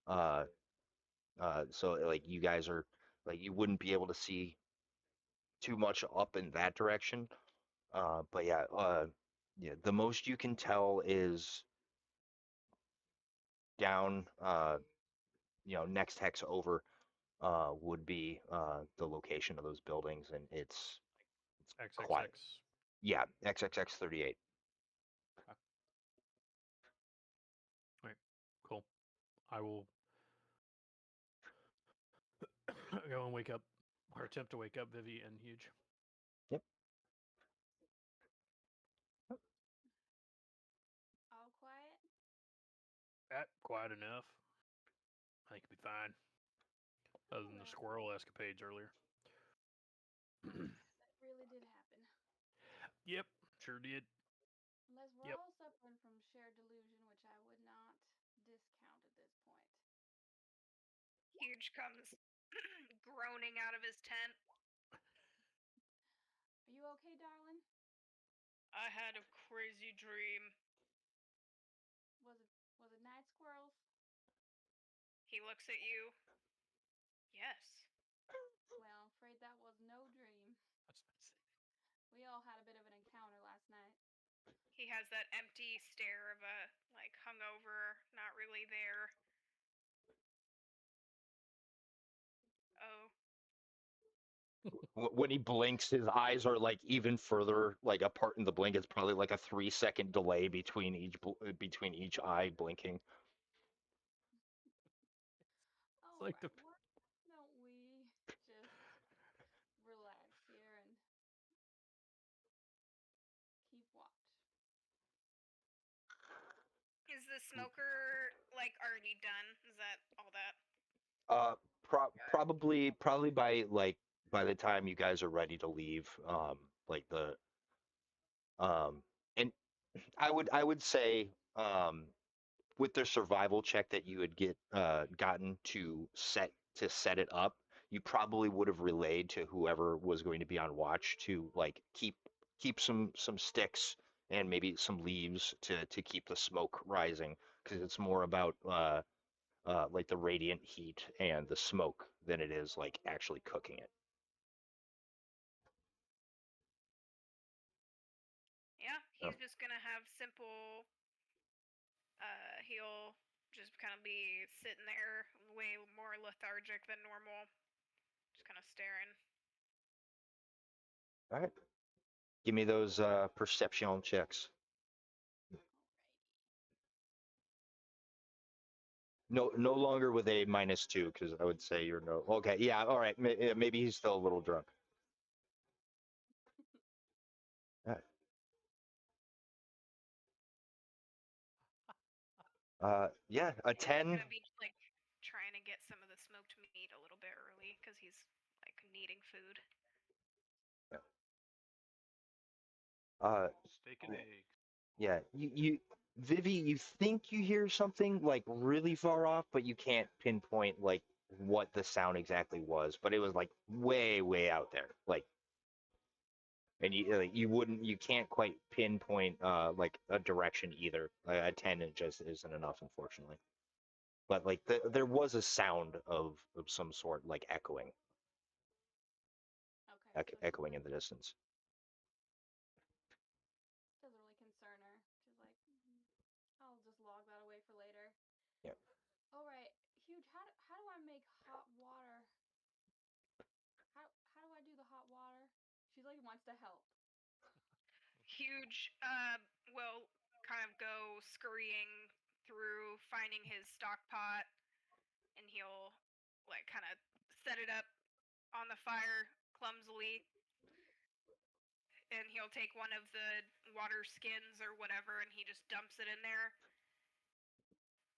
uh, so like you guys are like you wouldn't be able to see too much up in that direction. But yeah, yeah, the most you can tell is down, next hex over, would be the location of those buildings, and it's quiet.
XXX.
Yeah, XXX 38.
I will go and wake up, or attempt to wake up Vivi and Huge.
Yep.
All quiet?
Quiet enough. I think it'll be fine. Other than the
Well,
squirrel escapades earlier.
that really did happen.
Yep, sure did.
Unless we're
Yep.
all suffering from shared delusion, which I would not discount at this point.
Huge comes groaning out of his tent.
Are you okay, darling?
I had a crazy dream.
Was it night squirrels?
He looks at you. Yes.
Well, I'm afraid that was no dream.
That's what I said.
We all had a bit of an encounter last night.
He has that empty stare of a, like, hungover, not really there. Oh.
When he blinks, his eyes are like even further like apart in the blink. It's probably like a 3-second delay between each eye blinking.
All
like
right, why don't we just relax here and keep watch?
Is the smoker, like, already done? Is that all that?
Probably by the time you guys are ready to leave, like the and I would say with the survival check that you had gotten to set it up, you probably would have relayed to whoever was going to be on watch to like keep some sticks and maybe some leaves to keep the smoke rising because it's more about like the radiant heat and the smoke than it is like actually cooking it.
Yeah,
Um,
he's just gonna have simple. He'll just kind of be sitting there, way more lethargic than normal, just kind of staring.
all right, give me those perception checks. No longer with a -2 because I would say you're no. Okay, yeah, all right. Maybe he's still a little drunk. All right. Yeah, a
He's
10.
gonna be like trying to get some of the smoked meat a little bit early because he's like needing food.
Uh,
Steak and eggs.
yeah, Vivi, you think you hear something like really far off, but you can't pinpoint like what the sound exactly was. But it was like way out there, like, and you can't quite pinpoint like a direction either. A 10 just isn't enough, unfortunately. But like there was a sound of some sort, like echoing,
Okay, so
echoing in the distance.
doesn't really concern her. She's like, I'll just log that away for later.
Yeah.
All right, Huge. How do I make hot water? How do I do the hot water? She's like wants to help.
Huge will kind of go scurrying through finding his stock pot, and he'll like kind of set it up on the fire clumsily, and he'll take one of the water skins or whatever, and he just dumps it in there,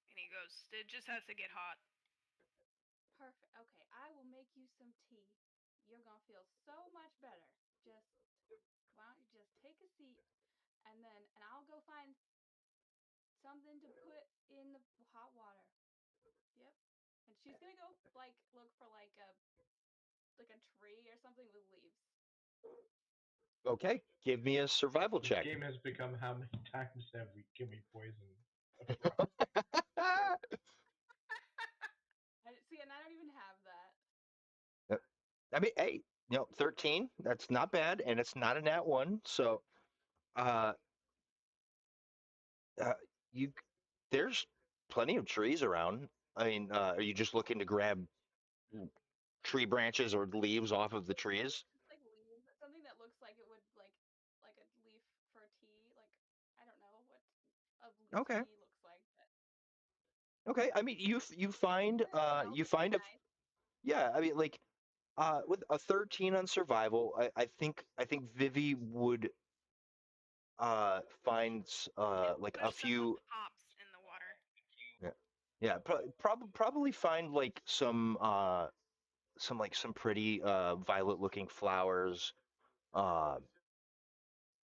and he goes, "It just has to get hot."
Perfect. Okay, I will make you some tea. You're gonna feel so much better. Just why don't you just take a seat and I'll go find something to put in the hot water. Yep. And she's gonna go like look for like a tree or something with leaves.
Okay, give me a survival
This
check.
game has become how many times can we poison a frog?
See, and I don't even have that.
I mean, hey, 13. That's not bad, and it's not a nat one. So, uh, uh you there's plenty of trees around. I mean, are you just looking to grab tree branches or leaves off of the trees?
Just like leaves, something that looks like it would like a leaf for a tea. Like I don't know what a
Okay.
tea looks like. But
Okay, I mean you find
Smells
you
pretty
find a
nice.
yeah, I mean like with a 13 on survival, I think Vivi would find like a
Push some
few
hops in the water.
yeah yeah probably find like some pretty violet looking flowers uh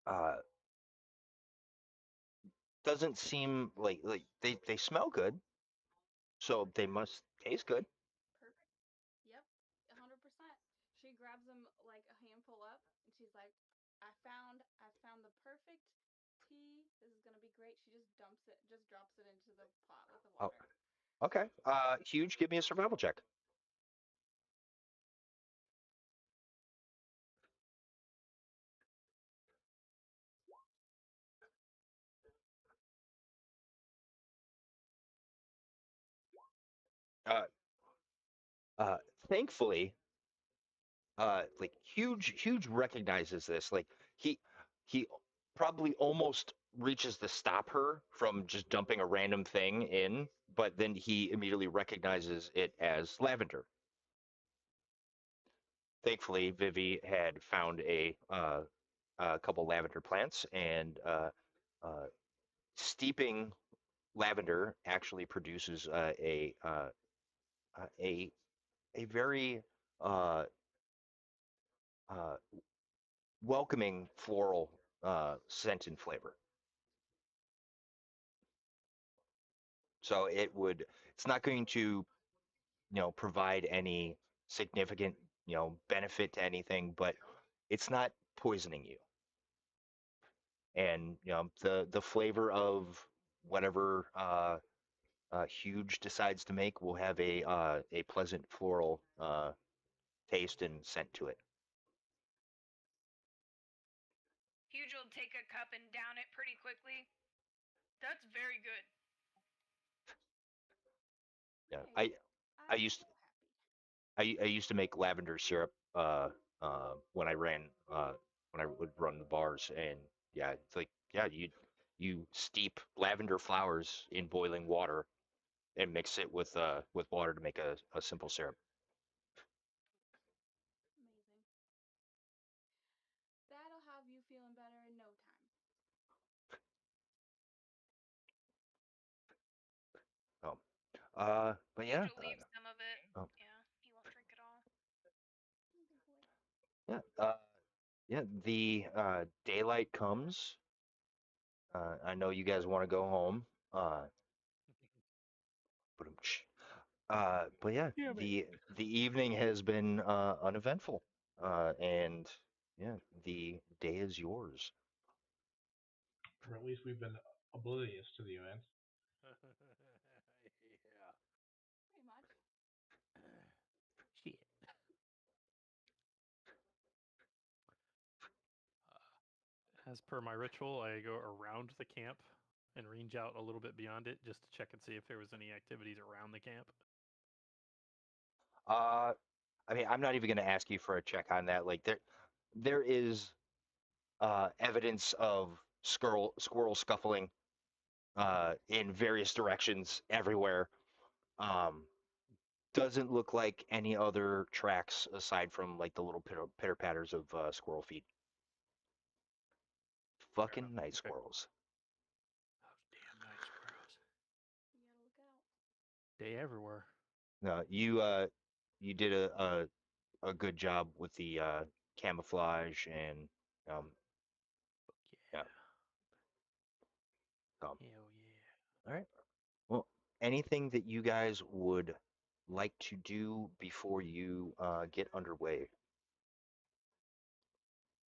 uh doesn't seem like they smell good, so they must taste good.
Perfect. Yep, 100%. She grabs them like a handful up, and she's like, I found the perfect tea. This is gonna be great." She just drops it into the pot with the
Oh,
water.
okay. Huge, give me a survival check. Uh, uh, Thankfully, like huge recognizes this. Like he probably almost reaches to stop her from just dumping a random thing in, but then he immediately recognizes it as lavender. Thankfully, Vivi had found a couple lavender plants, and uh, steeping lavender actually produces a a very uh, uh, welcoming floral scent and flavor. So it's not going to, provide any significant, benefit to anything, but it's not poisoning you. And, the flavor of whatever Huge decides to make will have a pleasant floral taste and scent to it.
Huge will take a cup and down it pretty quickly. That's very good.
Yeah,
Thank
I
you.
I
I'm
used
so happy.
I used to make lavender syrup when I ran when I would run the bars, and yeah, it's like yeah, you steep lavender flowers in boiling water and mix it with water to make a simple syrup.
Amazing. That'll have you feeling better in no time.
Oh, but
Huge
yeah,
will leave some of it.
oh,
Yeah, he won't drink it all.
Oh, good boy.
yeah, yeah. The daylight comes. I know you guys want to go home. But but yeah,
Damn it.
the evening has been uneventful, and yeah, the day is yours.
Or at least we've been oblivious to the event.
Yeah.
Pretty much.
Shit. As per my ritual, I go around the camp and range out a little bit beyond it just to check and see if there was any activities around the camp.
Uh, I mean, I'm not even going to ask you for a check on that. Like there is evidence of squirrel scuffling in various directions everywhere. Um, doesn't look like any other tracks aside from like the little pitter patters of squirrel feet.
Fair enough.
Fucking night
Okay.
squirrels.
Those damn night squirrels.
You gotta look out.
They everywhere.
No, you did a good job with the camouflage and um yeah.
Yeah.
Um,
Hell yeah.
all right. Well, anything that you guys would like to do before you get underway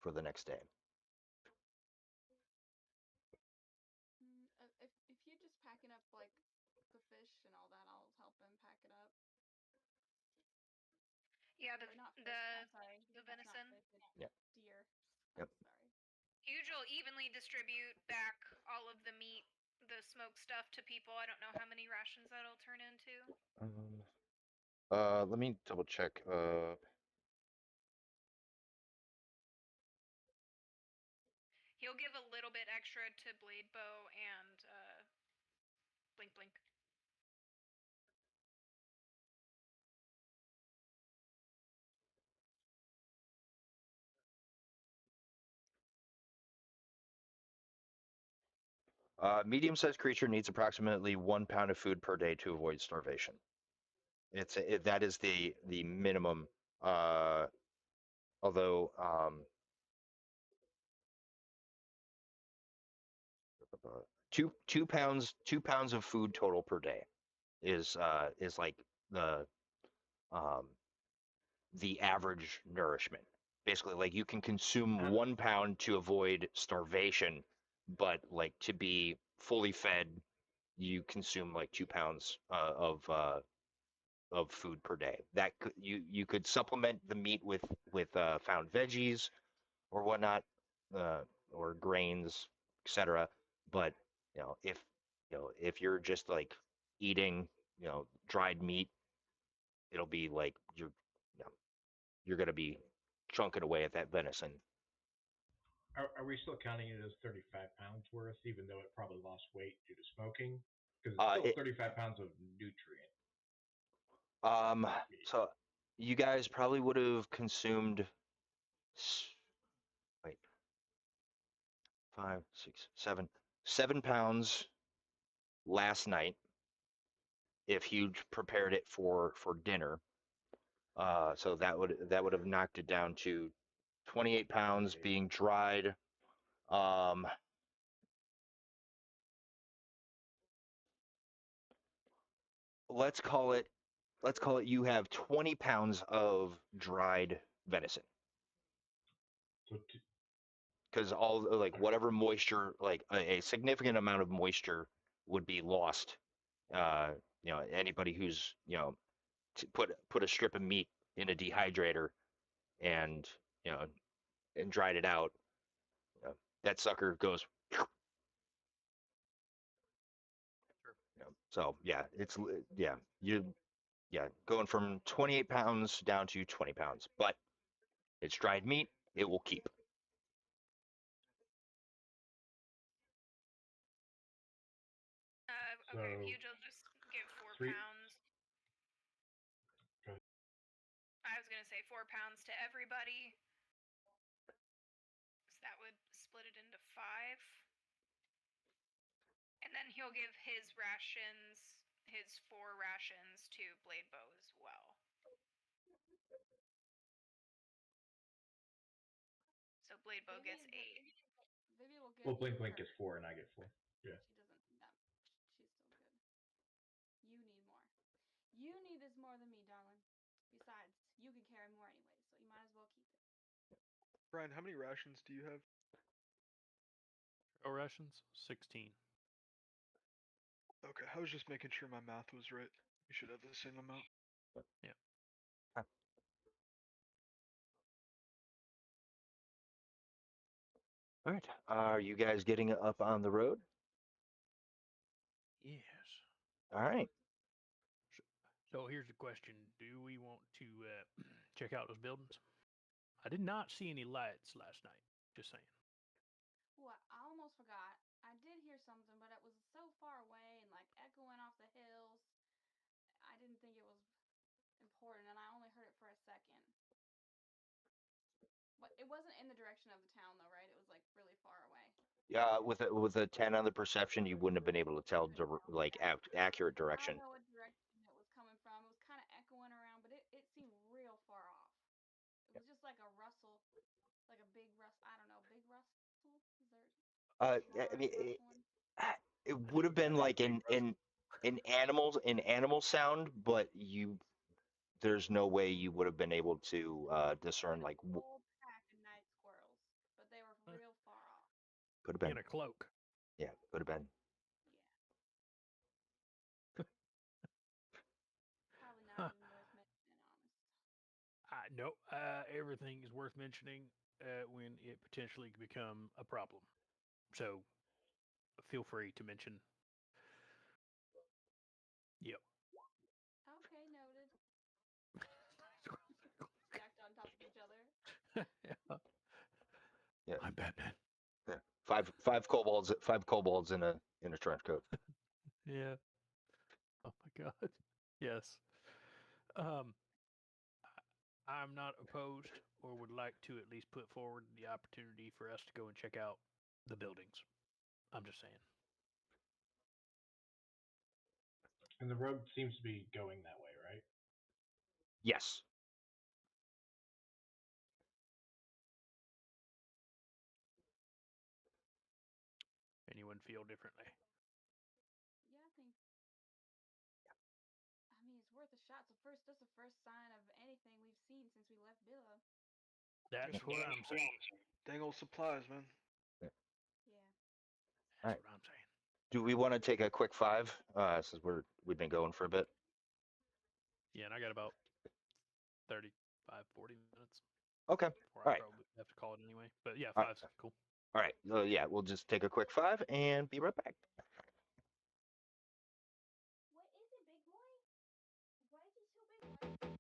for the next day?
If you're just packing up like the fish and all that, I'll help him pack it up.
Yeah,
Or not fish.
the
I'm sorry.
the
That's not
venison.
fish. It's
Yep.
deer.
Yep.
I'm sorry.
Huge will evenly distribute back all of the meat, the smoked stuff to people. I don't know how many rations that'll turn into.
Let me double check.
He'll give a little bit extra to Blade Bow and Blink Blink.
Medium-sized creature needs approximately 1 pound of food per day to avoid starvation. That is the minimum. Although 2 pounds of food total per day is like the um, the average nourishment. Basically, like you can consume 1 pound to avoid starvation, but like to be fully fed, you consume like 2 pounds of food per day. That you could supplement the meat with found veggies or whatnot, uh, or grains, etc. But if you're just like eating dried meat, it'll be like you're gonna be chunking away at that venison.
Are we still counting it as 35 pounds worth, even though it probably lost weight due to smoking? Because it's still 35 pounds of nutrient.
So you guys probably would have consumed, wait, 5, 6, 7 pounds last night if you prepared it for dinner. So that would have knocked it down to 28 pounds being dried. Let's call it you have 20 pounds of dried venison.
So
Because all like whatever moisture, like a significant amount of moisture would be lost. Anybody who's put a strip of meat in a dehydrator and and dried it out, that sucker goes. So yeah, it's going from 28 pounds down to 20 pounds, but it's dried meat. It will keep.
Okay, Huge, I'll just give 4 pounds. I was gonna say 4 pounds to everybody. So that would split it into 5. And then he'll give his 4 rations to Blade Bow as well. So Blade Bow gets 8.
Vivi will give.
Well, Blink gets 4 and I get 4. Yeah.
She doesn't. No, she's still good. You need more. You need this more than me, darling. Besides, you can carry more anyway, so you might as well keep it.
Brian, how many rations do you have?
Trail rations, 16.
Okay, I was just making sure my math was right. You should have the same amount.
Yeah.
All right. Are you guys getting up on the road?
Yes.
All right.
So here's the question: do we want to check out those buildings? I did not see any lights last night. Just saying.
Well, I almost forgot. I did hear something, but it was so far away and like echoing off the hills. I didn't think it was important, and I only heard it for a second. But it wasn't in the direction of the town, though, right? It was like really far away.
Yeah, with a 10 on the perception, you wouldn't have been able to tell accurate direction.
I know what direction it was coming from. It was kind of echoing around, but it seemed real far off. It was just like a rustle, like a big rustle. I don't know, big rustle. Is there?
I mean, it would have been like an animal sound, but there's no way you would have been able to discern like
Whole pack of night squirrels, but they were real far off.
could have been
In a cloak.
Yeah, could have been.
Yeah. Probably not even worth mentioning, honest.
No, everything is worth mentioning when it potentially could become a problem. So feel free to mention. Yep.
Okay, noted. Stacked on top of each other.
Yeah.
I'm Batman.
Yeah. Five kobolds in a trench coat.
Yeah. Oh my god. Yes. I'm not opposed or would like to at least put forward the opportunity for us to go and check out the buildings. I'm just saying.
And the road seems to be going that way, right?
Yes.
Anyone feel differently?
Yeah, I think. I mean, it's worth a shot. That's the first sign of anything we've seen since we left Billow.
That's what I'm saying.
Dang old supplies, man.
Yeah.
That's
Alright.
what I'm saying.
Do we want to take a quick 5? Since we've been going for a bit.
Yeah, and I got about 35, 40 minutes
Okay.
before I
All right.
probably have to call it anyway. But yeah,
All right.
5's cool.
All right. Yeah, we'll just take a quick 5 and be right back.
What is it, big boy? Why is he so big?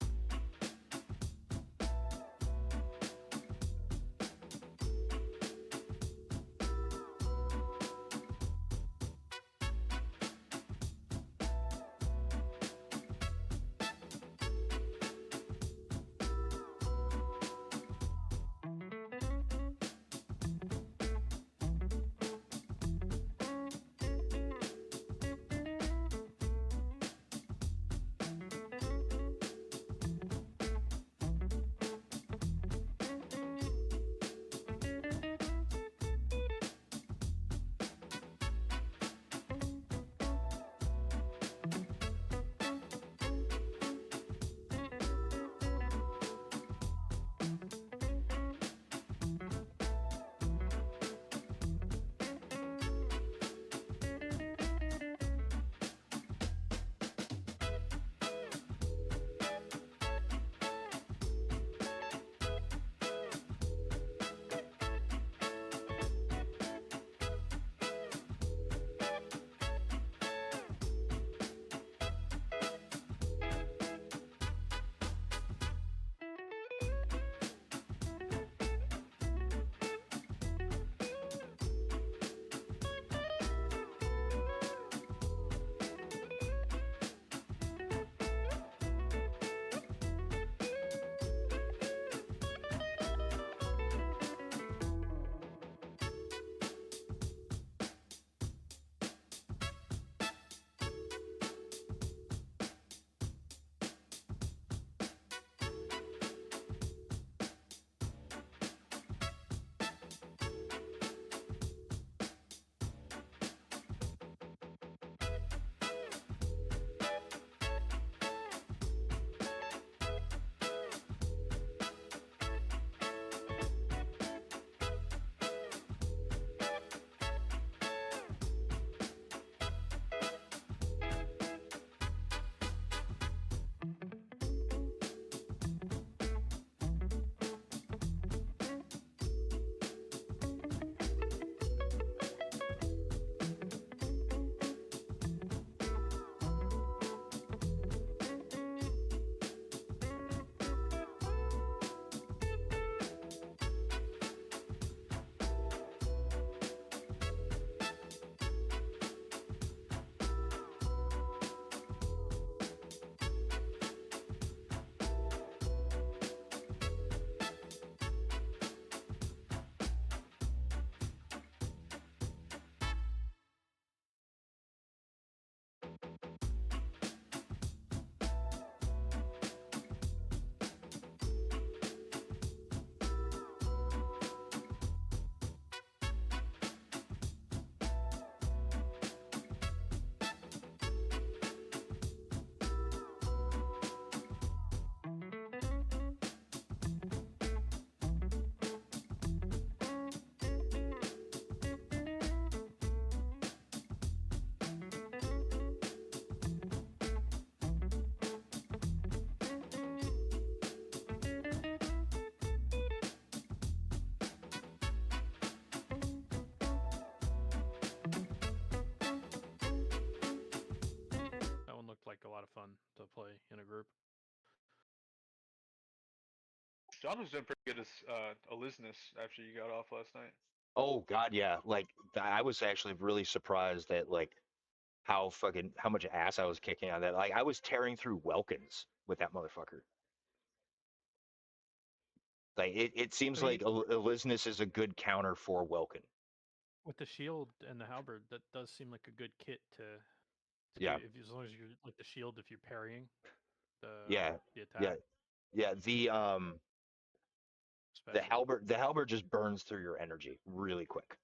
That one looked like a lot of fun to play in a group.
John was doing pretty good as Elizabeth after you got off last night.
Oh God, yeah. Like I was actually really surprised at like how much ass I was kicking on that. Like I was tearing through Welkins with that motherfucker. Like it seems
I mean,
like Elizabeth is a good counter for Welkin.
with the shield and the halberd, that does seem like a good kit to To
Yeah.
keep, if as long as you're like the shield, if you're parrying
Yeah.
the
Yeah.
attack,
Yeah. The
especially.
halberd just burns through your energy really quick.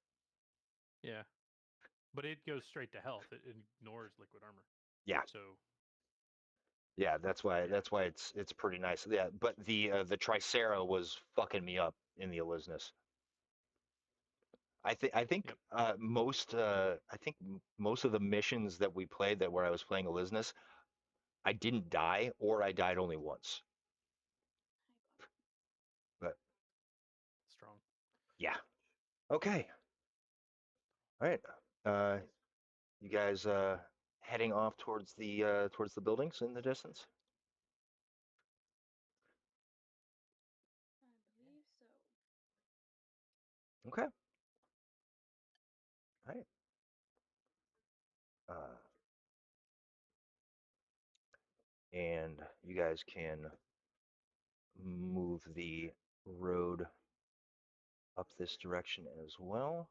Yeah, but it goes straight to health. It ignores liquid armor.
Yeah.
So
Yeah, that's why
yeah,
it's pretty nice. Yeah, but the Tricera was fucking me up in the Elisnus. I think
Yep.
most of the missions that we played that where I was playing Elisnus, I didn't die or I died only once. But
strong.
yeah. Okay. All right. Uh you guys heading off towards the buildings in the distance?
I believe so.
Okay. All right. Uh and you guys can move the road up this direction as well.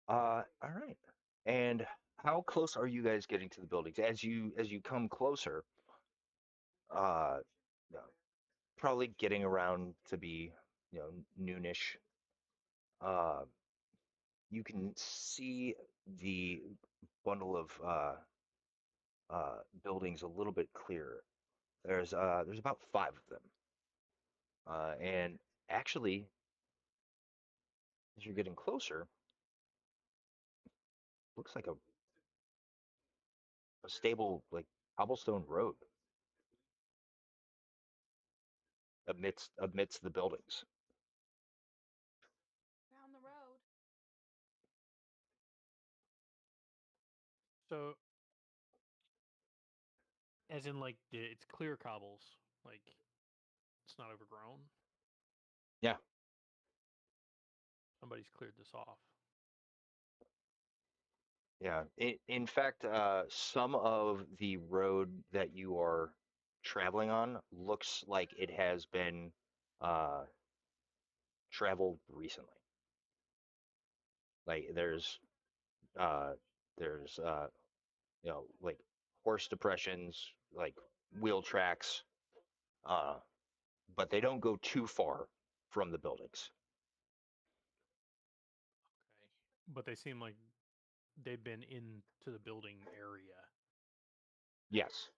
All right. And how close are you guys getting to the buildings? As you come closer, uh, you know, probably getting around to be, noonish. Uh, you can see the bundle of buildings a little bit clearer. There's about five of them. And actually, as you're getting closer, looks like a stable like cobblestone road amidst the buildings.
Down the road.
So as in like it's clear cobbles, like it's not overgrown.
Yeah.
Somebody's cleared this off.
Yeah. In fact, some of the road that you are traveling on looks like it has been uh, traveled recently. Like uh, there's like horse depressions, like wheel tracks, uh, but they don't go too far from the buildings.
Okay, but they seem like they've been into the building area.
Yes.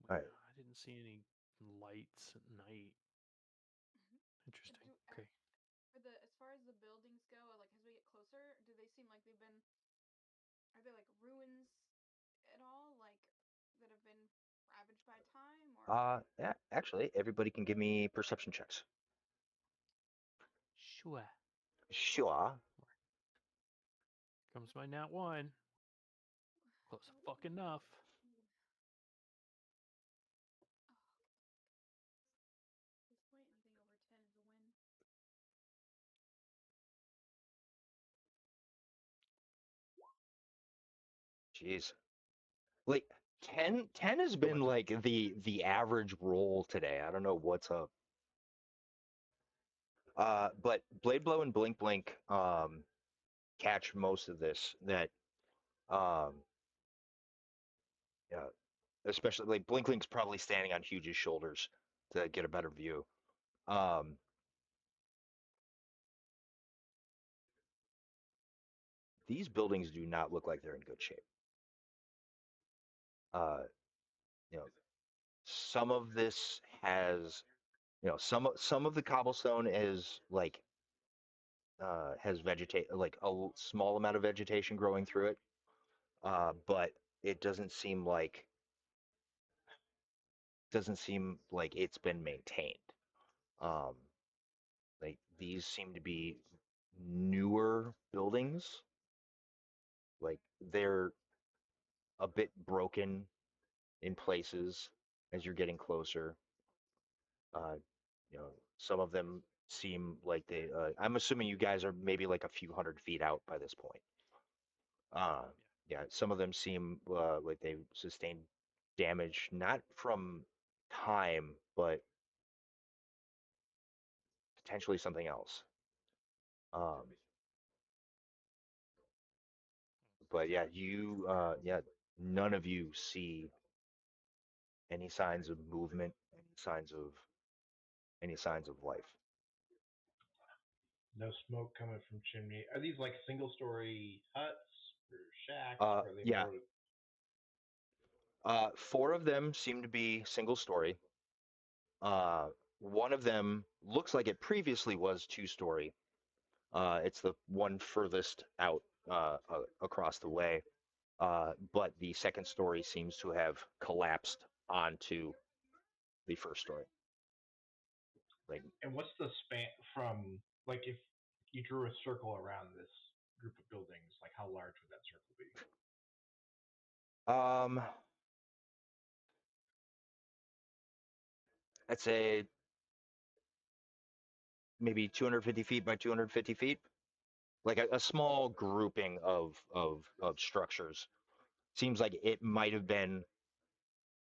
All right.
I didn't see any lights at night. Interesting.
Do
Okay.
for the as far as the buildings go, like as we get closer, do they seem like they've been? Are they like ruins at all? Like that have been ravaged by time, or?
Yeah, actually, everybody can give me perception checks.
Sure.
Sure.
Comes my nat one. Close fuck enough.
This point, anything over 10 is a win.
Jeez. Like 10 has
Put my
been like the average roll today. I don't know what's up. But Blade Blow and Blink Blink catch most of this. That um yeah, especially like Blink Blink's probably standing on Huge's shoulders to get a better view. Um these buildings do not look like they're in good shape. Uh you know, some of this has some of the cobblestone is like has vegetate like small amount of vegetation growing through it, but it doesn't seem like it's been maintained. Um, like these seem to be newer buildings, like they're a bit broken in places as you're getting closer. some of them seem like they. I'm assuming you guys are maybe like a few 100 feet out by this point. Yeah, some of them seem like they sustained damage, not from time, but potentially something else. But yeah, none of you see any signs of movement, any signs of life.
No smoke coming from chimney. Are these like single-story huts or shacks?
Uh,
Or are they
yeah,
more?
4 of them seem to be single story. One of them looks like it previously was 2 story. It's the one furthest out across the way. But the second story seems to have collapsed onto the first story. Like,
And what's the span from, like, if you drew a circle around this group of buildings, like how large would that circle be?
I'd say maybe 250 feet by 250 feet, like a small grouping of structures. Seems like it might have been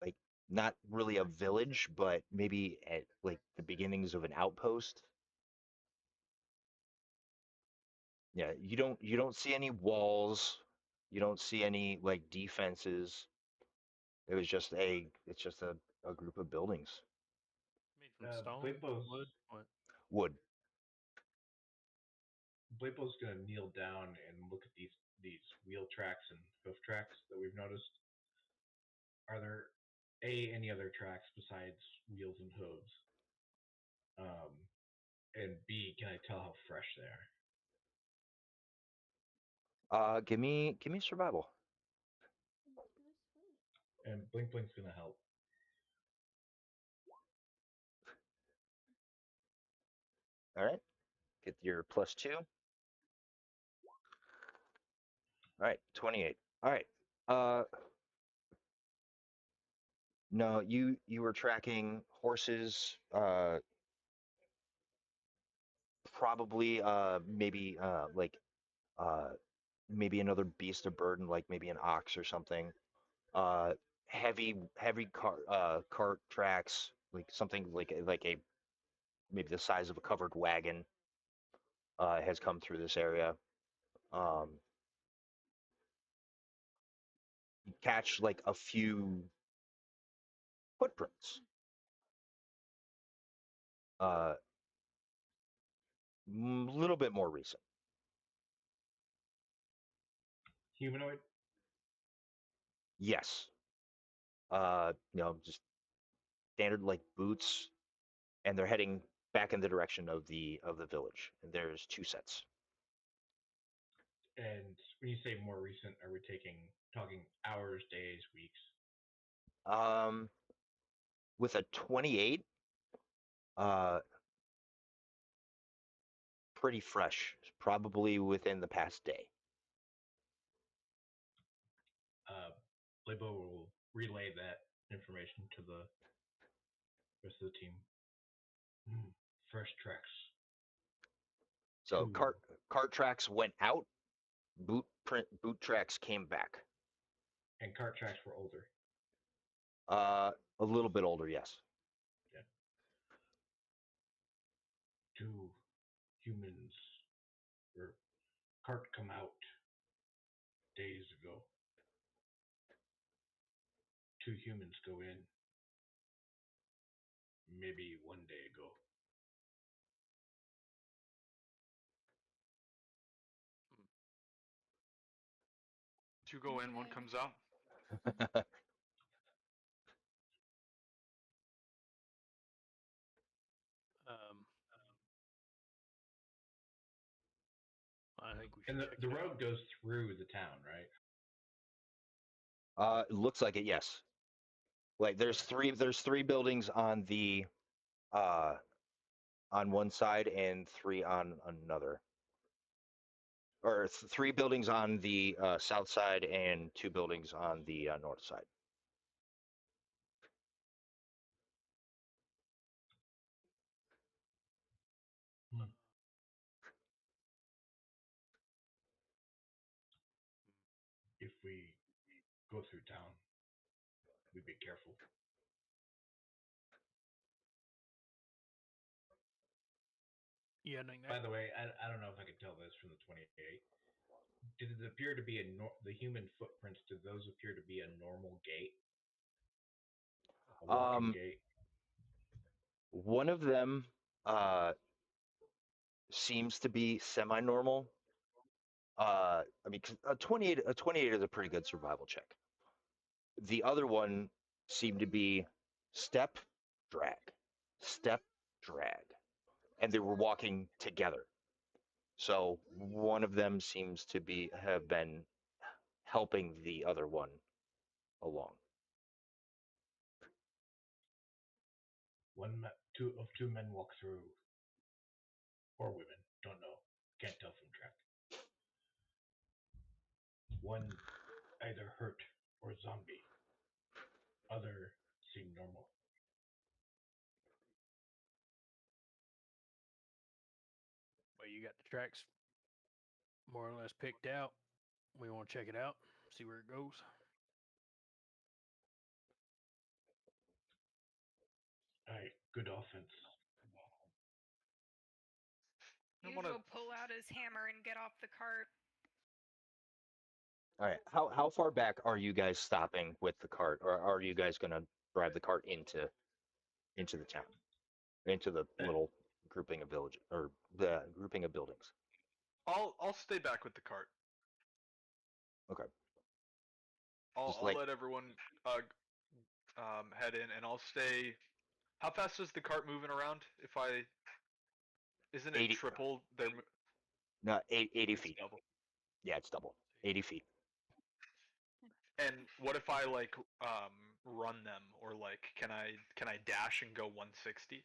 like not really a village, but maybe at like the beginnings of an outpost. Yeah, you don't see any walls, you don't see any like defenses. It's just a group of buildings.
Made from stone,
Blapo's
wood, what?
Wood.
Gonna kneel down and look at these wheel tracks and hoof tracks that we've noticed. Are there any other tracks besides wheels and hooves? And B, can I tell how fresh they are?
Give me survival.
And Blink Blink's gonna help.
All right, get your +2. All right, 28. All right. No, you were tracking horses. Probably uh maybe another beast of burden, like maybe an ox or something. Uh, heavy cart tracks, like something like a maybe the size of a covered wagon. Has come through this area. Um, catch like a few footprints. A little bit more recent.
Humanoid?
Yes. Just standard like boots, and they're heading back in the direction of the village. And there's 2 sets.
And when you say more recent, are we talking hours, days, weeks?
With a 28, uh, pretty fresh, probably within the past day.
Lebo will relay that information to the rest of the team. Fresh tracks.
So
Two.
cart tracks went out, boot tracks came back.
And cart tracks were older.
A little bit older, yes.
Yeah. 2 humans or cart come out days ago. 2 humans go in maybe 1 day ago.
Two go in, one comes out.
I think we should
And
check
the
it
road
out.
goes through the town, right?
It looks like it, yes. Like there's three buildings on the on one side and 3 on another. Or 3 buildings on the south side and 2 buildings on the north side.
if we go through town, we be careful.
Yeah,
By the way, I don't know if I could tell this from the 28. Did it appear to be the human footprints? Did those appear to be a normal gait, a walking gait?
One of them seems to be semi-normal. I mean, 'cause a 28 is a pretty good survival check. The other one seemed to be step, drag, step, drag, and they were walking together. So one of them seems to have been helping the other one along.
Two men walk through, or women, don't know, can't tell from track. One either hurt or zombie. Other seem normal.
Well, you got the tracks more or less picked out. We want to check it out, see where it goes.
Aye, good offense.
Hugo pull out his hammer and get off the cart.
All right. How far back are you guys stopping with the cart, or are you guys gonna drive the cart into the town, into the little grouping of village or the grouping of buildings?
I'll stay back with the cart.
Okay.
I'll let everyone head in, and I'll stay. How fast is the cart moving around? Isn't it
80
triple?
No, 80
It's
feet.
double.
Yeah, it's double. 80 feet.
And what if I run them, or can I dash and go 160?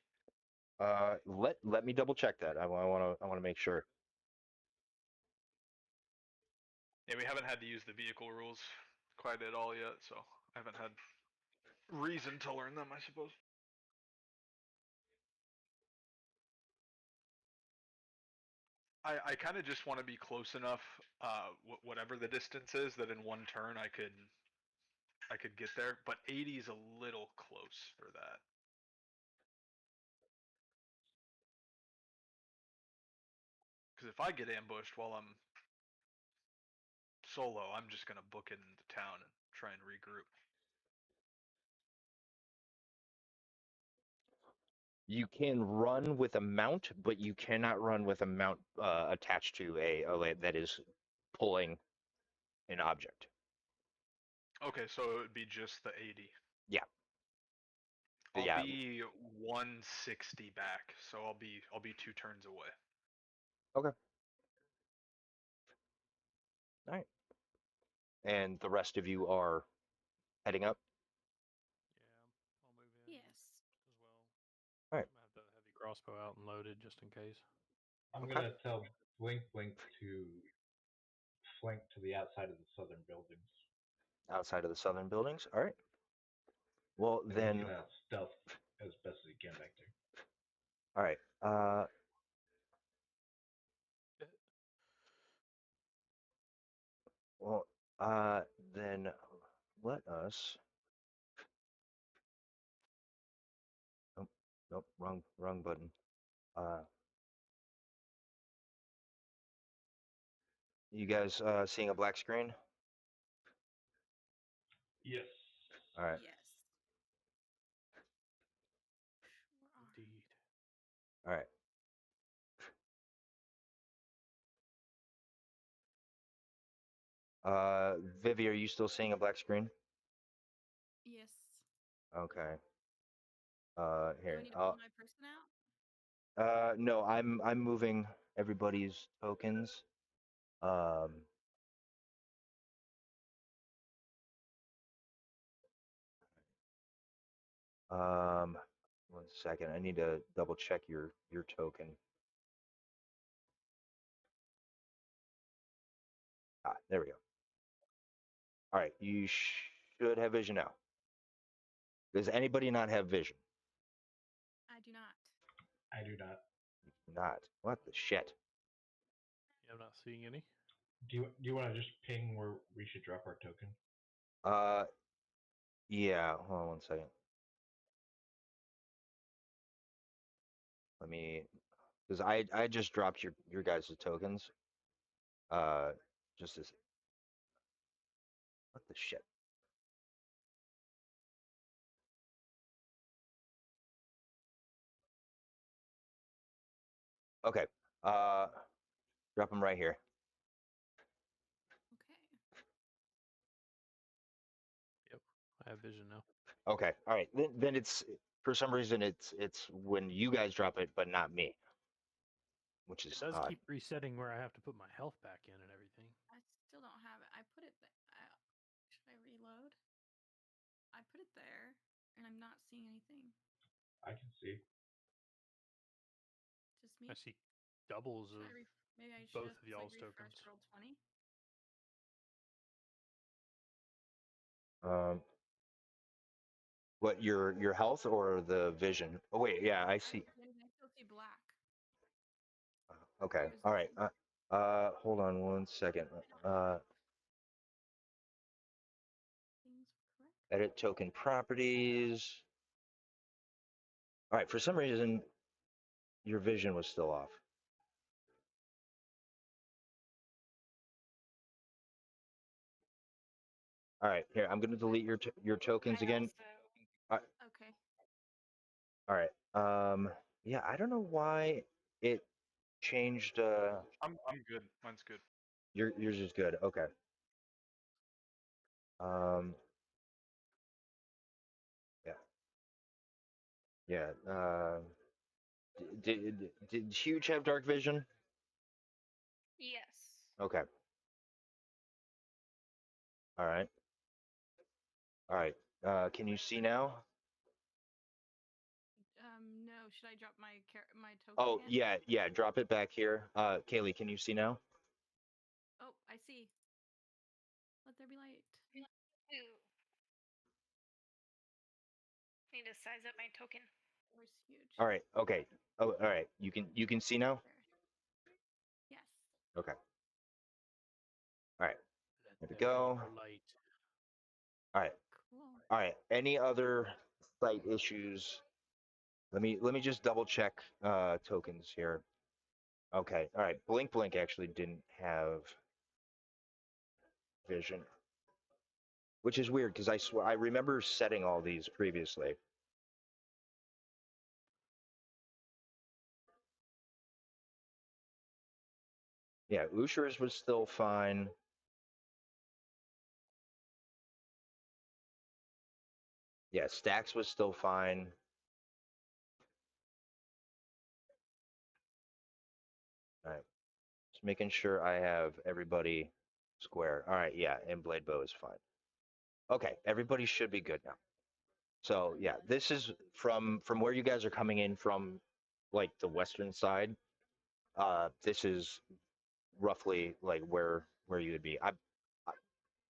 Let me double check that. I want to make sure.
Yeah, we haven't had to use the vehicle rules quite at all yet, so I haven't had reason to learn them, I suppose. I kind of just want to be close enough, whatever the distance is, that in one turn I could get there. But 80 is a little close for that. Because if I get ambushed while I'm solo, I'm just gonna book it into town and try and regroup.
You can run with a mount, but you cannot run with a mount attached to a that is pulling an object.
Okay, so it would be just the 80.
Yeah.
I'll
Yeah.
be 160 back, so I'll be 2 turns away.
Okay. All right. And the rest of you are heading up.
Yeah, I'll move in
Yes.
as well.
All right.
I'm gonna have the heavy crossbow out and loaded just in case.
I'm
Okay.
gonna tell Blink to flank to the outside of the southern buildings.
Outside of the southern buildings. All right. Well,
And
then.
he's gonna stealth as best as he can back there.
All right. Well, then let us. Oh, nope, wrong button. You guys seeing a black screen?
Yes.
All right.
Yes.
Indeed.
All right. Vivi, are you still seeing a black screen?
Yes.
Okay.
Do I
Here.
need to pull my person out?
No, I'm moving everybody's tokens. Um, 1 second. I need to double check your token. There we go. All right, you should have vision now. Does anybody not have vision?
I do not.
I do not.
Not. What the shit?
Yeah, I'm not seeing any.
Do you want to just ping where we should drop our token?
Yeah. Hold on one second. Let me, because I just dropped your guys' tokens. Just as what the shit. Okay. Drop them right here.
Okay.
Yep, I have vision now.
Okay. All right. Then it's for some reason it's when you guys drop it, but not me, which
It
is
does
odd.
keep resetting where I have to put my health back in and everything.
I still don't have it. I put it. Should I reload? I put it there, and I'm not seeing anything.
I can see.
Just me.
I see doubles
Should
of
I maybe I should
both
just
of y'all's
refresh
tokens.
roll 20.
What your health or the vision? Oh wait, yeah, I see.
I still see black.
Okay.
Or is
All
it
right. Hold on one second.
things correct?
Edit token properties. All right. For some reason, your vision was still off. All right. Here, I'm going to delete your tokens again.
Okay.
All right. Yeah, I don't know why it changed.
I'm good. Mine's good.
Yours is good. Okay. Um. Yeah. Yeah. Did Huge have dark vision?
Yes.
Okay. All right. All right. Can you see now?
No. Should I drop my token
Oh,
again?
yeah. Drop it back here. Kaylee, can you see now?
Oh, I see. Let there be light.
Ooh. Need to size up my token.
Where's huge?
All right. Okay. Oh, all right. You can see now?
Yes.
Okay. All right.
Let
There we
there be
go.
light.
All right.
Cool.
All right. Any other site issues? Let me just double check tokens here. Okay. All right. Blink actually didn't have vision, which is weird because I remember setting all these previously. Yeah, Usher's was still fine. Yeah, Stacks was still fine. All right. Just making sure I have everybody square. All right, yeah, and Blade Bow is fine. Okay, everybody should be good now. So yeah, this is from where you guys are coming in from, like the western side. This is roughly like where you would be.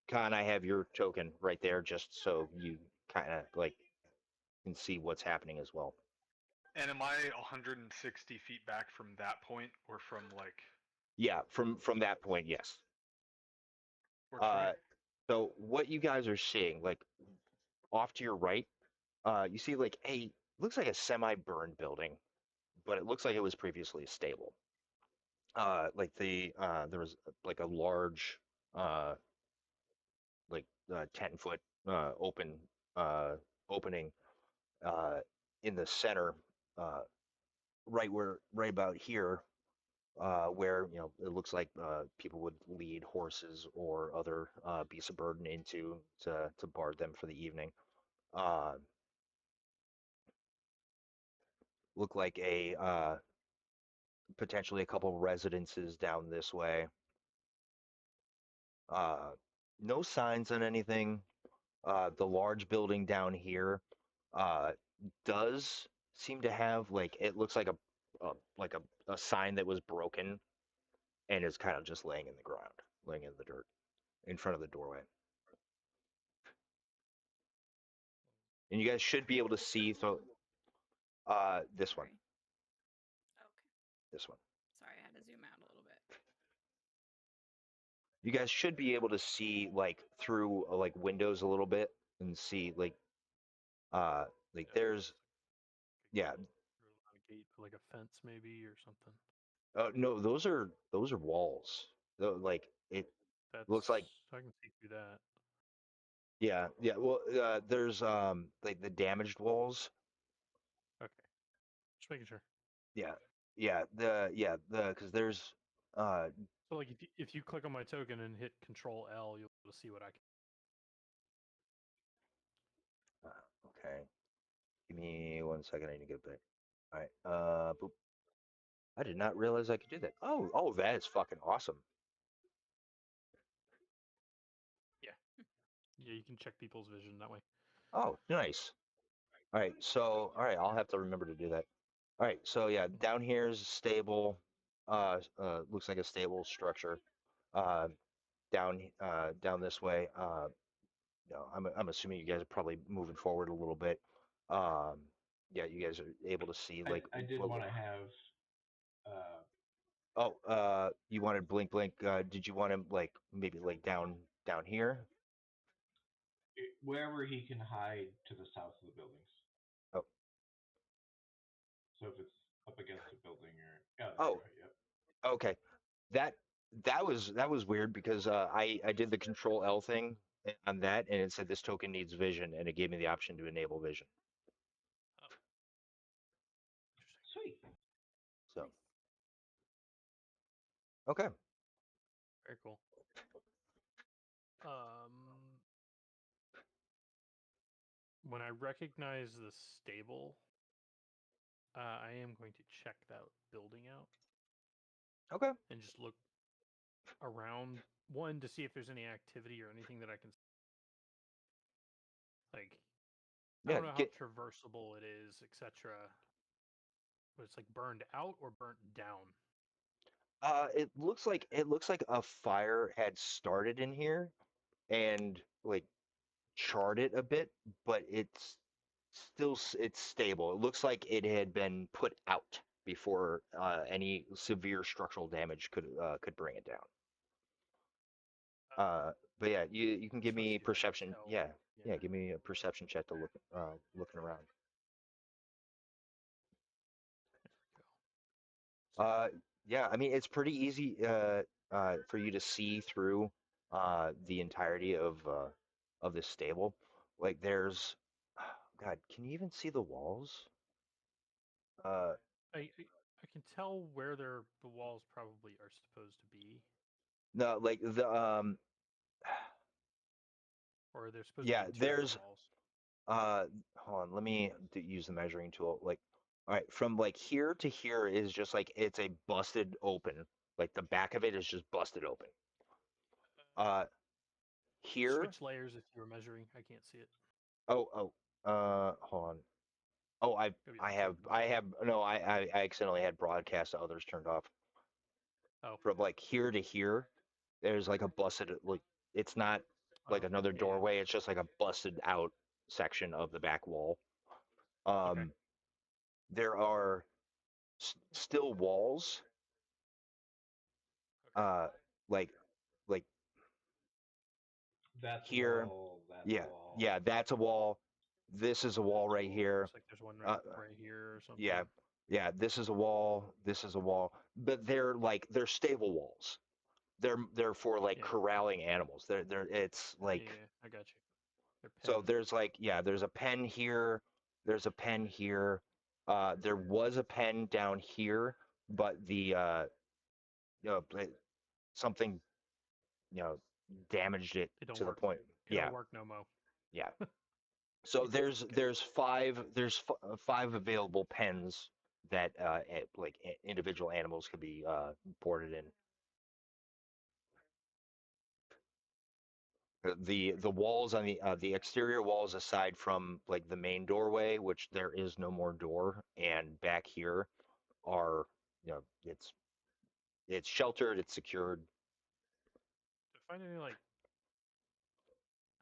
Khan, I have your token right there, just so you kind of like can see what's happening as well.
And am I 160 feet back from that point, or from like?
Yeah, from that point, yes.
Works for me.
So what you guys are seeing, like off to your right, you see like looks like a semi-burned building, but it looks like it was previously a stable. Like there was like a large, uh, like 10-foot open opening in the center, uh, right about here, where it looks like people would lead horses or other beasts of burden into to guard them for the evening. Uh, look like a potentially a couple residences down this way. Uh, no signs on anything. The large building down here uh, does seem to have like it looks like a sign that was broken and is kind of just laying in the ground, laying in the dirt in front of the doorway. And you guys should be able to see through this one.
Sorry. Okay.
This one.
Sorry, I had to zoom out a little bit.
you guys should be able to see like through like windows a little bit and see like
Yeah,
there's yeah.
not a gate, but like a fence maybe or something.
No, those are walls. Like it
That's
looks like
I can see through that.
yeah. Well, there's like the damaged walls.
Okay, just making sure.
Yeah, the because there's uh
So like if you click on my token and hit Control L, you'll be able to see what I can.
okay. Give me 1 second. I need to get back. All right. Boop. I did not realize I could do that. Oh, that is fucking awesome.
Yeah, you can check people's vision that way.
Oh, nice. All right, I'll have to remember to do that. All right, so yeah, down here is stable. Looks like a stable structure. Uh, down this way. I'm assuming you guys are probably moving forward a little bit. Um, yeah, you guys are able to see like
I did
what.
want to have uh,
Oh, you wanted blink blink. Did you want him like maybe like down here?
wherever he can hide to the south of the buildings.
Oh,
So if it's up against a building or there
oh,
you go. Yep.
okay. That that was weird because I did the Control L thing on that and it said this token needs vision and it gave me the option to enable vision.
Oh, interesting.
Sweet.
So
Nice.
okay.
Very cool. When I recognize the stable, I am going to check that building out
Okay.
and just look around one to see if there's any activity or anything that I can like. I
Yeah.
don't know how
Get.
traversable it is, etc. But it's like burned out or burnt down.
It looks like a fire had started in here and like charred it a bit, but it's stable. It looks like it had been put out before any severe structural damage could bring it down. But yeah, you can
Just
give
want to
me
see if I can
perception.
tell.
Yeah,
Yeah.
yeah, give me a perception check to look looking around.
Go.
Yeah, I mean it's pretty easy for you to see through the entirety of this stable. Like there's, God, can you even see the walls? Uh,
I can tell where the walls probably are supposed to be,
no, like the
or they're supposed to be
yeah,
interior
there's
walls.
uh, hold on, let me use the measuring tool. Like, all right, from like here to here is just like it's a busted open. Like the back of it is just busted open. Uh, here,
Switch layers if you were measuring. I can't see it.
hold on. Oh,
Maybe the token
I
bar.
have no, I accidentally had broadcast to others turned off.
Oh,
From like here to here, there's like a busted like it's not like
oh,
another
yeah, yeah.
doorway. It's just like a busted out section of the back wall.
Okay.
Um, there are still walls,
Okay.
uh, like like
That's a
here.
wall. That's a
Yeah,
wall.
yeah, that's a wall. This is a wall right here.
Looks like there's one
Uh,
right here or something.
yeah, yeah. This is a wall. This is a wall. But they're stable walls. They're for like
Yeah.
corralling animals. They're it's like
Yeah, I got you. They're
so
pen.
there's like yeah, there's a pen here, there's a pen here. There was a pen down here, but the something damaged it
They don't
to the
work.
point.
They
Yeah,
don't work no mo.
yeah. So
Okay.
there's five available pens that individual animals could be ported in. The walls on the exterior walls aside from like the main doorway, which there is no more door, and back here are it's sheltered, it's secured.
To find any like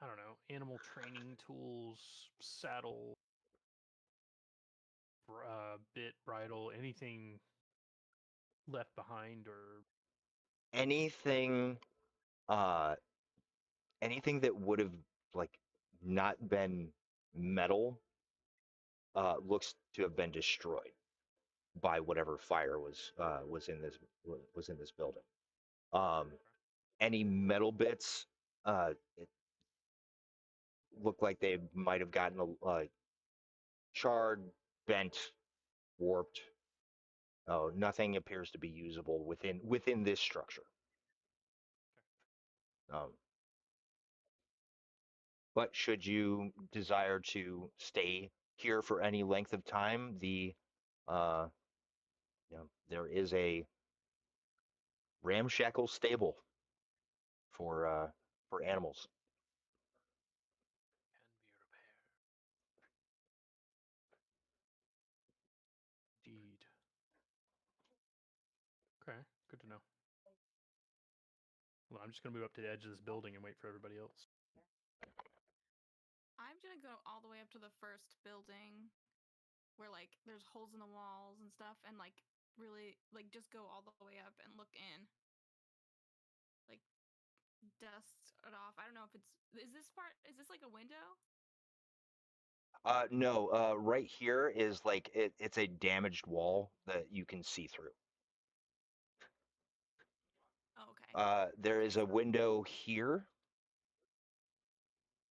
I don't know animal training tools, saddle, bit, bridle, anything left behind or
Anything uh, anything that would have like not been metal looks to have been destroyed by whatever fire was in this building. Um, any metal bits it looked like they might have gotten charred, bent, warped. Oh, nothing appears to be usable within this structure. Um, but should you desire to stay here for any length of time, uh, there is a ramshackle stable for animals.
Can be repaired. Indeed. Okay, good to know. Well, I'm just gonna move up to the edge of this building and wait for everybody else.
I'm gonna go all the way up to the first building where like there's holes in the walls and stuff, and like really like just go all the way up and look in. Like dust it off. I don't know if is this like a window?
No, right here is like it's a damaged wall that you can see through.
Oh, okay.
There
Okay,
is a window here,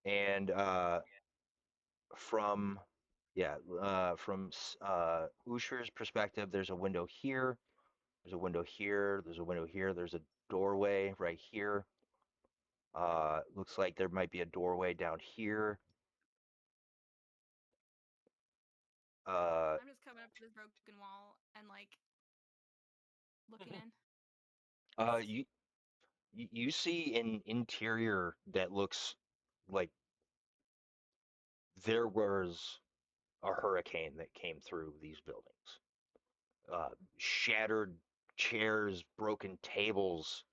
and from Usher's perspective, there's a window here. There's a window here. There's a window here. There's a doorway right here. Looks like there might be a doorway down here.
I'm just coming up to this broken wall and like looking in.
You you see an interior that looks like there was a hurricane that came through these buildings. Shattered chairs, broken tables,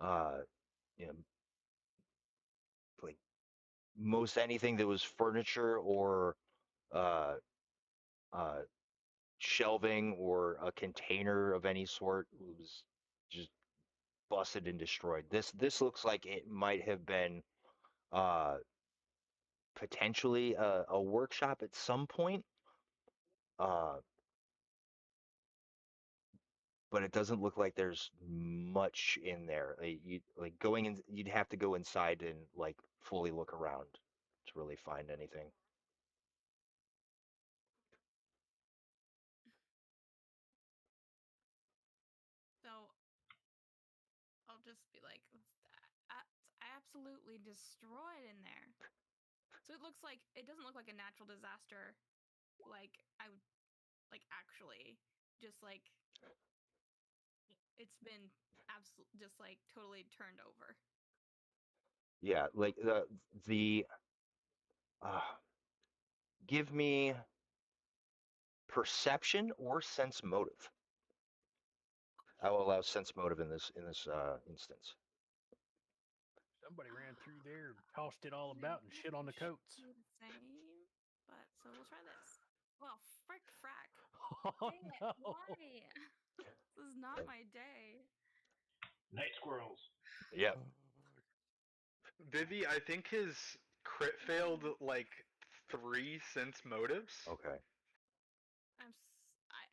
uh, you know, like most anything that was furniture or uh, uh, shelving or a container of any sort was just busted and destroyed. This looks like it might have been uh, potentially a workshop at some point. Uh, but it doesn't look like there's much in there. You'd have to go inside and like fully look around to really find anything.
So I'll just be like, absolutely destroyed in there. So it doesn't look like a natural disaster. Like I would like actually just like it's been just like totally turned over.
Yeah, like the uh, give me perception or sense motive. I will allow sense motive in this instance.
Somebody ran through there, tossed it all
They
about, and
both
shit on the coats.
do the same, but so we'll try this. Well, frick frack.
Oh
Dang it,
no!
why? This is not my day.
Night squirrels.
Yep.
Vivi, I think his crit failed like 3 sense motives.
Okay.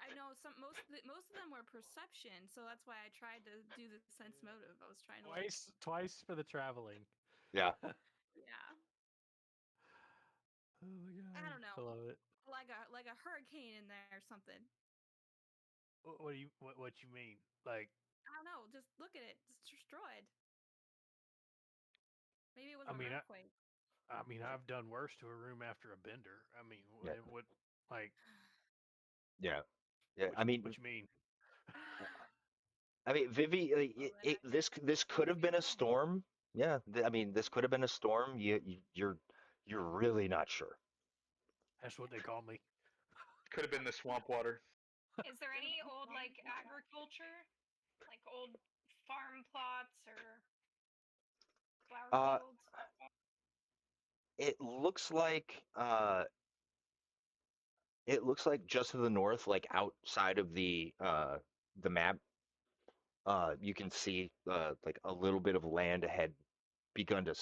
I know most of them were perception, so that's why I tried to do the sense motive. I was trying to like,
Twice for the traveling.
Yeah.
yeah,
Oh my god!
I don't know,
I love it.
like a hurricane in there or something.
What you mean? Like,
I don't know. Just look at it. It's destroyed. Maybe it was
I
an
mean,
earthquake.
I've done worse to a room after a bender. I mean,
Yeah.
what like,
Yeah. Yeah. I mean,
what you mean?
Vivi,
Well, then I
this could
must
have
be
been a
wrong.
storm. Yeah. I mean, this could have been a storm. You're really not sure.
That's what they call me.
Could have been the swamp water.
Is there any old like agriculture, like old farm plots or flower
Uh,
fields?
it looks like just to the north, like outside of the map, you can see like a little bit of land had begun to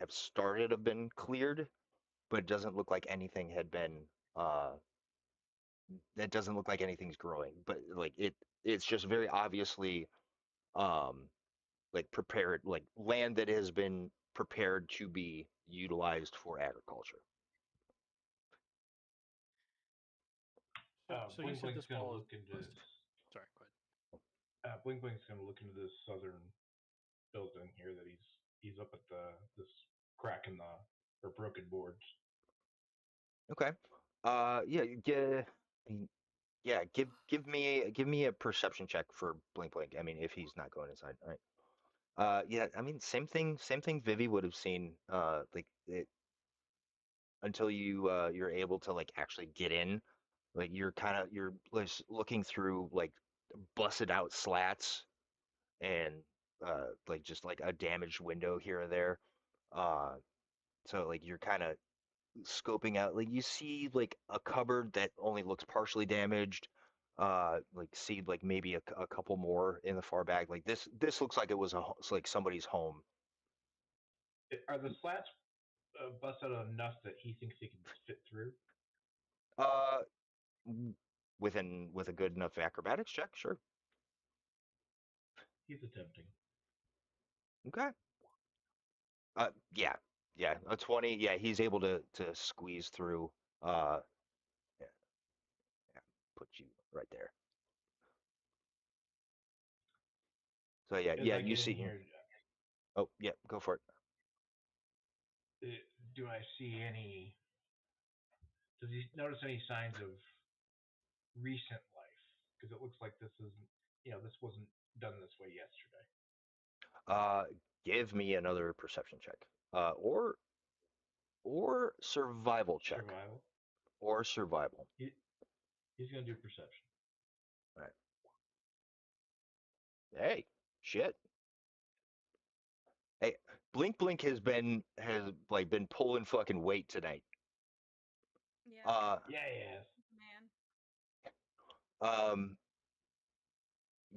have started have been cleared, but it doesn't look like anything had been. Uh, that doesn't look like anything's growing, but like it's just very obviously um, like prepared, like land that has been prepared to be utilized for agriculture.
So you
Bling
said
Blink's
this
gonna
wall is
look into
busted. Sorry, go ahead.
Bling Blink's gonna look into this southern building here that he's up at this crack in the or broken boards.
Okay. Yeah. Yeah. Give me a perception check for Blink Blink. I mean, if he's not going inside, all right. Yeah. I mean, same thing. Vivi would have seen. Like it until you're able to like actually get in. Like you're just looking through like busted out slats and like just like a damaged window here or there. Uh, so like you're kind of scoping out, like you see like a cupboard that only looks partially damaged. Like see like maybe a couple more in the far back. Like this looks like it was it's like somebody's home.
Are the slats busted out enough that he thinks he can fit through?
Uh, with a good enough acrobatics check, sure.
He's attempting.
Okay. Yeah, yeah, a 20. Yeah, he's able to squeeze through. Yeah, yeah, put you right there. So yeah,
As
yeah,
I
you
get in
see.
here,
Oh, yeah, go for it.
do I see any? Does he notice any signs of recent life? Because it looks like this isn't. This wasn't done this way yesterday.
Uh, give me another perception check. Or survival check.
Survival.
Or survival.
He's gonna do perception.
All right. Hey, shit. Hey, Blink Blink has like been pulling fucking weight tonight.
Yeah,
Uh,
Yeah, yes.
man.
um,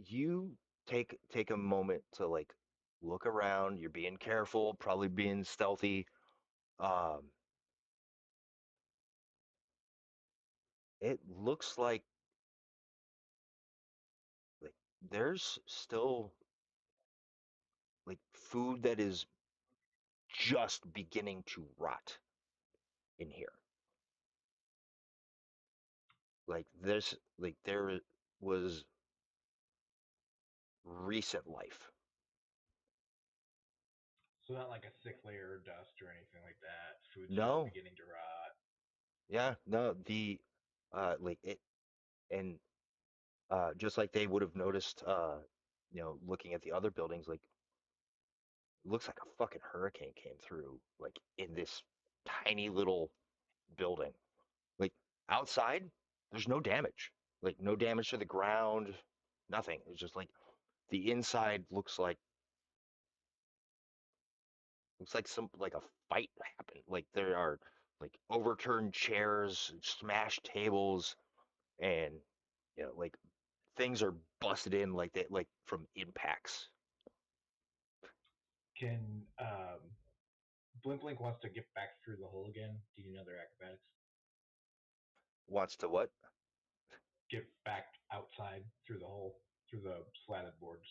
you take a moment to like look around. You're being careful, probably being stealthy. Um, it looks like there's still like food that is just beginning to rot in here. Like there was recent life.
So not like a thick layer of dust or anything like that. Food's just
No,
beginning to rot.
yeah, no, the like it and just like they would have noticed looking at the other buildings, like it looks like a fucking hurricane came through like in this tiny little building. Like outside, there's no damage. Like no damage to the ground, nothing. It's just like the inside looks like some like a fight happened. Like there are like overturned chairs, smashed tables, and like things are busted in like that, like from impacts.
Can Blink Blink wants to get back through the hole again? Do you know their acrobatics?
Wants to what?
Get back outside through the hole, through the slatted boards.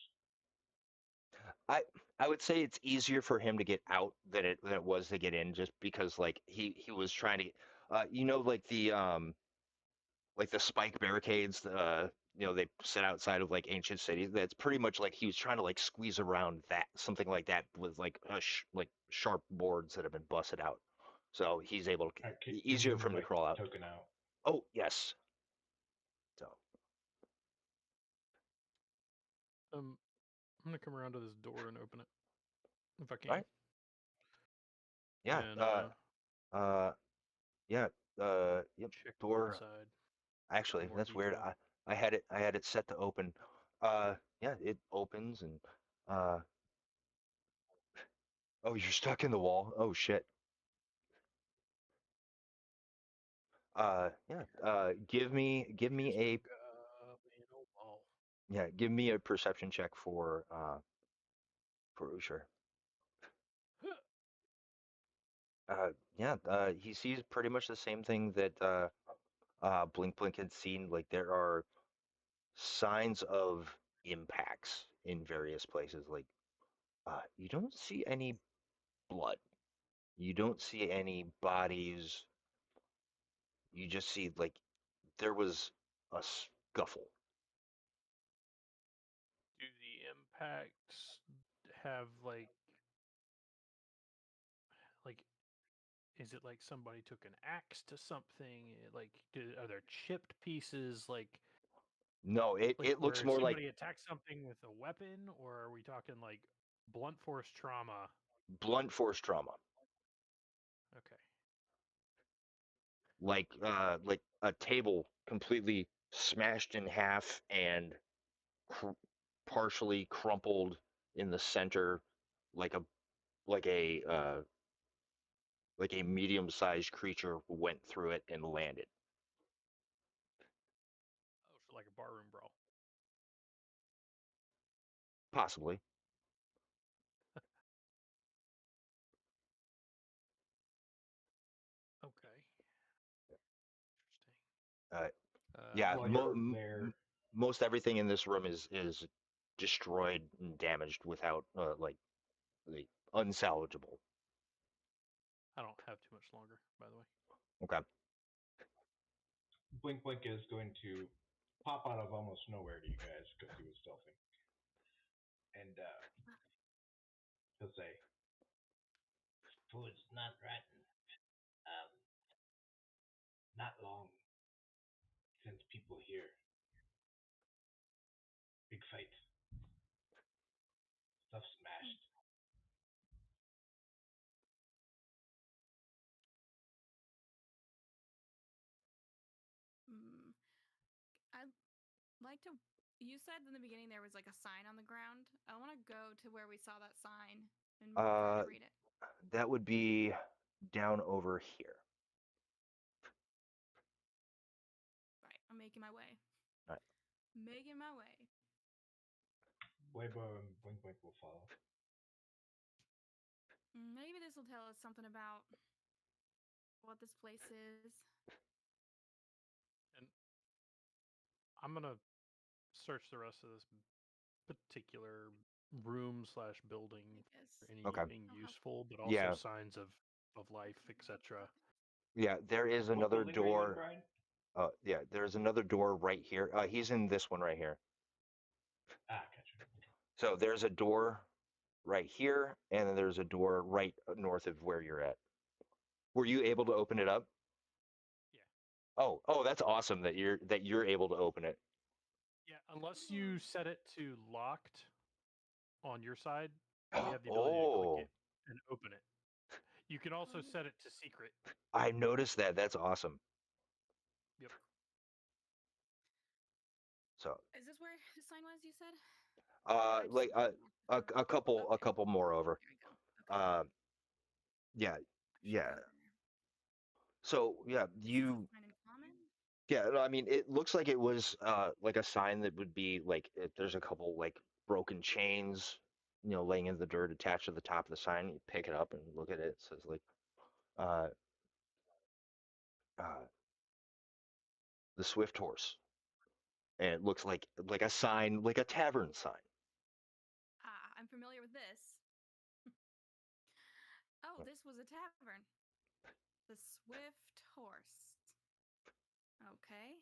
I I would say it's easier for him to get out than it was to get in, just because like he was trying to, like the spike barricades, they set outside of like ancient cities. That's pretty much like he was trying to like squeeze around that, something like that, with like like sharp boards that have been busted out. So he's able to,
Can
easier
you
for him to
like
crawl out.
token out?
Oh yes. So
I'm gonna come around to this door and open it if I
all
can.
right. Yeah.
And
Uh. Yeah. Yep.
check the
Door.
inside for
Actually,
more
that's weird.
detail.
I had it set to open. Yeah, it opens and uh oh, you're stuck in the wall. Oh shit. Yeah. Give me
You're
a
stuck up in a wall.
Yeah, give me a perception check for Usher. Yeah, he sees pretty much the same thing that Blink Blink had seen. Like there are signs of impacts in various places. Like you don't see any blood. You don't see any bodies. You just see like there was a scuffle.
Do the impacts have like is it like somebody took an axe to something? Like, are there chipped pieces?
No,
Like
it looks
where
more like
somebody attacked something with a weapon, or are we talking like blunt force trauma?
blunt force trauma.
Okay.
Like a table completely smashed in half and cr- partially crumpled in the center, like a like a uh, like a medium-sized creature went through it and landed.
Oh, so like a barroom brawl.
Possibly.
Okay. Interesting.
Uh,
Uh,
yeah,
While you're there,
most everything in this room is destroyed and damaged without like unsalvageable.
I don't have too much longer, by the way.
Okay.
Blink Blink is going to pop out of almost nowhere to you guys because he was stealthing, and he'll say, "Food's not rotten. Um, not long since people here. Big fight. Stuff smashed.
Mm, I'd like to. You said in the beginning there was like a sign on the ground. I want to go to where we saw that sign and try
Uh,
to read it.
that would be down over here.
Right, I'm making my way.
All right.
Making my way.
Weibo and Blink Blink will follow.
Maybe this will tell us something about what this place is.
And I'm gonna search the rest of this particular room slash building
I guess.
for
Okay.
anything
I'll help.
useful, but also
Yeah.
signs of life, etc.
Yeah, there is
What
another
building are you in,
door.
Brian?
Yeah, there's another door right here. He's in this one right here.
Ah, gotcha.
So there's a door right here, and then there's a door right north of where you're at. Were you able to open it up?
Yeah.
Oh, that's awesome that you're able to open it.
Yeah, unless you set it to locked on your side, we have the ability to click
Oh,
it and open it. You can also set it to secret.
I noticed that. That's awesome.
Yep.
So,
Is this where the sign was? You said. I just
like a couple
Okay.
more over.
There we go. Okay.
Yeah,
Should
yeah.
go there.
So yeah,
This is a sign in common.
yeah. No, I mean, it looks like it was like a sign that would be like there's a couple like broken chains, laying in the dirt attached to the top of the sign. You pick it up and look at it. It says like uh, uh, the Swift Horse, and it looks like a sign, like a tavern sign.
Ah, I'm familiar with this. Oh, this was a tavern. The Swift Horse. Okay.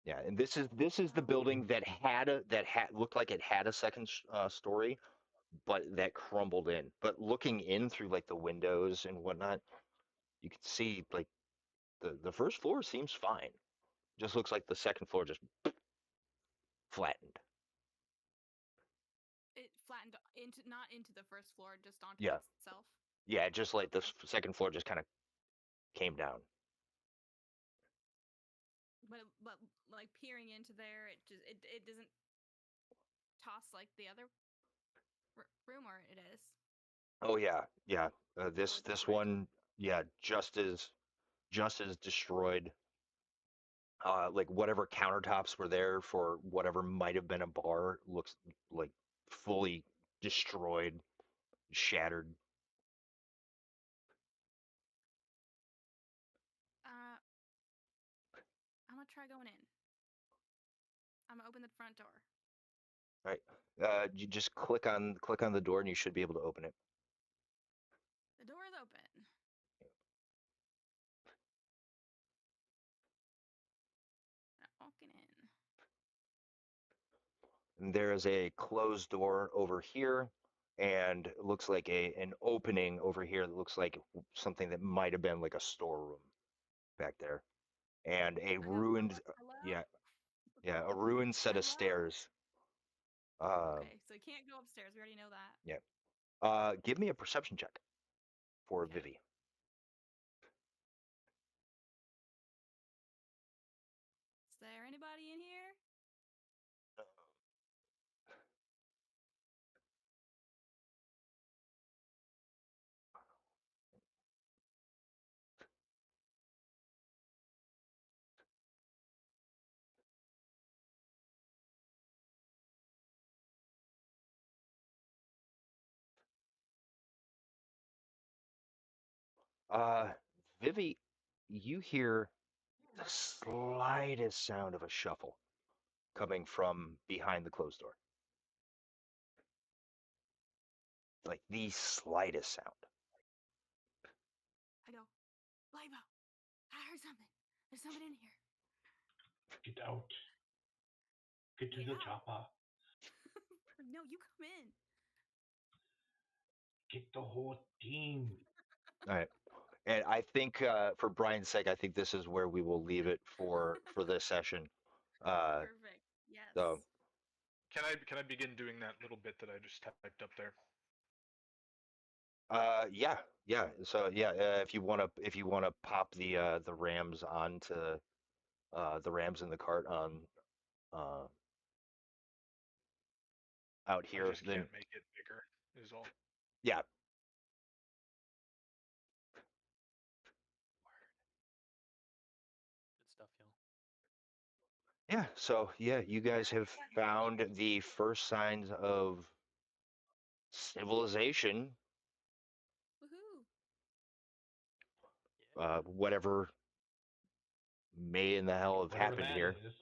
Yeah, and this is the building that had looked like it had a second story, but that crumbled in. But looking in through like the windows and whatnot, you could see like the first floor seems fine. Just looks like the second floor just flattened.
It flattened into not into the first floor, just onto
Yeah,
itself.
yeah, just like the
Okay.
second floor just kind of came down.
But like peering into there, it doesn't toss like the other room, or it is.
Oh yeah, yeah.
So
This
it's
this
destroyed.
one, yeah, just as destroyed. like whatever countertops were there for whatever might have been a bar looks like fully destroyed, shattered.
I'm gonna try going in. I'm gonna open the front door.
All right. You just click on the door and you should be able to open it.
The door is open. I'm walking in.
And there is a closed door over here, and it looks like an opening over here that looks like something that might have been like a storeroom back there, and a
I go,
ruined
hello?
yeah a ruined set of
Hello?
stairs.
Okay, so you can't go upstairs. We already know that.
Yeah. Give me a perception check for
Okay.
Vivi.
Is there anybody in here?
Vivi, you hear the slightest sound of a shuffle coming from behind the closed door. Like the slightest sound.
I go, Labo, I heard something. There's somebody in here.
Get out. Get to the
Yeah.
chopper.
No, you come in.
Get the whole team.
All right. And I think for Brian's sake, I think this is where we will leave it for this session.
Perfect. Yes.
So
Can I begin doing that little bit that I just typed up there?
yeah. So yeah, if you wanna pop the Rams onto the Rams in the cart on out
I
here,
just
then
can't make it bigger. Is all.
yeah.
Good stuff, y'all.
Yeah, so yeah, you guys have found the first signs of civilization,
Woohoo.
whatever may in the hell have
Whatever
happened
that
here.
is.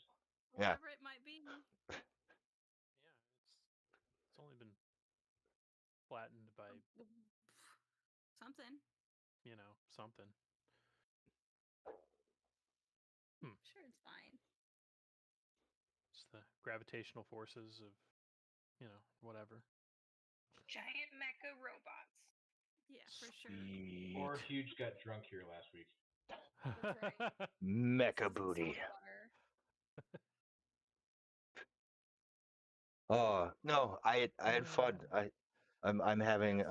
Yeah.
Whatever it might be.
Yeah, it's only been flattened by
Something.
something.
Sure, it's fine.
It's the gravitational forces of whatever.
Giant mecha robots.
Yeah, for sure.
Sweet.
Or Huge got drunk here last week.
That's right.
Mecha
Some
booty.
soda water.
Oh no, I had fun. I'm having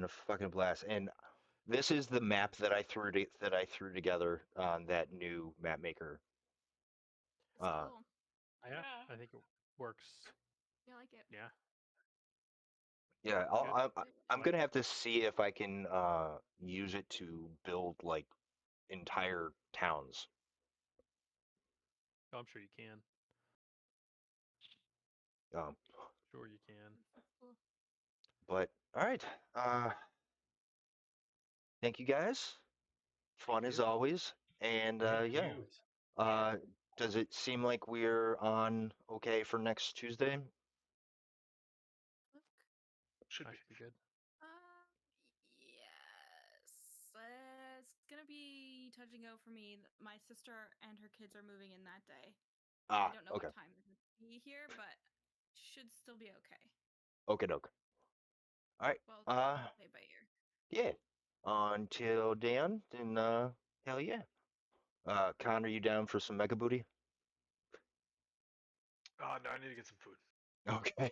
a fucking blast. And this is the map that I threw together on that new map maker.
It's cool.
Yeah,
Yeah.
I think it works.
I like it.
Yeah.
Yeah,
Good.
I'm gonna have to see if I can use it to build like entire towns.
Oh, I'm sure you can.
Um,
Sure you can.
Cool.
but all right, thank you guys. Fun as
you.
always. And
Thank
yeah,
you.
uh, does it seem like we're on okay for next Tuesday?
Look.
Should
That
be.
should be good.
Yes. It's gonna be touch and go for me. My sister and her kids are moving in that day. I don't know
Okay.
what time they're gonna be here, but should still be okay.
Okay, doke. All right.
Well, play by ear.
Yeah. Until then, hell yeah. Con, are you down for some mega booty?
Oh no, I need to get some food.
Okay.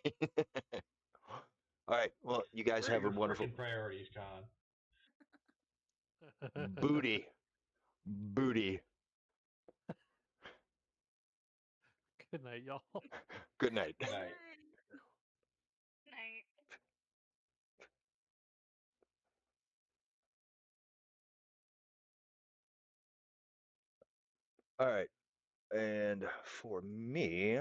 All right. Well, you guys
Where are
have a
your
wonderful
freaking priorities, Con?
booty. Booty.
Good night, y'all.
Good night.
Good night.
Night.
All right. And for me,